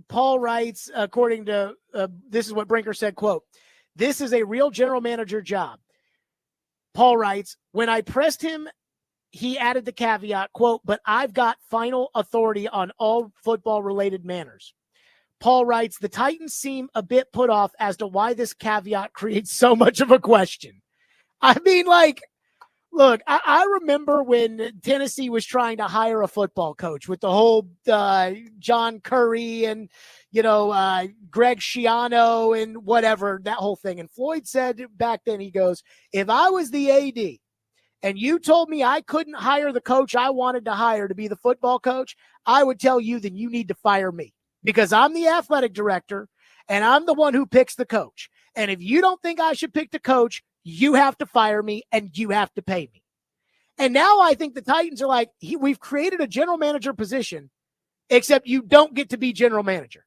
Paul writes, according to this is what Brinker said, quote, this is a real general manager job. Paul writes, when I pressed him, he added the caveat, quote, but I've got final authority on all football related matters. Paul writes, the Titans seem a bit put off as to why this caveat creates so much of a question. I mean, look, I remember when Tennessee was trying to hire a football coach with the whole John Curry and, Greg Schiano and whatever, that whole thing. And Floyd said back then, he goes, if I was the AD and you told me I couldn't hire the coach I wanted to hire to be the football coach, I would tell you then you need to fire me because I'm the athletic director and I'm the one who picks the coach. And if you don't think I should pick the coach, you have to fire me and you have to pay me. And now I think the Titans are like, we've created a general manager position, except you don't get to be general manager.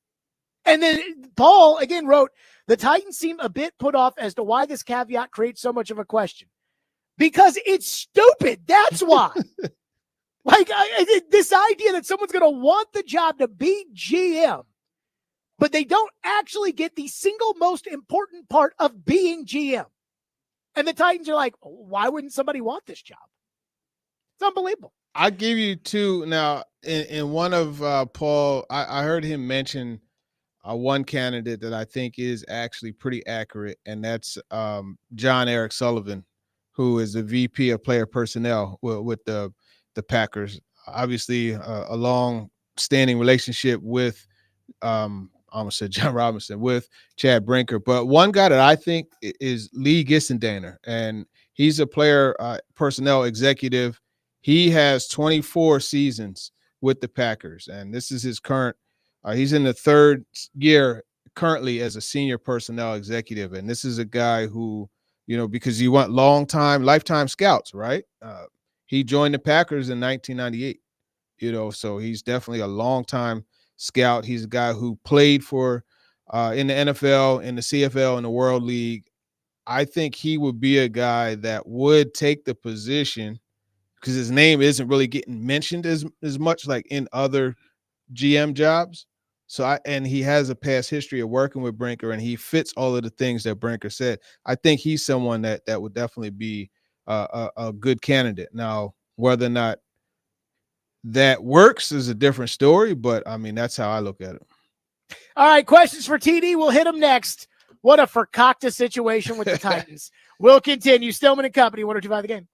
And then Paul again wrote, the Titans seem a bit put off as to why this caveat creates so much of a question. Because it's stupid. That's why. This idea that someone's going to want the job to be GM, but they don't actually get the single most important part of being GM. And the Titans are like, why wouldn't somebody want this job? It's unbelievable. I'll give you two. Now, in one of Paul, I heard him mention one candidate that I think is actually pretty accurate, and that's John Eric Sullivan, who is the VP of player personnel with the Packers. Obviously, a long-standing relationship with I almost said John Robinson, with Chad Brinker. But one guy that I think is Lee Gissendaner, and he's a player personnel executive. He has 24 seasons with the Packers, and this is his current he's in the third year currently as a senior personnel executive. And this is a guy who, because you want lifetime scouts, right? He joined the Packers in 1998, so he's definitely a long-time scout. He's a guy who played for in the NFL, in the CFL, in the World League. I think he would be a guy that would take the position because his name isn't really getting mentioned as much like in other GM jobs. So and he has a past history of working with Brinker, and he fits all of the things that Brinker said. I think he's someone that would definitely be a good candidate. Now, whether or not that works is a different story, but I mean, that's how I look at it. All right, questions for TD. We'll hit them next. What a Fakakta situation with the Titans. We'll continue. Stillman and Company, 102.5 The Game.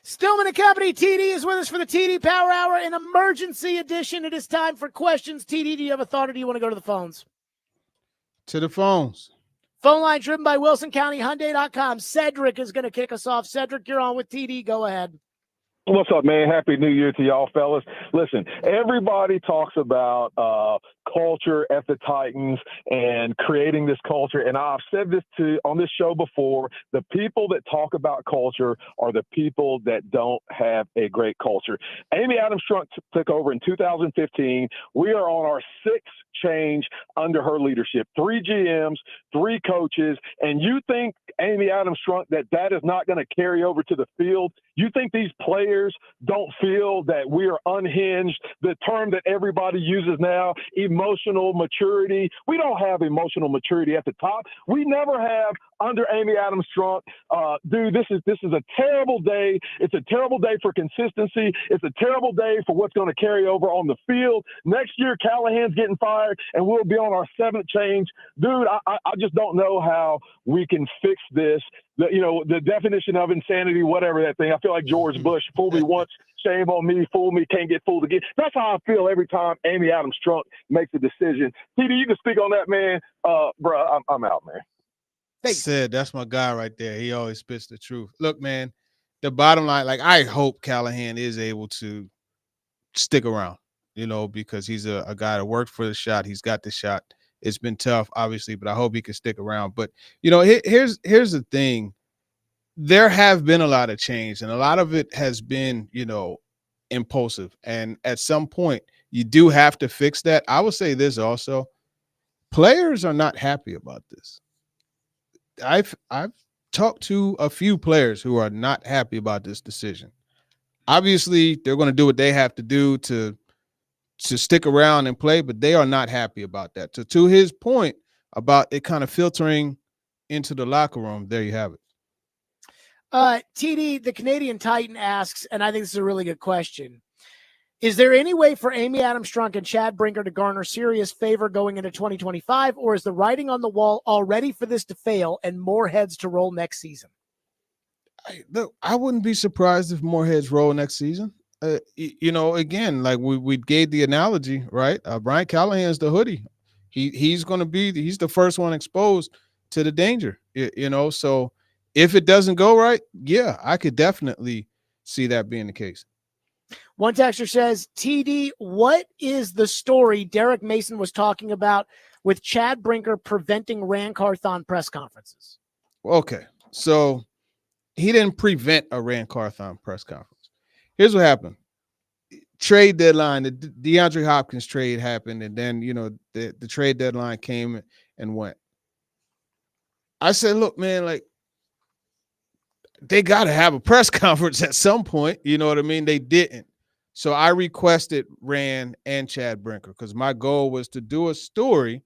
Stillman and Company, TD is with us for the TD Power Hour, an emergency edition. It is time for questions. TD, do you have a thought or do you want to go to the phones? To the phones. Phone line driven by WilsonCountyHyundai.com. Cedric is going to kick us off. Cedric, you're on with TD. Go ahead. What's up, man? Happy New Year to y'all, fellas. Listen, everybody talks about culture at the Titans and creating this culture. And I've said this on this show before. The people that talk about culture are the people that don't have a great culture. Amy Strunk took over in 2015. We are on our sixth change under her leadership. 3 GMs, 3 coaches. And you think, Amy Strunk, that is not going to carry over to the field? You think these players don't feel that we are unhinged? The term that everybody uses now, emotional maturity. We don't have emotional maturity at the top. We never have under Amy Strunk. Dude, this is a terrible day. It's a terrible day for consistency. It's a terrible day for what's going to carry over on the field. Next year, Callahan's getting fired, and we'll be on our 7th change. Dude, I just don't know how we can fix this. The definition of insanity, whatever that thing. I feel like George Bush, fool me once, shame on me, fool me, can't get fooled again. That's how I feel every time Amy Strunk makes a decision. TD, you can speak on that, man. Bro, I'm out, man. Said that's my guy right there. He always spits the truth. Look, man, the bottom line, like, I hope Callahan is able to stick around, because he's a guy that worked for the shot. He's got the shot. It's been tough, obviously, but I hope he can stick around. But, here's the thing. There have been a lot of change, and a lot of it has been, impulsive. And at some point, you do have to fix that. I would say this also. Players are not happy about this. I've talked to a few players who are not happy about this decision. Obviously, they're going to do what they have to do to stick around and play, but they are not happy about that. So to his point about it kind of filtering into the locker room, there you have it. TD, the Canadian Titan asks, and I think this is a really good question. Is there any way for Amy Strunk and Chad Brinker to garner serious favor going into 2025, or is the writing on the wall already for this to fail and more heads to roll next season? I wouldn't be surprised if more heads roll next season. Again, like we gave the analogy, right? Brian Callahan's the hoodie. He's the first one exposed to the danger, so if it doesn't go right, yeah, I could definitely see that being the case. One texter says, TD, what is the story Derek Mason was talking about with Chad Brinker preventing Rand Carthon press conferences? Okay, so he didn't prevent a Rand Carthon press conference. Here's what happened. Trade deadline, the DeAndre Hopkins trade happened, and then, the trade deadline came and went. I said, look, man, like, they got to have a press conference at some point. You know what I mean? They didn't. So I requested Rand and Chad Brinker because my goal was to do a story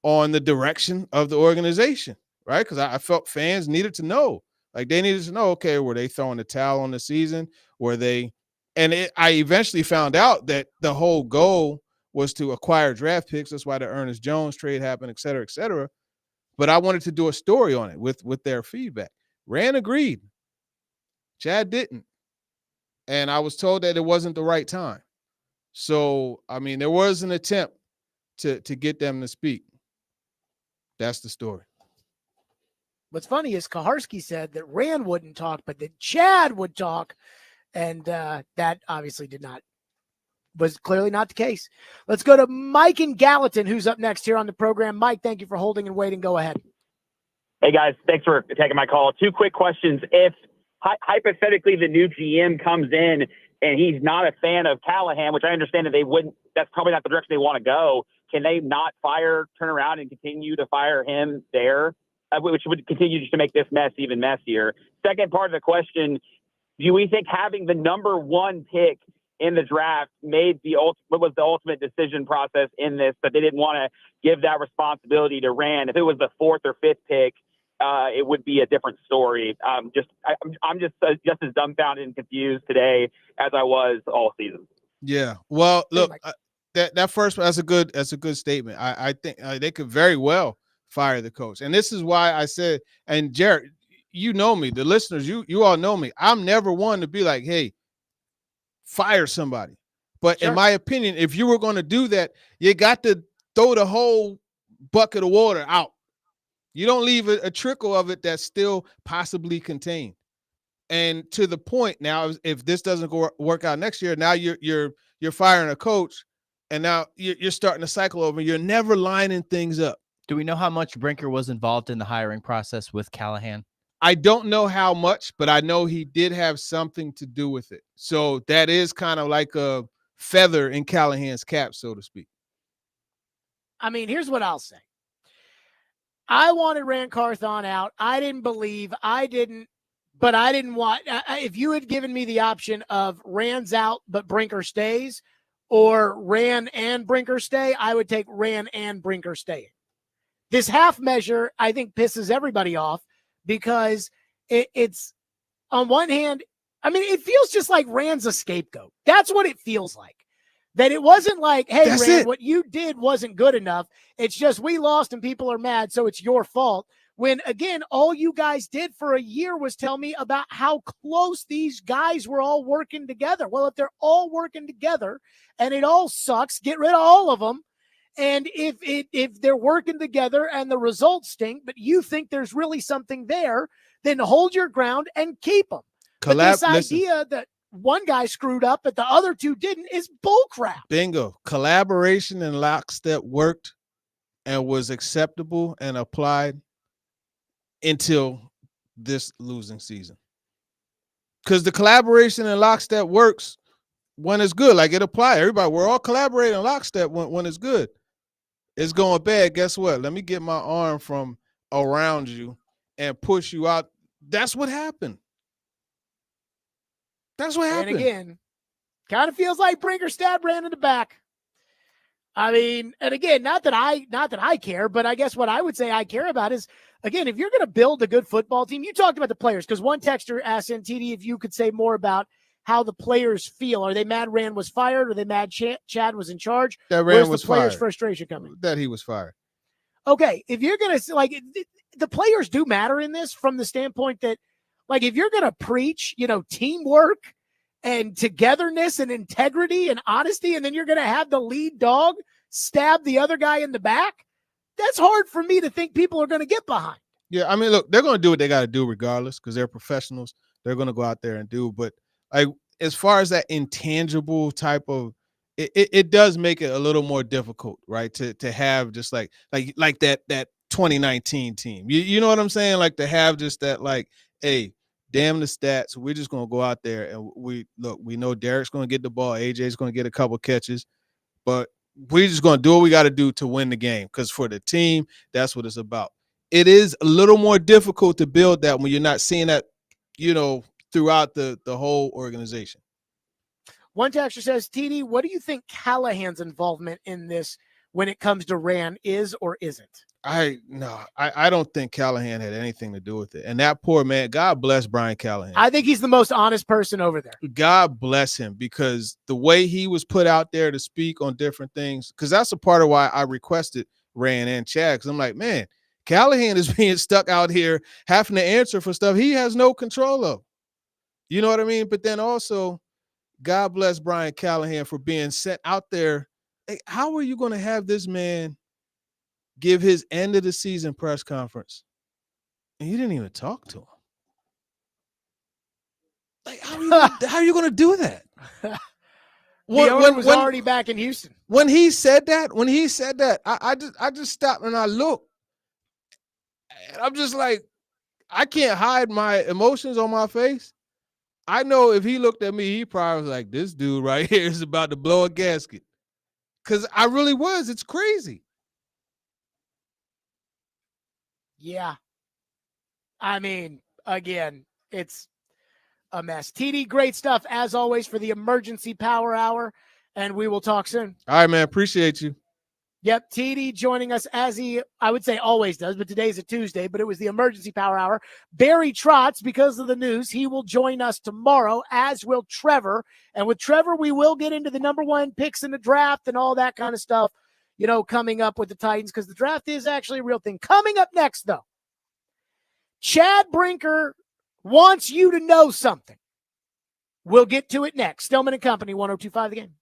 on the direction of the organization, right? Because I felt fans needed to know. Like, they needed to know, okay, were they throwing the towel on the season? Were they – I eventually found out that the whole goal was to acquire draft picks. That's why the Ernest Jones trade happened, et cetera, et cetera. But I wanted to do a story on it with their feedback. Rand agreed. Chad didn't. And I was told that it wasn't the right time. So, I mean, there was an attempt to get them to speak. That's the story. What's funny is Kaharski said that Rand wouldn't talk, but that Chad would talk. And that obviously was clearly not the case. Let's go to Mike in Gallatin, who's up next here on the program. Mike, thank you for holding and waiting. Go ahead. Hey, guys. Thanks for taking my call. 2 quick questions. If hypothetically the new GM comes in and he's not a fan of Callahan, which I understand that that's probably not the direction they want to go, can they not turn around and continue to fire him there, which would continue just to make this mess even messier? Second part of the question, do we think having the number 1 pick in the draft what was the ultimate decision process in this, but they didn't want to give that responsibility to Rand? If it was the 4th or 5th pick, it would be a different story. I'm just as dumbfounded and confused today as I was all season. Yeah. Well, look, that first one, that's a good statement. I think they could very well fire the coach, and this is why I said. And Jared, you know me, the listeners, you all know me. I'm never one to be like, hey, fire somebody. But in my opinion, if you were going to do that, you got to throw the whole bucket of water out. You don't leave a trickle of it that's still possibly contained. And to the point now, if this doesn't work out next year, now you're firing a coach, and now you're starting to cycle over. You're never lining things up. Do we know how much Brinker was involved in the hiring process with Callahan? I don't know how much, but I know he did have something to do with it. So that is kind of like a feather in Callahan's cap, so to speak. I mean, here's what I'll say. I wanted Rand Carthon out. I didn't believe. I didn't want. If you had given me the option of Rand's out but Brinker stays, or Rand and Brinker stay, I would take Rand and Brinker staying. This half measure, I think, pisses everybody off because it's on one hand, I mean, it feels just like Rand's a scapegoat. That's what it feels like. That it wasn't like, hey, Rand, what you did wasn't good enough. It's just we lost and people are mad, so it's your fault. When, again, all you guys did for a year was tell me about how close these guys were all working together. Well, if they're all working together and it all sucks, get rid of all of them. And if they're working together and the results stink, but you think there's really something there, then hold your ground and keep them. But this idea that one guy screwed up but the other two didn't is bullcrap. Bingo. Collaboration and lockstep worked and was acceptable and applied until this losing season. Because the collaboration and lockstep works when it's good. Like it applies. Everybody, we're all collaborating in lockstep when it's good. It's going bad. Guess what? Let me get my arm from around you and push you out. That's what happened. That's what happened. And again, kind of feels like Brinker stabbed Rand in the back. I mean, and again, not that I care, but I guess what I would say I care about is, again, if you're going to build a good football team, you talked about the players, because one texter asked NTD if you could say more about how the players feel. Are they mad Rand was fired? Are they mad Chad was in charge? That Where's Rand was the players' fired. frustration coming? That he was fired. Okay, if you're going to, like, the players do matter in this from the standpoint that, like, if you're going to preach, teamwork and togetherness and integrity and honesty, and then you're going to have the lead dog stab the other guy in the back, that's hard for me to think people are going to get behind. Yeah, I mean, look, they're going to do what they got to do regardless because they're professionals. They're going to go out there and do. But like, as far as that intangible type of, it does make it a little more difficult, right? To have just like that 2019 team. You know what I'm saying? Like to have just that, like, hey, damn the stats. We're just going to go out there and we know Derek's going to get the ball. AJ's going to get a couple catches, but we're just going to do what we got to do to win the game. Because for the team, that's what it's about. It is a little more difficult to build that when you're not seeing that, throughout the whole organization. One texter says, TD, what do you think Callahan's involvement in this when it comes to Rand is or isn't? I don't think Callahan had anything to do with it. And that poor man, God bless Brian Callahan. I think he's the most honest person over there. God bless him, because the way he was put out there to speak on different things, because that's a part of why I requested Rand and Chad, because I'm like, man, Callahan is being stuck out here having to answer for stuff he has no control of. You know what I mean? But then also, God bless Brian Callahan for being sent out there. Hey, how are you going to have this man give his end of the season press conference and you didn't even talk to him? Like, how are you going to do that? The owner was already back in Houston. When he said that, I just stopped and I looked. And I'm just like, I can't hide my emotions on my face. I know if he looked at me, he probably was like, this dude right here is about to blow a gasket. Because I really was. It's crazy. Yeah. I mean, again, it's a mess. TD, great stuff, as always, for the emergency power hour, and we will talk soon. All right, man. Appreciate you. Yep, TD joining us as he, I would say, always does, but today's a Tuesday, but it was the emergency power hour. Barry Trotz, because of the news, he will join us tomorrow, as will Trevor. And with Trevor, we will get into the number one picks in the draft and all that kind of stuff, coming up with the Titans, because the draft is actually a real thing. Coming up next, though, Chad Brinker wants you to know something. We'll get to it next. Stillman and Company, 102.5 The Game.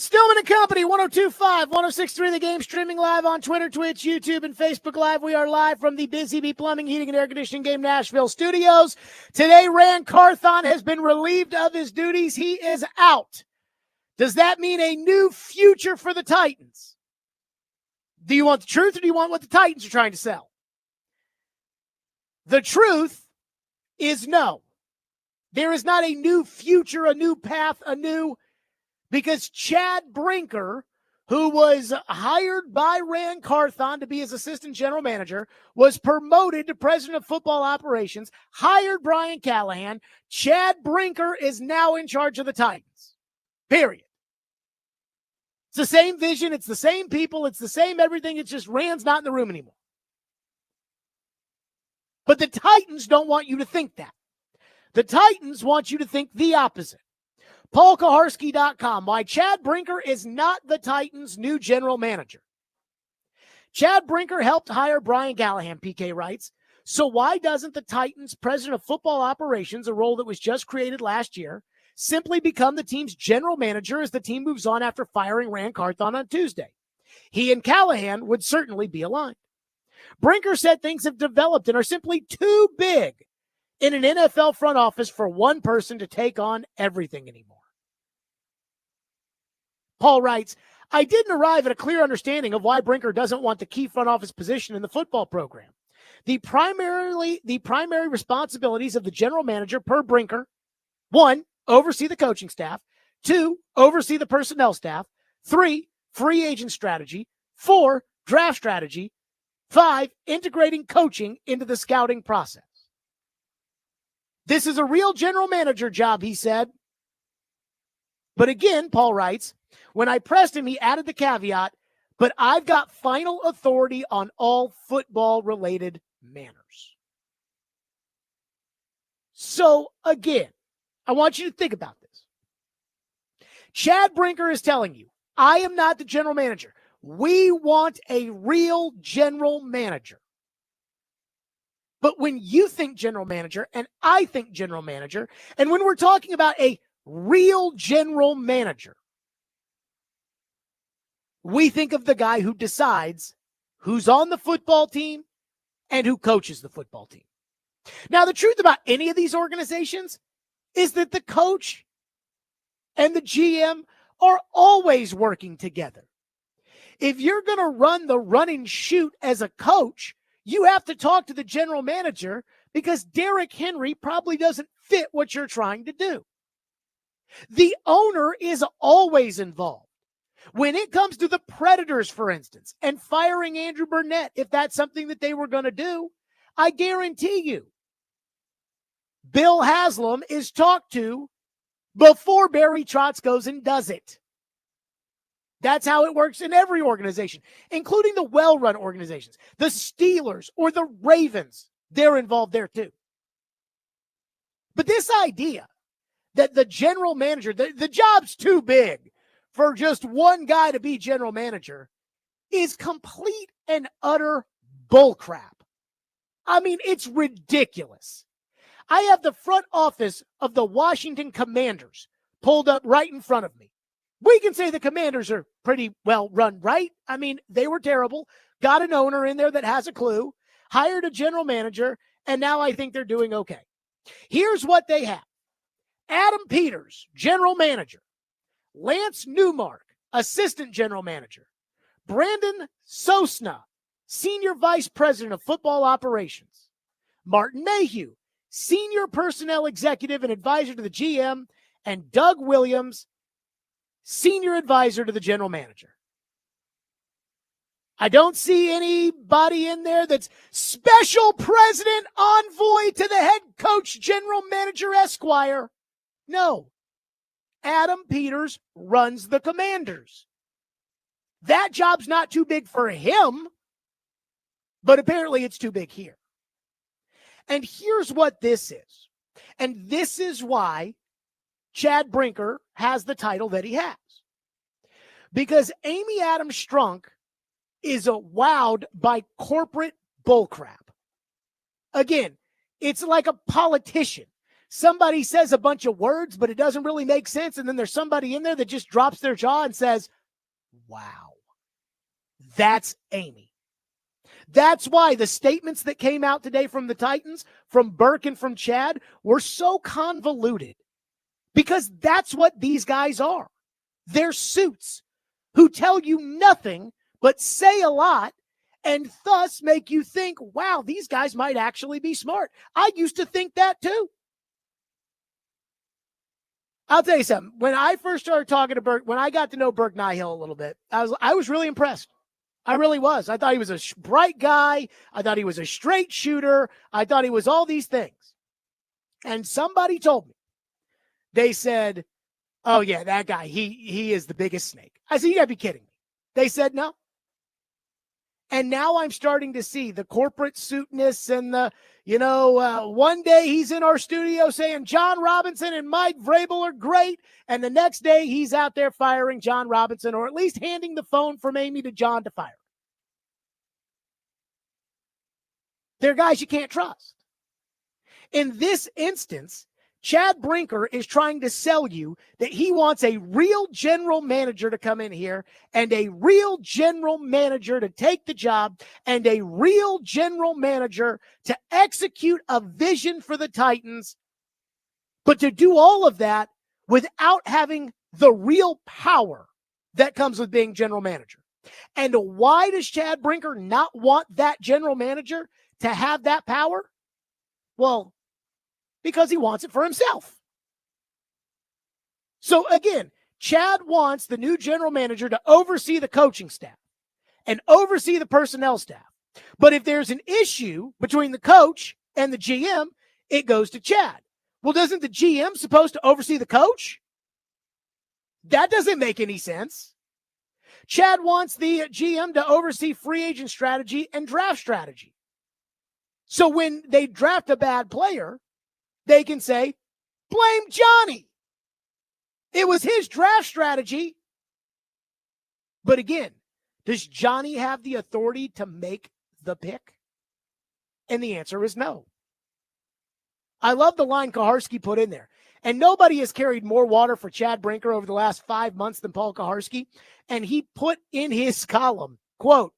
Stillman and Company, 102.5, 106.3 The Game, streaming live on Twitter, Twitch, YouTube, and Facebook Live. We are live from the Busy Bee Plumbing, Heating, and Air Conditioning Game Nashville studios. Today, Rand Carthon has been relieved of his duties. He is out. Does that mean a new future for the Titans? Do you want the truth or do you want what the Titans are trying to sell? The truth is no. There is not a new future, a new path, because Chad Brinker, who was hired by Rand Carthon to be his assistant general manager, was promoted to president of football operations, hired Brian Callahan. Chad Brinker is now in charge of the Titans. Period. It's the same vision. It's the same people. It's the same everything. It's just Rand's not in the room anymore. But the Titans don't want you to think that. The Titans want you to think the opposite. PaulKaharski.com, why Chad Brinker is not the Titans' new general manager. Chad Brinker helped hire Brian Callahan, PK writes. So why doesn't the Titans' president of football operations, a role that was just created last year, simply become the team's general manager as the team moves on after firing Rand Carthon on Tuesday? He and Callahan would certainly be aligned. Brinker said things have developed and are simply too big in an NFL front office for one person to take on everything anymore. Paul writes, I didn't arrive at a clear understanding of why Brinker doesn't want the key front office position in the football program. The primary responsibilities of the general manager per Brinker: 1, oversee the coaching staff; 2, oversee the personnel staff; 3, free agent strategy; 4, draft strategy; 5, integrating coaching into the scouting process. This is a real general manager job, he said. But again, Paul writes, when I pressed him, he added the caveat, but I've got final authority on all football-related matters. So again, I want you to think about this. Chad Brinker is telling you, I am not the general manager. We want a real general manager. But when you think general manager and I think general manager, and when we're talking about a real general manager, we think of the guy who decides who's on the football team and who coaches the football team. Now, the truth about any of these organizations is that the coach and the GM are always working together. If you're going to run the run and shoot as a coach, you have to talk to the general manager because Derrick Henry probably doesn't fit what you're trying to do. The owner is always involved. When it comes to the Predators, for instance, and firing Andrew Burnett, if that's something that they were going to do, I guarantee you, Bill Haslam is talked to before Barry Trotz goes and does it. That's how it works in every organization, including the well-run organizations. The Steelers or the Ravens, they're involved there too. But this idea that the general manager, the job's too big for just one guy to be general manager, is complete and utter bullcrap. I mean, it's ridiculous. I have the front office of the Washington Commanders pulled up right in front of me. We can say the Commanders are pretty well run, right? I mean, they were terrible. Got an owner in there that has a clue, hired a general manager, and now I think they're doing okay. Here's what they have. Adam Peters, general manager. Lance Newmark, assistant general manager. Brandon Sosna, senior vice president of football operations. Martin Mayhew, senior personnel executive and advisor to the GM. And Doug Williams, senior advisor to the general manager. I don't see anybody in there that's special president envoy to the head coach, general manager, Esquire. No. Adam Peters runs the Commanders. That job's not too big for him, but apparently it's too big here. And here's what this is. And this is why Chad Brinker has the title that he has. Because Amy Strunk is wowed by corporate bullcrap. Again, it's like a politician. Somebody says a bunch of words, but it doesn't really make sense. And then there's somebody in there that just drops their jaw and says, wow, that's Amy. That's why the statements that came out today from the Titans, from Burke and from Chad, were so convoluted. Because that's what these guys are. They're suits who tell you nothing but say a lot and thus make you think, wow, these guys might actually be smart. I used to think that too. I'll tell you something. When I first started talking to Burke, when I got to know Burke Nihill a little bit, I was really impressed. I really was. I thought he was a bright guy. I thought he was a straight shooter. I thought he was all these things. And somebody told me, they said, oh yeah, that guy, he is the biggest snake. I said, you gotta be kidding me. They said no. And now I'm starting to see the corporate suitness and the, one day he's in our studio saying John Robinson and Mike Vrabel are great. And the next day he's out there firing John Robinson, or at least handing the phone from Amy to John to fire. They're guys you can't trust. In this instance, Chad Brinker is trying to sell you that he wants a real general manager to come in here and a real general manager to take the job and a real general manager to execute a vision for the Titans, but to do all of that without having the real power that comes with being general manager. And why does Chad Brinker not want that general manager to have that power? Well, because he wants it for himself. So again, Chad wants the new general manager to oversee the coaching staff and oversee the personnel staff. But if there's an issue between the coach and the GM, it goes to Chad. Well, doesn't the GM supposed to oversee the coach? That doesn't make any sense. Chad wants the GM to oversee free agent strategy and draft strategy. So when they draft a bad player, they can say, blame Johnny. It was his draft strategy. But again, does Johnny have the authority to make the pick? And the answer is no. I love the line Kaharski put in there. And nobody has carried more water for Chad Brinker over the last 5 months than Paul Kaharski. And he put in his column, quote,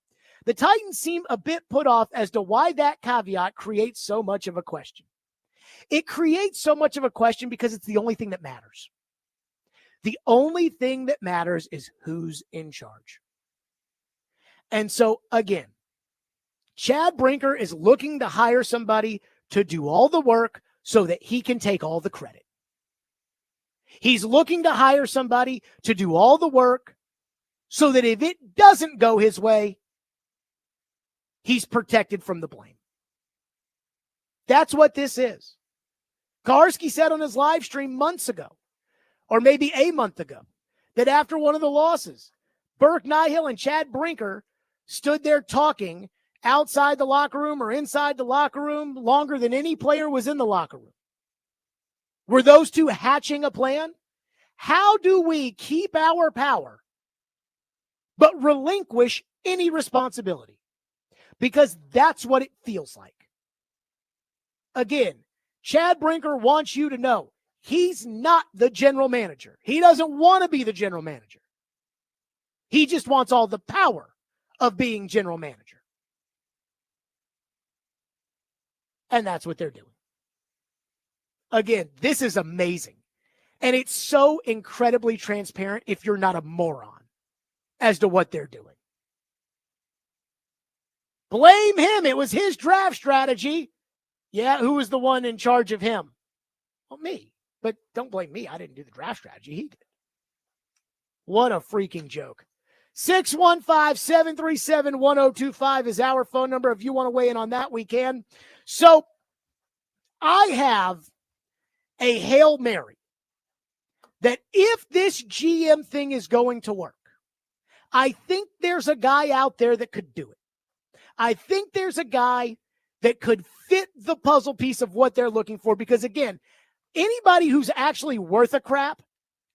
the Titans seem a bit put off as to why that caveat creates so much of a question. It creates so much of a question because it's the only thing that matters. The only thing that matters is who's in charge. And so, again, Chad Brinker is looking to hire somebody to do all the work so that he can take all the credit. He's looking to hire somebody to do all the work so that if it doesn't go his way, he's protected from the blame. That's what this is. Kaharski said on his live stream months ago, or maybe a month ago, that after one of the losses, Burke Nihill and Chad Brinker stood there talking outside the locker room or inside the locker room longer than any player was in the locker room. Were those two hatching a plan? How do we keep our power but relinquish any responsibility? Because that's what it feels like. Again, Chad Brinker wants you to know he's not the general manager. He doesn't want to be the general manager. He just wants all the power of being general manager. And that's what they're doing. Again, this is amazing. And it's so incredibly transparent if you're not a moron as to what they're doing. Blame him. It was his draft strategy. Yeah, who was the one in charge of him? Well, me. But don't blame me. I didn't do the draft strategy. He did. What a freaking joke. 615-737-1025 is our phone number. If you want to weigh in on that, we can. So I have a Hail Mary that if this GM thing is going to work, I think there's a guy out there that could do it. I think there's a guy that could fit the puzzle piece of what they're looking for. Because again, anybody who's actually worth a crap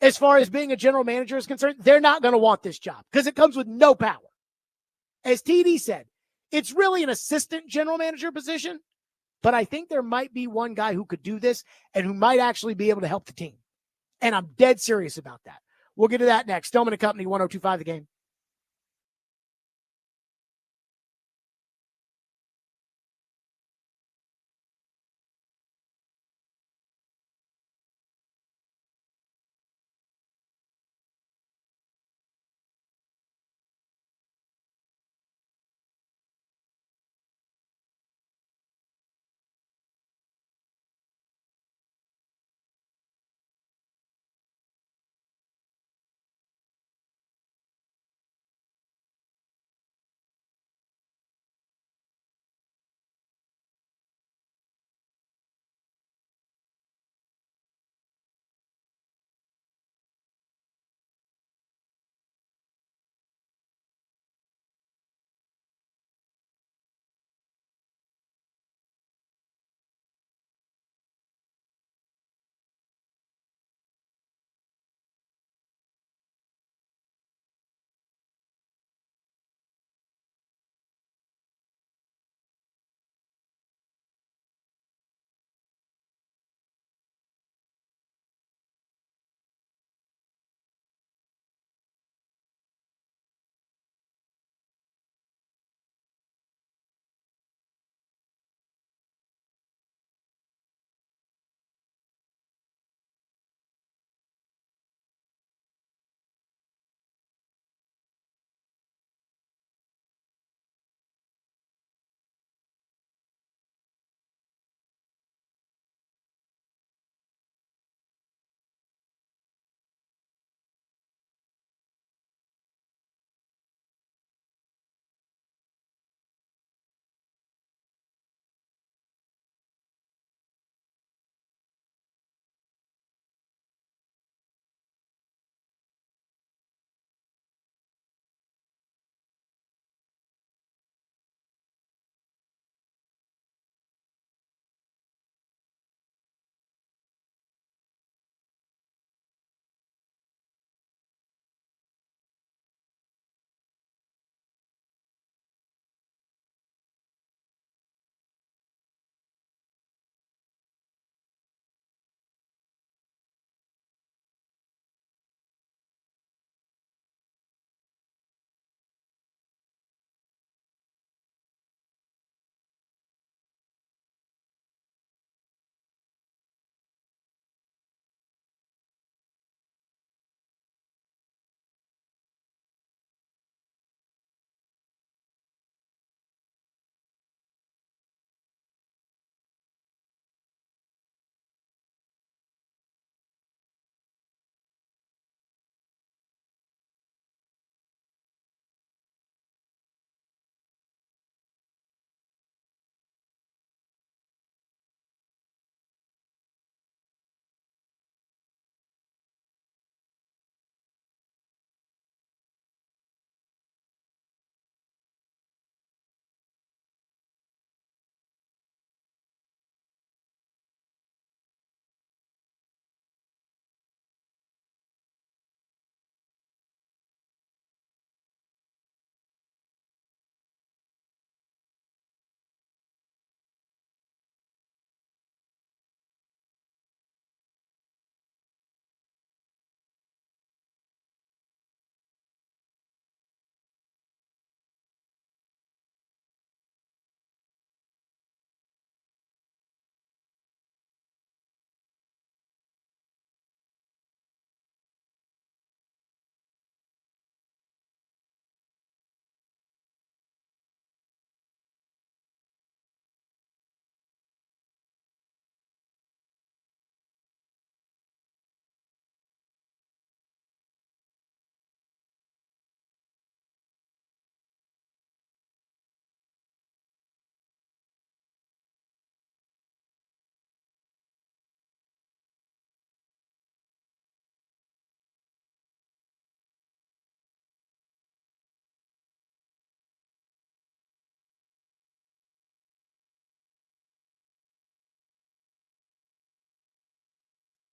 as far as being a general manager is concerned, they're not going to want this job because it comes with no power. As TD said, it's really an assistant general manager position, but I think there might be one guy who could do this and who might actually be able to help the team. And I'm dead serious about that. We'll get to that next. Stillman and Company, 102.5 The Game.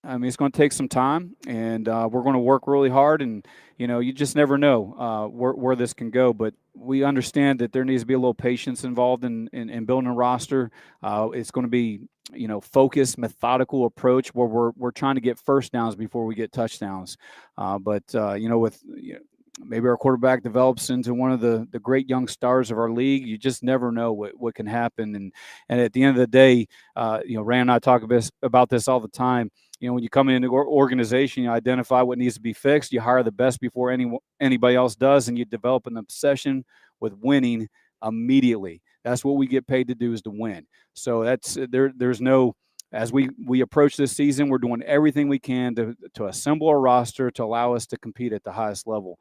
I mean, it's going to take some time, and we're going to work really hard. And you just never know where this can go. But we understand that there needs to be a little patience involved in building a roster. It's going to be focused, methodical approach where we're trying to get first downs before we get touchdowns. But maybe our quarterback develops into one of the great young stars of our league. You just never know what can happen. And at the end of the day, Ray and I talk about this all the time. When you come into an organization, you identify what needs to be fixed. You hire the best before anybody else does, and you develop an obsession with winning immediately. That's what we get paid to do, is to win. So that's there's no. As we approach this season, we're doing everything we can to assemble a roster to allow us to compete at the highest level.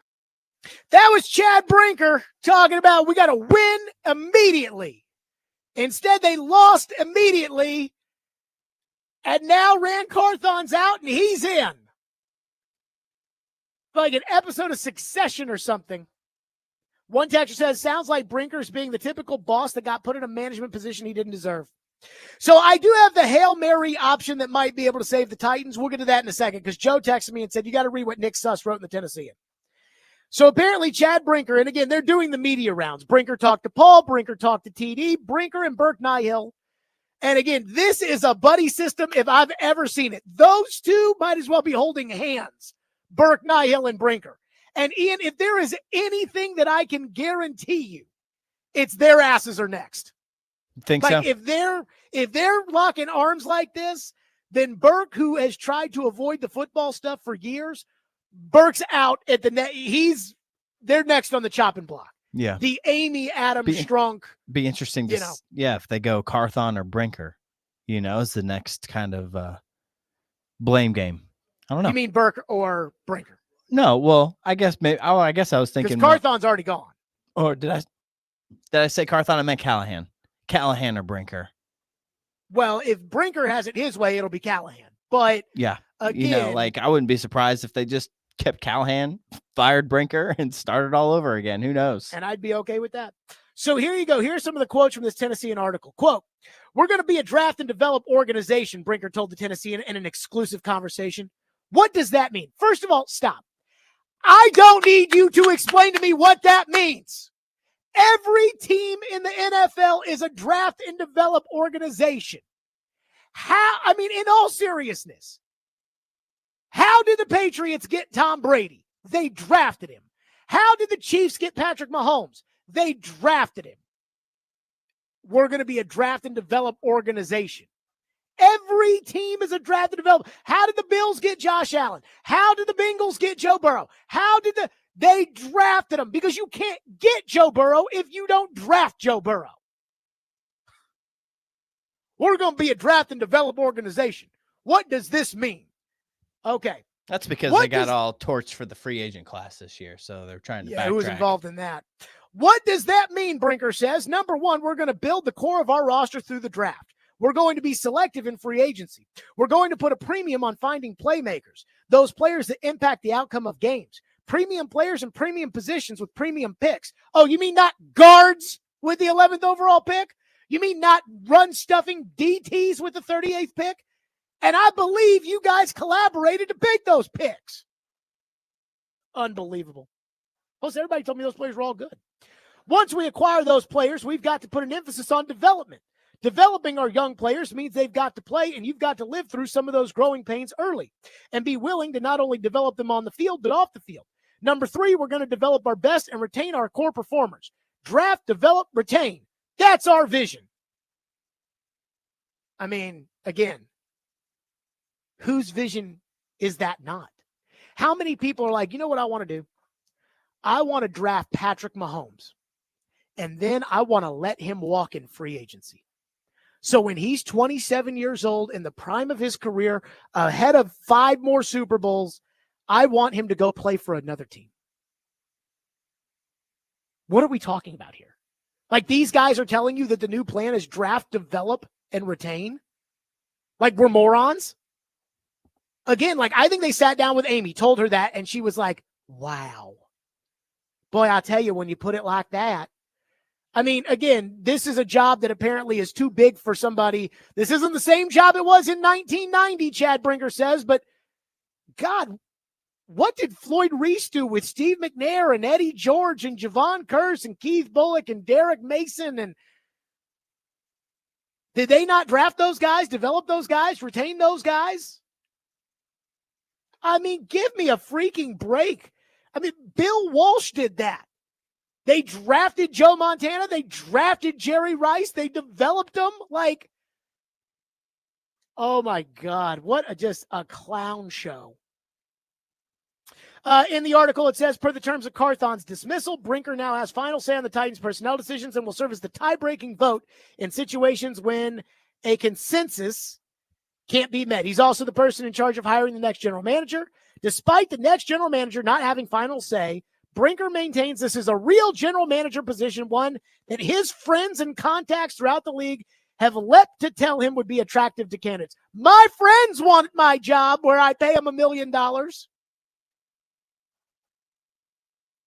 That was Chad Brinker talking about we got to win immediately. Instead, they lost immediately. And now Rand Carthon's out and he's in. Like an episode of Succession or something. One texter says, sounds like Brinker's being the typical boss that got put in a management position he didn't deserve. So I do have the Hail Mary option that might be able to save the Titans. We'll get to that in a second because Joe texted me and said, you got to read what Nick Suss wrote in the Tennessean. So apparently Chad Brinker, and again, they're doing the media rounds. Brinker talked to Paul, Brinker talked to TD, Brinker and Burke Nihill. And again, this is a buddy system if I've ever seen it. Those two might as well be holding hands, Burke Nihill and Brinker. And Ian, if there is anything that I can guarantee you, it's their asses are next. Think so? If they're locking arms like this, then Burke, who has tried to avoid the football stuff for years, Burke's out at the net. They're next on the chopping block. Yeah. The Amy Strunk. Be interesting to if they go Carthon or Brinker, is the next kind of blame game. I don't know. You mean Burke or Brinker? No, well, I guess maybe. Oh, I guess I was thinking Carthon's already gone. Or did I say Carthon? I meant Callahan or Brinker. Well, if Brinker has it his way, it'll be Callahan. But yeah, again, I wouldn't be surprised if they just kept Callahan, fired Brinker, and started all over again. Who knows? And I'd be okay with that. So here you go. Here's some of the quotes from this Tennessean article. Quote, we're going to be a draft and develop organization, Brinker told the Tennessean in an exclusive conversation. What does that mean? First of all, stop. I don't need you to explain to me what that means. Every team in the NFL is a draft and develop organization. In all seriousness, how did the Patriots get Tom Brady? They drafted him. How did the Chiefs get Patrick Mahomes? They drafted him. We're going to be a draft and develop organization. Every team is a draft and develop. How did the Bills get Josh Allen? How did the Bengals get Joe Burrow? They drafted him because you can't get Joe Burrow if you don't draft Joe Burrow. We're going to be a draft and develop organization. What does this mean? Okay. That's because they got all torched for the free agent class this year, so they're trying to backtrack. Who was involved in that? What does that mean, Brinker says? Number one, we're going to build the core of our roster through the draft. We're going to be selective in free agency. We're going to put a premium on finding playmakers, those players that impact the outcome of games, premium players in premium positions with premium picks. Oh, you mean not guards with the 11th overall pick? You mean not run-stuffing DTs with the 38th pick? And I believe you guys collaborated to pick those picks. Unbelievable. Plus, everybody told me those players were all good. Once we acquire those players, we've got to put an emphasis on development. Developing our young players means they've got to play, and you've got to live through some of those growing pains early and be willing to not only develop them on the field, but off the field. Number three, we're going to develop our best and retain our core performers. Draft, develop, retain. That's our vision. Again, whose vision is that not? How many people are like, you know what I want to do? I want to draft Patrick Mahomes, and then I want to let him walk in free agency. So when he's 27 years old in the prime of his career, ahead of 5 more Super Bowls, I want him to go play for another team. What are we talking about here? Like, these guys are telling you that the new plan is draft, develop, and retain? Like we're morons? Again, I think they sat down with Amy, told her that, and she was like, wow. Boy, I'll tell you, when you put it like that, I mean, again, this is a job that apparently is too big for somebody. This isn't the same job it was in 1990, Chad Brinker says, but God, what did Floyd Reese do with Steve McNair and Eddie George and Javon Curse and Keith Bullock and Derek Mason? And did they not draft those guys, develop those guys, retain those guys? I mean, give me a freaking break. I mean, Bill Walsh did that. They drafted Joe Montana. They drafted Jerry Rice. They developed them. Like, oh my God, what just a clown show. In the article, it says, per the terms of Carthon's dismissal, Brinker now has final say on the Titans' personnel decisions and will serve as the tie-breaking vote in situations when a consensus can't be met. He's also the person in charge of hiring the next general manager. Despite the next general manager not having final say, Brinker maintains this is a real general manager position, one that his friends and contacts throughout the league have leapt to tell him would be attractive to candidates. My friends want my job where I pay them $1 million.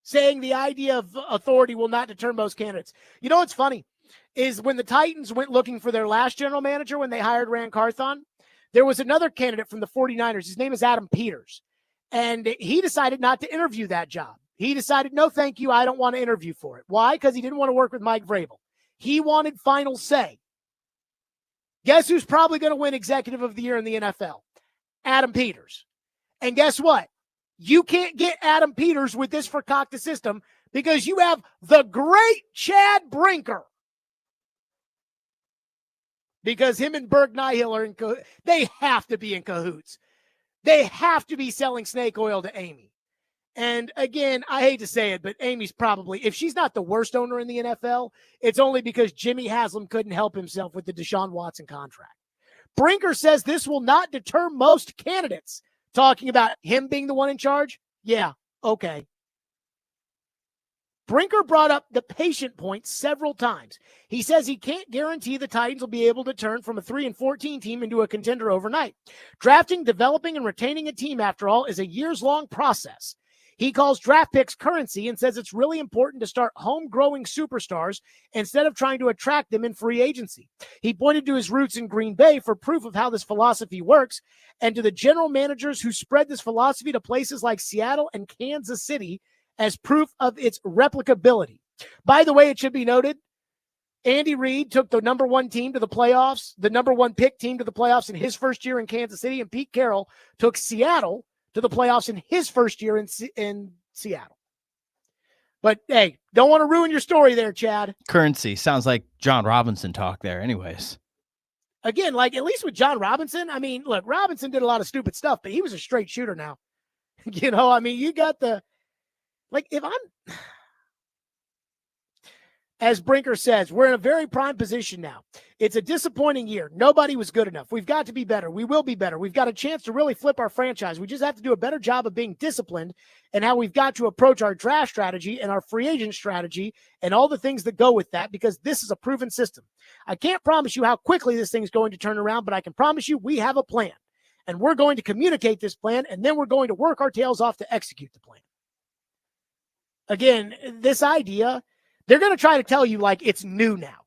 Saying the idea of authority will not deter most candidates. You know what's funny is when the Titans went looking for their last general manager when they hired Ran Carthon, there was another candidate from the 49ers. His name is Adam Peters. And he decided not to interview that job. He decided, no, thank you. I don't want to interview for it. Why? Because he didn't want to work with Mike Vrabel. He wanted final say. Guess who's probably going to win Executive of the Year in the NFL? Adam Peters. And guess what? You can't get Adam Peters with this concocted system because you have the great Chad Brinker. Because him and Berg Nihil are in cahoots. They have to be in cahoots. They have to be selling snake oil to Amy. And again, I hate to say it, but Amy's probably, if she's not the worst owner in the NFL, it's only because Jimmy Haslam couldn't help himself with the Deshaun Watson contract. Brinker says this will not deter most candidates. Talking about him being the one in charge? Yeah, okay. Brinker brought up the patient point several times. He says he can't guarantee the Titans will be able to turn from a 3-14 team into a contender overnight. Drafting, developing, and retaining a team, after all, is a years-long process. He calls draft picks currency and says it's really important to start home-growing superstars instead of trying to attract them in free agency. He pointed to his roots in Green Bay for proof of how this philosophy works and to the general managers who spread this philosophy to places like Seattle and Kansas City as proof of its replicability. By the way, it should be noted, Andy Reid took the number one team to the playoffs, the number one pick team to the playoffs in his first year in Kansas City, and Pete Carroll took Seattle to the playoffs in his first year in Seattle. But, hey, don't want to ruin your story there, Chad. Currency. Sounds like John Robinson talk there anyways. Again, like, at least with John Robinson, I mean, look, Robinson did a lot of stupid stuff, but he was a straight shooter now. You know, I mean, you got the, like, if I'm, as Brinker says, we're in a very prime position now. It's a disappointing year. Nobody was good enough. We've got to be better. We will be better. We've got a chance to really flip our franchise. We just have to do a better job of being disciplined and how we've got to approach our draft strategy and our free agent strategy and all the things that go with that, because this is a proven system. I can't promise you how quickly this thing's going to turn around, but I can promise you we have a plan, and we're going to communicate this plan, and then we're going to work our tails off to execute the plan. Again, this idea, they're going to try to tell you like it's new now,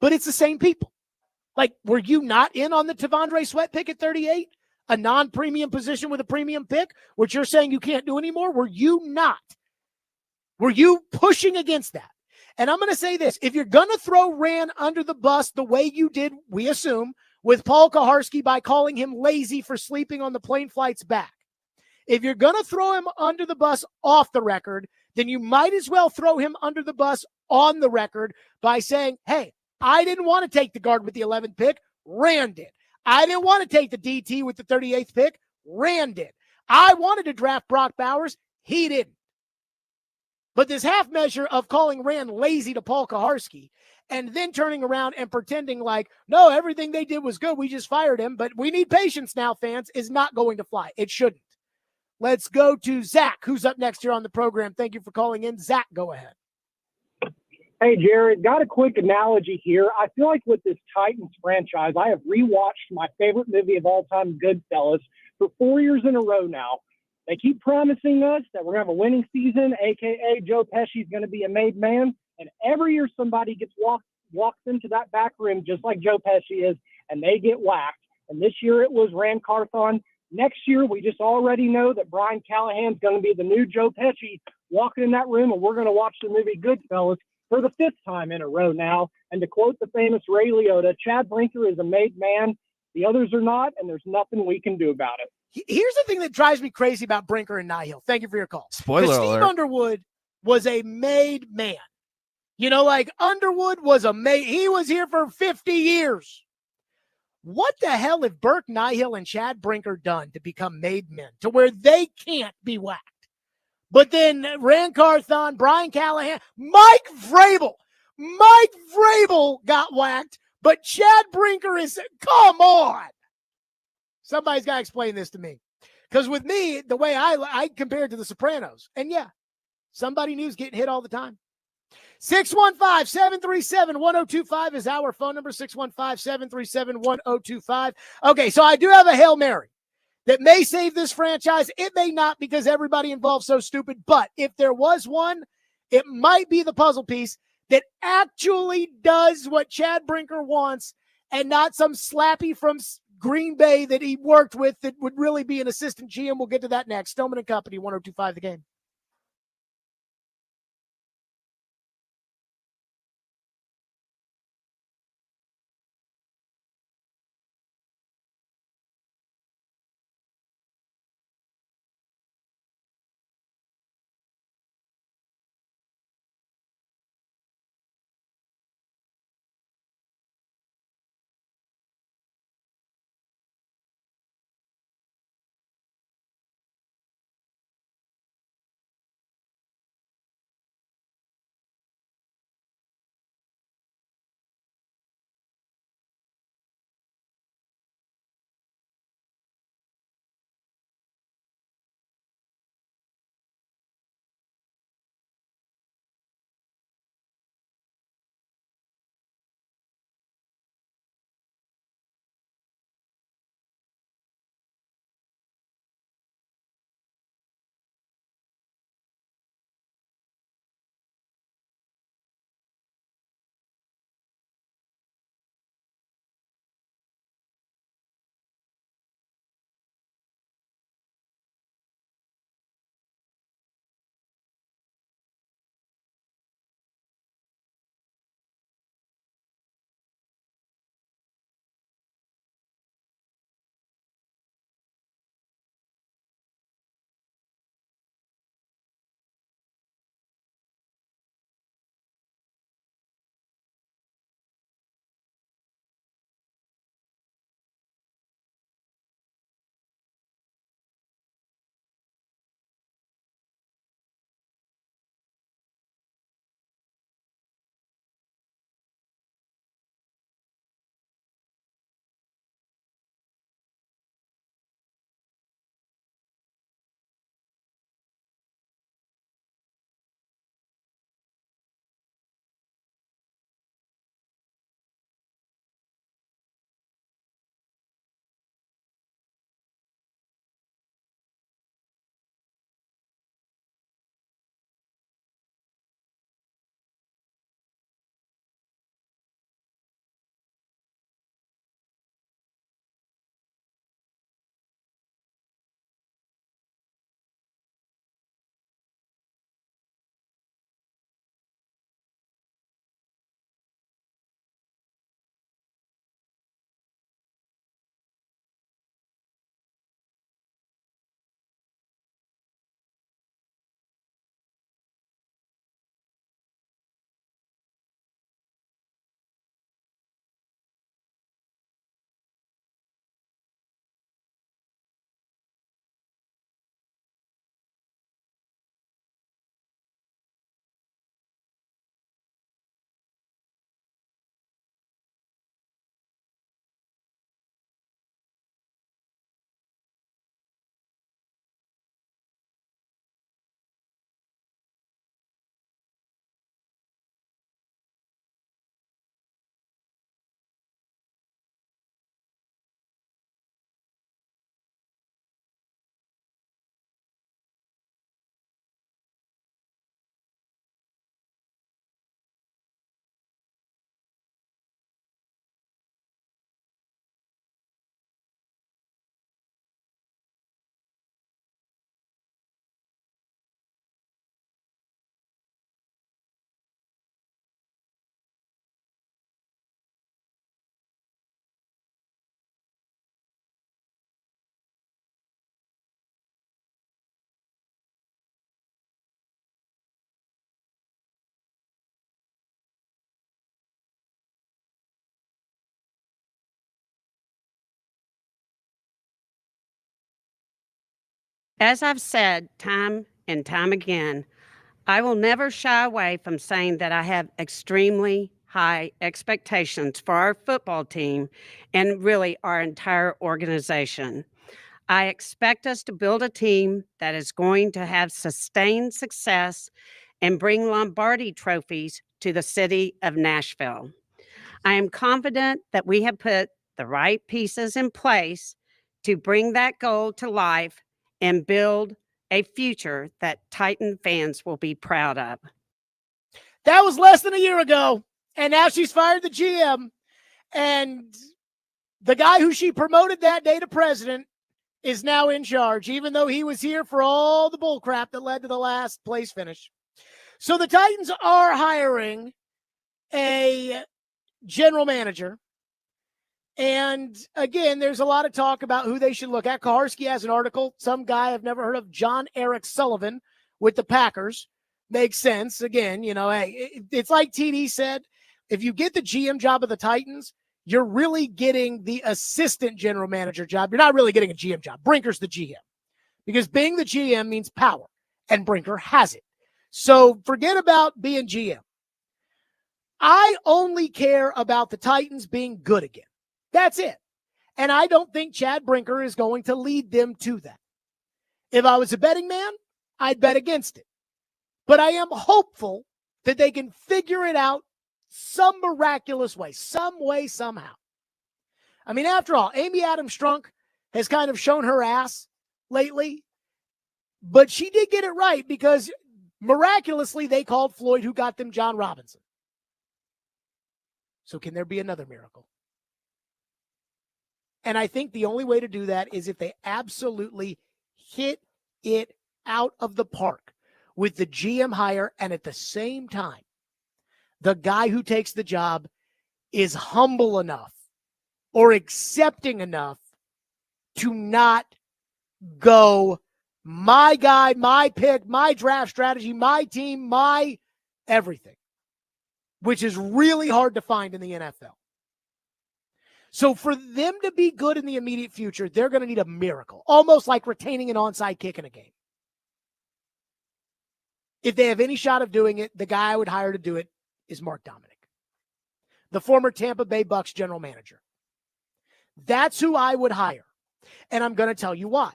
but it's the same people. Like, were you not in on the Tavondre Sweat pick at 38? A non-premium position with a premium pick, which you're saying you can't do anymore? Were you not? Were you pushing against that? And I'm going to say this. If you're going to throw Rand under the bus the way you did, we assume, with Paul Kaharski by calling him lazy for sleeping on the plane flights back, if you're going to throw him under the bus off the record, then you might as well throw him under the bus on the record by saying, hey, I didn't want to take the guard with the 11th pick. Rand did. I didn't want to take the DT with the 38th pick. Rand did. I wanted to draft Brock Bowers. He didn't. But this half measure of calling Rand lazy to Paul Kaharski and then turning around and pretending like, no, everything they did was good. We just fired him. But we need patience now, fans, is not going to fly. It shouldn't. Let's go to Zach, who's up next here on the program. Thank you for calling in. Zach, go ahead. Hey, Jared, got a quick analogy here. I feel like with this Titans franchise, I have rewatched my favorite movie of all time, Goodfellas, for 4 years in a row now. They keep promising us that we're going to have a winning season, a.k.a. Joe Pesci's going to be a made man, And every year somebody gets walks into that back room just like Joe Pesci is, and they get whacked. And this year it was Rand Carthon. Next year, we just already know that Brian Callahan's going to be the new Joe Pesci walking in that room, and we're going to watch the movie Goodfellas for the 5th time in a row now. And to quote the famous Ray Liotta, Chad Brinker is a made man. The others are not, and there's nothing we can do about it. Here's the thing that drives me crazy about Brinker and Nihil. Thank you for your call. Spoiler Steve alert. Underwood was a made man. You know, like Underwood was a made. He was here for 50 years. What the hell have Burke Nihil and Chad Brinker done to become made men to where they can't be whacked? But then Rand Carthon, Brian Callahan, Mike Vrabel got whacked, but Chad Brinker is, come on. Somebody's got to explain this to me. Because with me, the way I compare it to the Sopranos, and yeah, somebody new's getting hit all the time. 615-737-1025 is our phone number, 615-737-1025. Okay, so I do have a Hail Mary that may save this franchise. It may not because everybody involved so stupid, but if there was one, it might be the puzzle piece that actually does what Chad Brinker wants and not some slappy from Green Bay that he worked with that would really be an assistant GM. We'll get to that next. Stillman and Company, 1025 The Game. As I've said time and time again, I will never shy away from saying that I have extremely high expectations for our football team and really our entire organization. I expect us to build a team that is going to have sustained success and bring Lombardi trophies to the city of Nashville. I am confident that we have put the right pieces in place to bring that goal to life and build a future that Titan fans will be proud of. That was less than a year ago, and now she's fired the GM, and the guy who she promoted that day to president is now in charge, even though he was here for all the bull crap that led to the last place finish. So the Titans are hiring a general manager. And again, there's a lot of talk about who they should look at. Kaharski has an article. Some guy I've never heard of, John Eric Sullivan with the Packers. Makes sense. Again, hey, it's like TD said, if you get the GM job of the Titans, you're really getting the assistant general manager job. You're not really getting a GM job. Brinker's the GM because being the GM means power, and Brinker has it. So forget about being GM. I only care about the Titans being good again. That's it. And I don't think Chad Brinker is going to lead them to that. If I was a betting man, I'd bet against it. But I am hopeful that they can figure it out some miraculous way, somehow. I mean, after all, Amy Strunk has kind of shown her ass lately, but she did get it right because miraculously they called Floyd, who got them John Robinson. So can there be another miracle? And I think the only way to do that is if they absolutely hit it out of the park with the GM hire, and at the same time, the guy who takes the job is humble enough or accepting enough to not go, my guy, my pick, my draft strategy, my team, my everything, which is really hard to find in the NFL. So for them to be good in the immediate future, they're going to need a miracle, almost like retaining an onside kick in a game. If they have any shot of doing it, the guy I would hire to do it is Mark Dominic, the former Tampa Bay Bucks general manager. That's who I would hire. And I'm going to tell you why.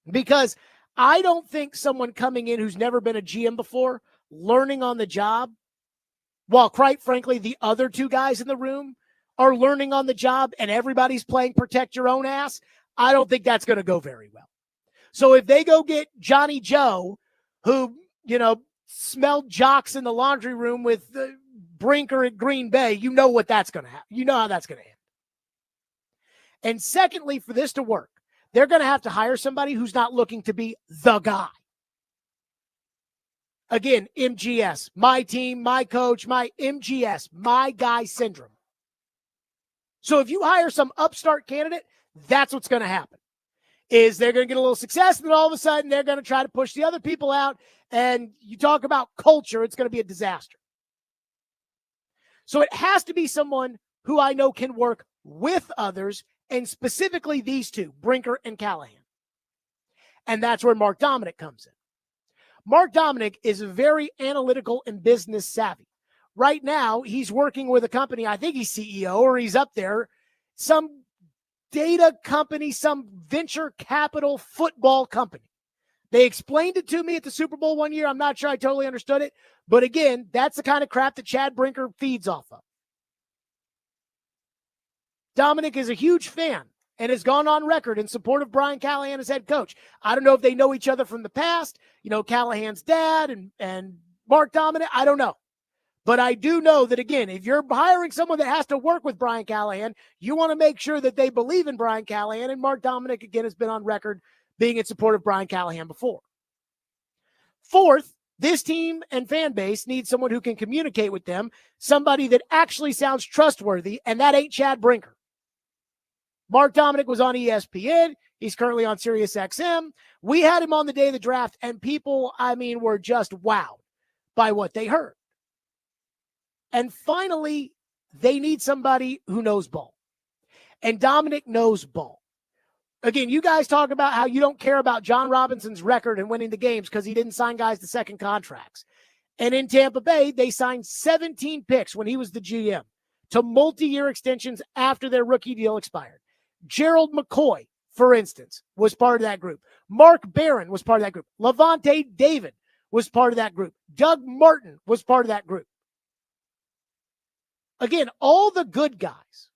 Because I don't think someone coming in who's never been a GM before, learning on the job, while quite frankly, the other two guys in the room are learning on the job and everybody's playing protect your own ass, I don't think that's going to go very well. So if they go get Johnny Joe, who, smelled jocks in the laundry room with Brinker at Green Bay, you know what that's going to happen. You know how that's going to end. And secondly, for this to work, they're going to have to hire somebody who's not looking to be the guy. Again, MGS, my team, my coach, my MGS, my guy syndrome. So if you hire some upstart candidate, that's what's going to happen. Is they're going to get a little success, and then all of a sudden they're going to try to push the other people out. And you talk about culture, it's going to be a disaster. So it has to be someone who I know can work with others, and specifically these two, Brinker and Callahan. And that's where Mark Dominic comes in. Mark Dominic is very analytical and business savvy. Right now, he's working with a company, I think he's CEO or he's up there, some data company, some venture capital football company. They explained it to me at the Super Bowl one year. I'm not sure I totally understood it. But again, that's the kind of crap that Chad Brinker feeds off of. Dominic is a huge fan and has gone on record in support of Brian Callahan as head coach. I don't know if they know each other from the past, Callahan's dad and Mark Dominic. I don't know. But I do know that, again, if you're hiring someone that has to work with Brian Callahan, you want to make sure that they believe in Brian Callahan. And Mark Dominic, again, has been on record being in support of Brian Callahan before. Fourth, this team and fan base needs someone who can communicate with them, somebody that actually sounds trustworthy, and that ain't Chad Brinker. Mark Dominic was on ESPN. He's currently on SiriusXM. We had him on the day of the draft, and people, were just wowed by what they heard. And finally, they need somebody who knows ball. And Dominic knows ball. Again, you guys talk about how you don't care about John Robinson's record and winning the games because he didn't sign guys to second contracts. And in Tampa Bay, they signed 17 picks when he was the GM to multi-year extensions after their rookie deal expired. Gerald McCoy, for instance, was part of that group. Mark Barron was part of that group. Levante David was part of that group. Doug Martin was part of that group. Again, all the good guys,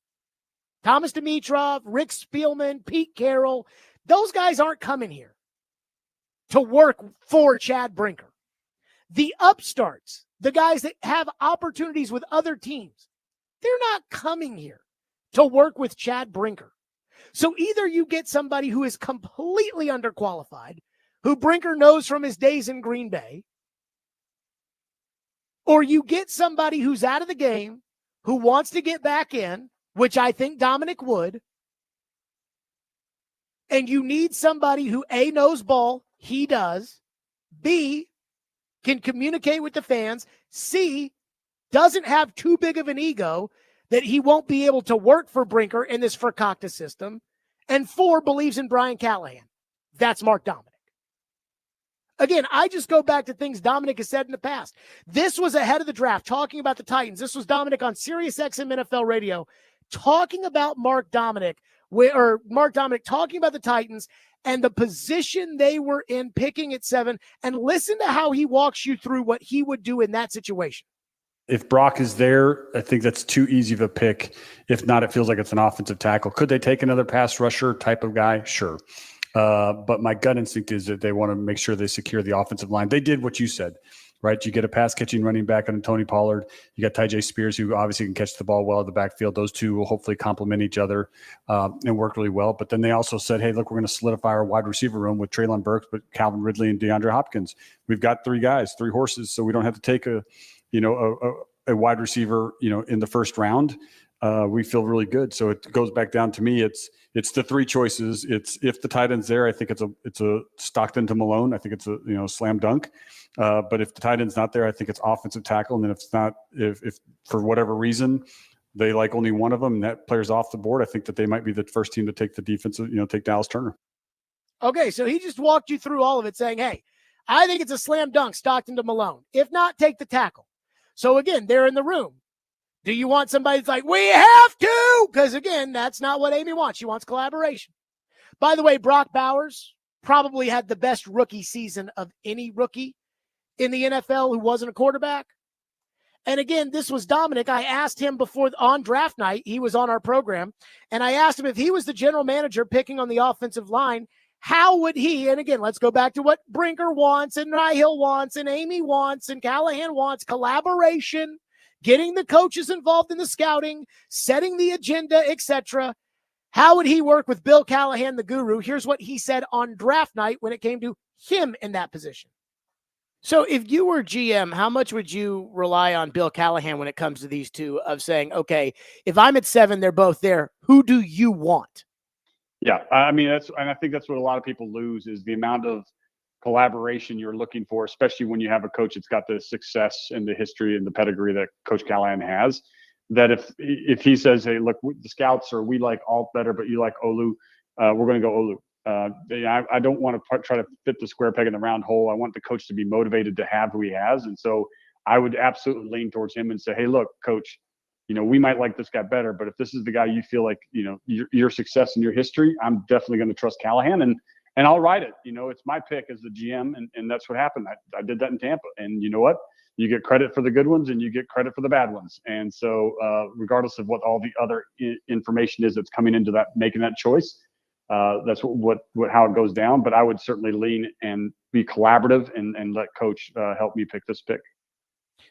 Thomas Dimitrov, Rick Spielman, Pete Carroll, those guys aren't coming here to work for Chad Brinker. The upstarts, the guys that have opportunities with other teams, they're not coming here to work with Chad Brinker. So either you get somebody who is completely underqualified, who Brinker knows from his days in Green Bay, or you get somebody who's out of the game, who wants to get back in, which I think Dominic would, and you need somebody who A, knows ball, he does, B, can communicate with the fans, C, doesn't have too big of an ego that he won't be able to work for Brinker in this Fakakta system, and 4, believes in Brian Callahan. That's Mark Dominic. Again, I just go back to things Dominic has said in the past. This was ahead of the draft, talking about the Titans. This was Dominic on SiriusXM NFL Radio, talking about Mark Dominic talking about the Titans and the position they were in picking at 7. And listen to how he walks you through what he would do in that situation. If Brock is there, I think that's too easy of a pick. If not, it feels like it's an offensive tackle. Could they take another pass rusher type of guy? Sure. But my gut instinct is that they want to make sure they secure the offensive line. They did what you said, right? You get a pass catching running back on Tony Pollard. You got Tyjae Spears, who obviously can catch the ball well in the backfield. Those two will hopefully complement each other and work really well. But then they also said, hey, look, we're going to solidify our wide receiver room with Treylon Burks, but Calvin Ridley and DeAndre Hopkins. We've got 3 guys, 3 horses, so we don't have to take a wide receiver, in the first round. We feel really good. So it goes back down to me. It's the 3 choices. It's if the tight end's there, I think it's a Stockton to Malone. I think it's a slam dunk. But if the tight end's not there, I think it's offensive tackle. And then if it's not, if for whatever reason they like only one of them and that player's off the board, I think that they might be the first team to take the defensive, take Dallas Turner. Okay, so he just walked you through all of it, saying, hey, I think it's a slam dunk, Stockton to Malone. If not, take the tackle. So again, they're in the room. Do you want somebody that's like, we have to? Because again, that's not what Amy wants. She wants collaboration. By the way, Brock Bowers probably had the best rookie season of any rookie in the NFL who wasn't a quarterback. And again, this was Dominic. I asked him before on draft night, he was on our program, and I asked him if he was the general manager picking on the offensive line, how would he, and again, let's go back to what Brinker wants and Nyhill wants and Amy wants and Callahan wants, collaboration, getting the coaches involved in the scouting, setting the agenda, etc. How would he work with Bill Callahan, the guru? Here's what he said on draft night when it came to him in that position. So if you were GM, how much would you rely on Bill Callahan when it comes to these two of saying, okay, if I'm at 7, they're both there. Who do you want? Yeah, I mean, I think that's what a lot of people lose is the amount of collaboration you're looking for, especially when you have a coach that's got the success and the history and the pedigree that Coach Callahan has. That if he says, hey, look, the scouts or we like Alt better, but you like Olu, we're going to go Olu. I don't want to try to fit the square peg in the round hole. I want the coach to be motivated to have who he has. And so I would absolutely lean towards him and say, hey, look, coach, we might like this guy better, but if this is the guy you feel like, your success and your history, I'm definitely going to trust Callahan and I'll ride it. It's my pick as the GM. And that's what happened. I did that in Tampa. And you know what? You get credit for the good ones and you get credit for the bad ones. And so regardless of what all the other information is that's coming into that, making that choice, that's how it goes down. But I would certainly lean and be collaborative and let coach help me pick this pick.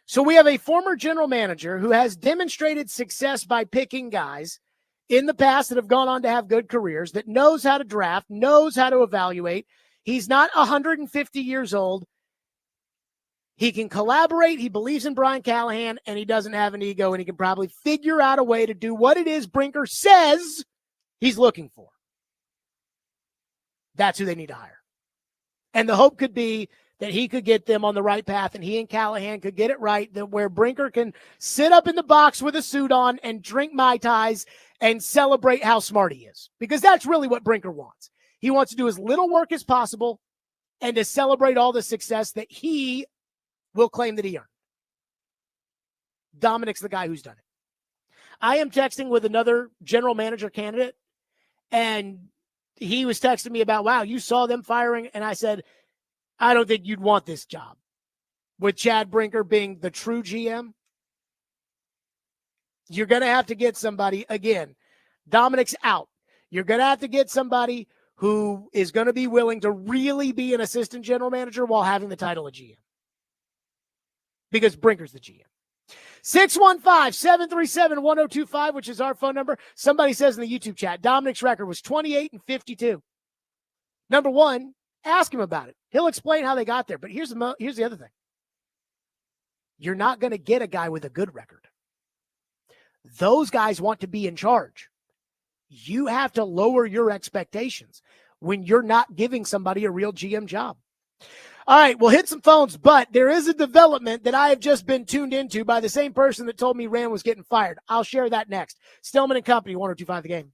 So we have a former general manager who has demonstrated success by picking guys in the past that have gone on to have good careers, that knows how to draft, knows how to evaluate. He's not 150 years old. He can collaborate. He believes in Brian Callahan, and he doesn't have an ego, and he can probably figure out a way to do what it is Brinker says he's looking for. That's who they need to hire. And the hope could be that he could get them on the right path, and he and Callahan could get it right, that where Brinker can sit up in the box with a suit on and drink Mai Tais and celebrate how smart he is. Because that's really what Brinker wants. He wants to do as little work as possible and to celebrate all the success that he will claim that he earned. Dominic's the guy who's done it. I am texting with another general manager candidate, and he was texting me about, wow, you saw them firing. And I said, I don't think you'd want this job. With Chad Brinker being the true GM, you're going to have to get somebody, again, Dominic's out. You're going to have to get somebody who is going to be willing to really be an assistant general manager while having the title of GM. Because Brinker's the GM. 615-737-1025, which is our phone number. Somebody says in the YouTube chat, Dominic's record was 28-52. Number one, ask him about it. He'll explain how they got there. But here's the other thing. You're not going to get a guy with a good record. Those guys want to be in charge. You have to lower your expectations when you're not giving somebody a real GM job. All right, we'll hit some phones, but there is a development that I have just been tuned into by the same person that told me Rand was getting fired. I'll share that next. Stillman and Company, 102.5 The Game.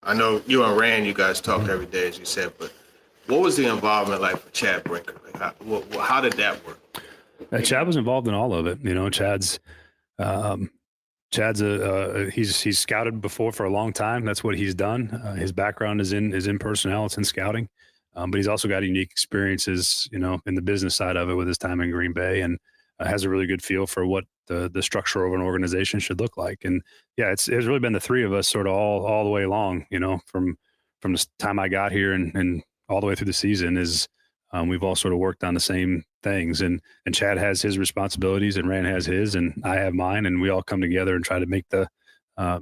I know you and Rand, you guys talked every day, as you said, but what was the involvement like for Chad Brinker? Like how did that work? Chad was involved in all of it. Chad's he's scouted before for a long time. That's what he's done. His background is in personnel. It's in scouting, but he's also got unique experiences, in the business side of it with his time in Green Bay, and has a really good feel for what the structure of an organization should look like. And yeah, it's really been the three of us sort of all the way along, from the time I got here and all the way through the season is we've all sort of worked on the same things, and Chad has his responsibilities and Rand has his and I have mine, and we all come together and try to make the,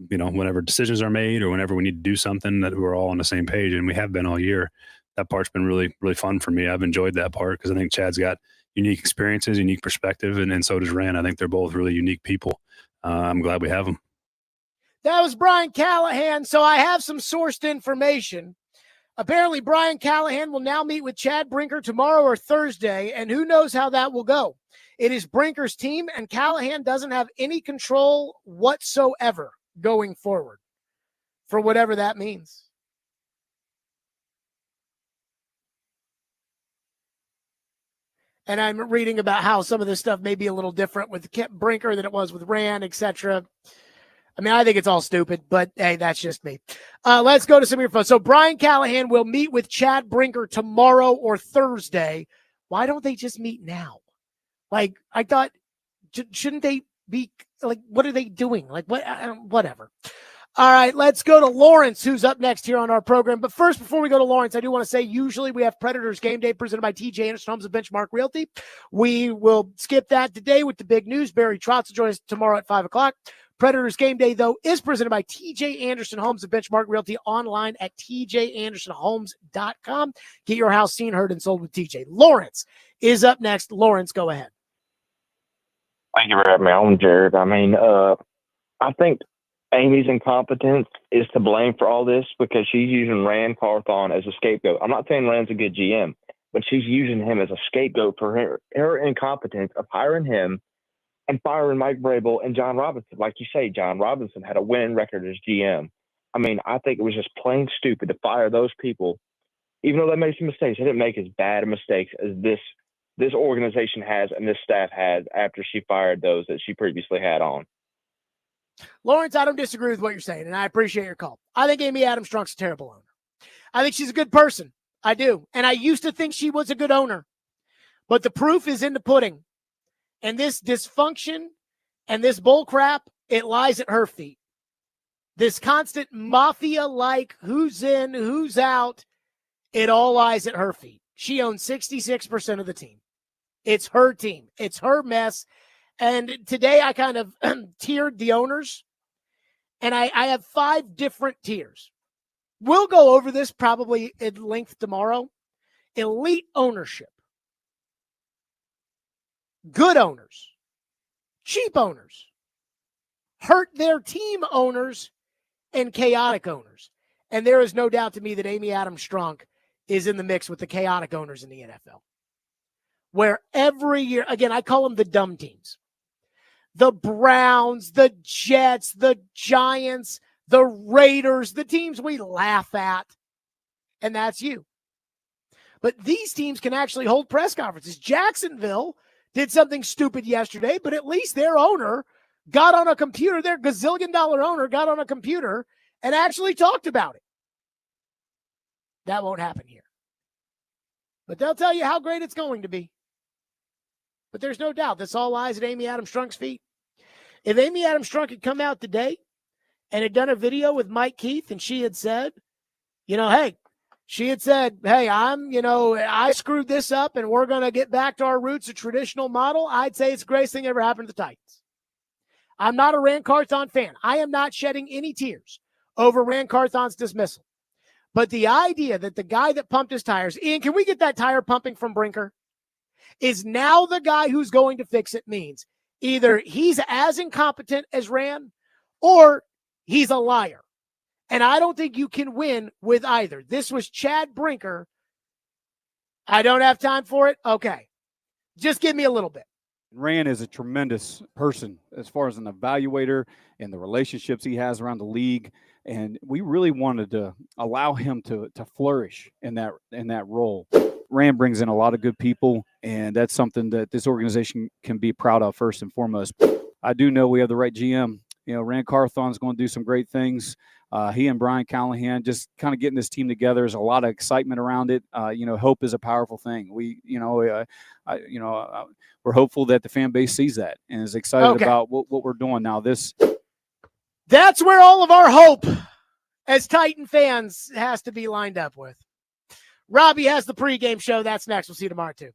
whenever decisions are made or whenever we need to do something, that we're all on the same page, and we have been all year. That part's been really, really fun for me. I've enjoyed that part because I think Chad's got unique experiences, unique perspective, and so does Rand. I think they're both really unique people. I'm glad we have them. That was Brian Callahan. So I have some sourced information. Apparently, Brian Callahan will now meet with Chad Brinker tomorrow or Thursday, and who knows how that will go. It is Brinker's team, and Callahan doesn't have any control whatsoever going forward, for whatever that means. And I'm reading about how some of this stuff may be a little different with Brinker than it was with Rand, etc. I mean, I think it's all stupid, but hey, that's just me. Let's go to some of your phones. So Brian Callahan will meet with Chad Brinker tomorrow or Thursday. Why don't they just meet now? Like, I thought, shouldn't they be, like, what are they doing? Like, whatever. All right, let's go to Lawrence, who's up next here on our program. But first, before we go to Lawrence, I do want to say usually we have Predators Game Day presented by TJ Anderson Homes of Benchmark Realty. We will skip that today with the big news. Barry Trotz will join us tomorrow at 5 o'clock. Predators Game Day, though, is presented by TJ Anderson Homes of Benchmark Realty online at tjandersonhomes.com. Get your house seen, heard, and sold with TJ. Lawrence is up next. Lawrence, go ahead. Thank you for having me on, Jared. I mean, I think Amy's incompetence is to blame for all this because she's using Rand Carthon as a scapegoat. I'm not saying Rand's a good GM, but she's using him as a scapegoat for her incompetence of hiring him and firing Mike Vrabel and John Robinson. Like you say, John Robinson had a winning record as GM. I mean, I think it was just plain stupid to fire those people, even though they made some mistakes. They didn't make as bad of mistakes as this organization has and this staff has after she fired those that she previously had on. Lawrence, I don't disagree with what you're saying, and I appreciate your call. I think Amy Adams Strunk's a terrible owner. I think she's a good person. I do. And I used to think she was a good owner. But the proof is in the pudding. And this dysfunction and this bull crap, it lies at her feet. This constant mafia-like who's in, who's out, it all lies at her feet. She owns 66% of the team. It's her team. It's her mess. And today I kind of tiered the owners, and I have 5 different tiers. We'll go over this probably at length tomorrow. Elite ownership, good owners, cheap owners, hurt their team owners, and chaotic owners. And there is no doubt to me that Amy Adams Strunk is in the mix with the chaotic owners in the NFL. Where every year, again, I call them the dumb teams. The Browns, the Jets, the Giants, the Raiders, the teams we laugh at. And that's you. But these teams can actually hold press conferences. Jacksonville did something stupid yesterday, but at least their owner got on a computer, their gazillion-dollar owner got on a computer and actually talked about it. That won't happen here. But they'll tell you how great it's going to be. But there's no doubt this all lies at Amy Adams Strunk's feet. If Amy Adams Strunk had come out today and had done a video with Mike Keith and she had said, I screwed this up and we're going to get back to our roots, a traditional model, I'd say it's the greatest thing ever happened to the Titans. I'm not a Rand Carthon fan. I am not shedding any tears over Rand Carthon's dismissal. But the idea that the guy that pumped his tires, Ian, can we get that tire pumping from Brinker? Is now the guy who's going to fix it means either he's as incompetent as Rand or he's a liar. And I don't think you can win with either. This was Chad Brinker. I don't have time for it. Okay. Just give me a little bit. Rand is a tremendous person as far as an evaluator and the relationships he has around the league. And we really wanted to allow him to flourish in that role. Rand brings in a lot of good people, and that's something that this organization can be proud of first and foremost. I do know we have the right GM. Rand Carthon's going to do some great things. He and Brian Callahan just kind of getting this team together. There's a lot of excitement around it. Hope is a powerful thing. We're hopeful that the fan base sees that and is excited about what we're doing now. That's where all of our hope as Titan fans has to be lined up with. Robbie has the pregame show. That's next. We'll see you tomorrow, too.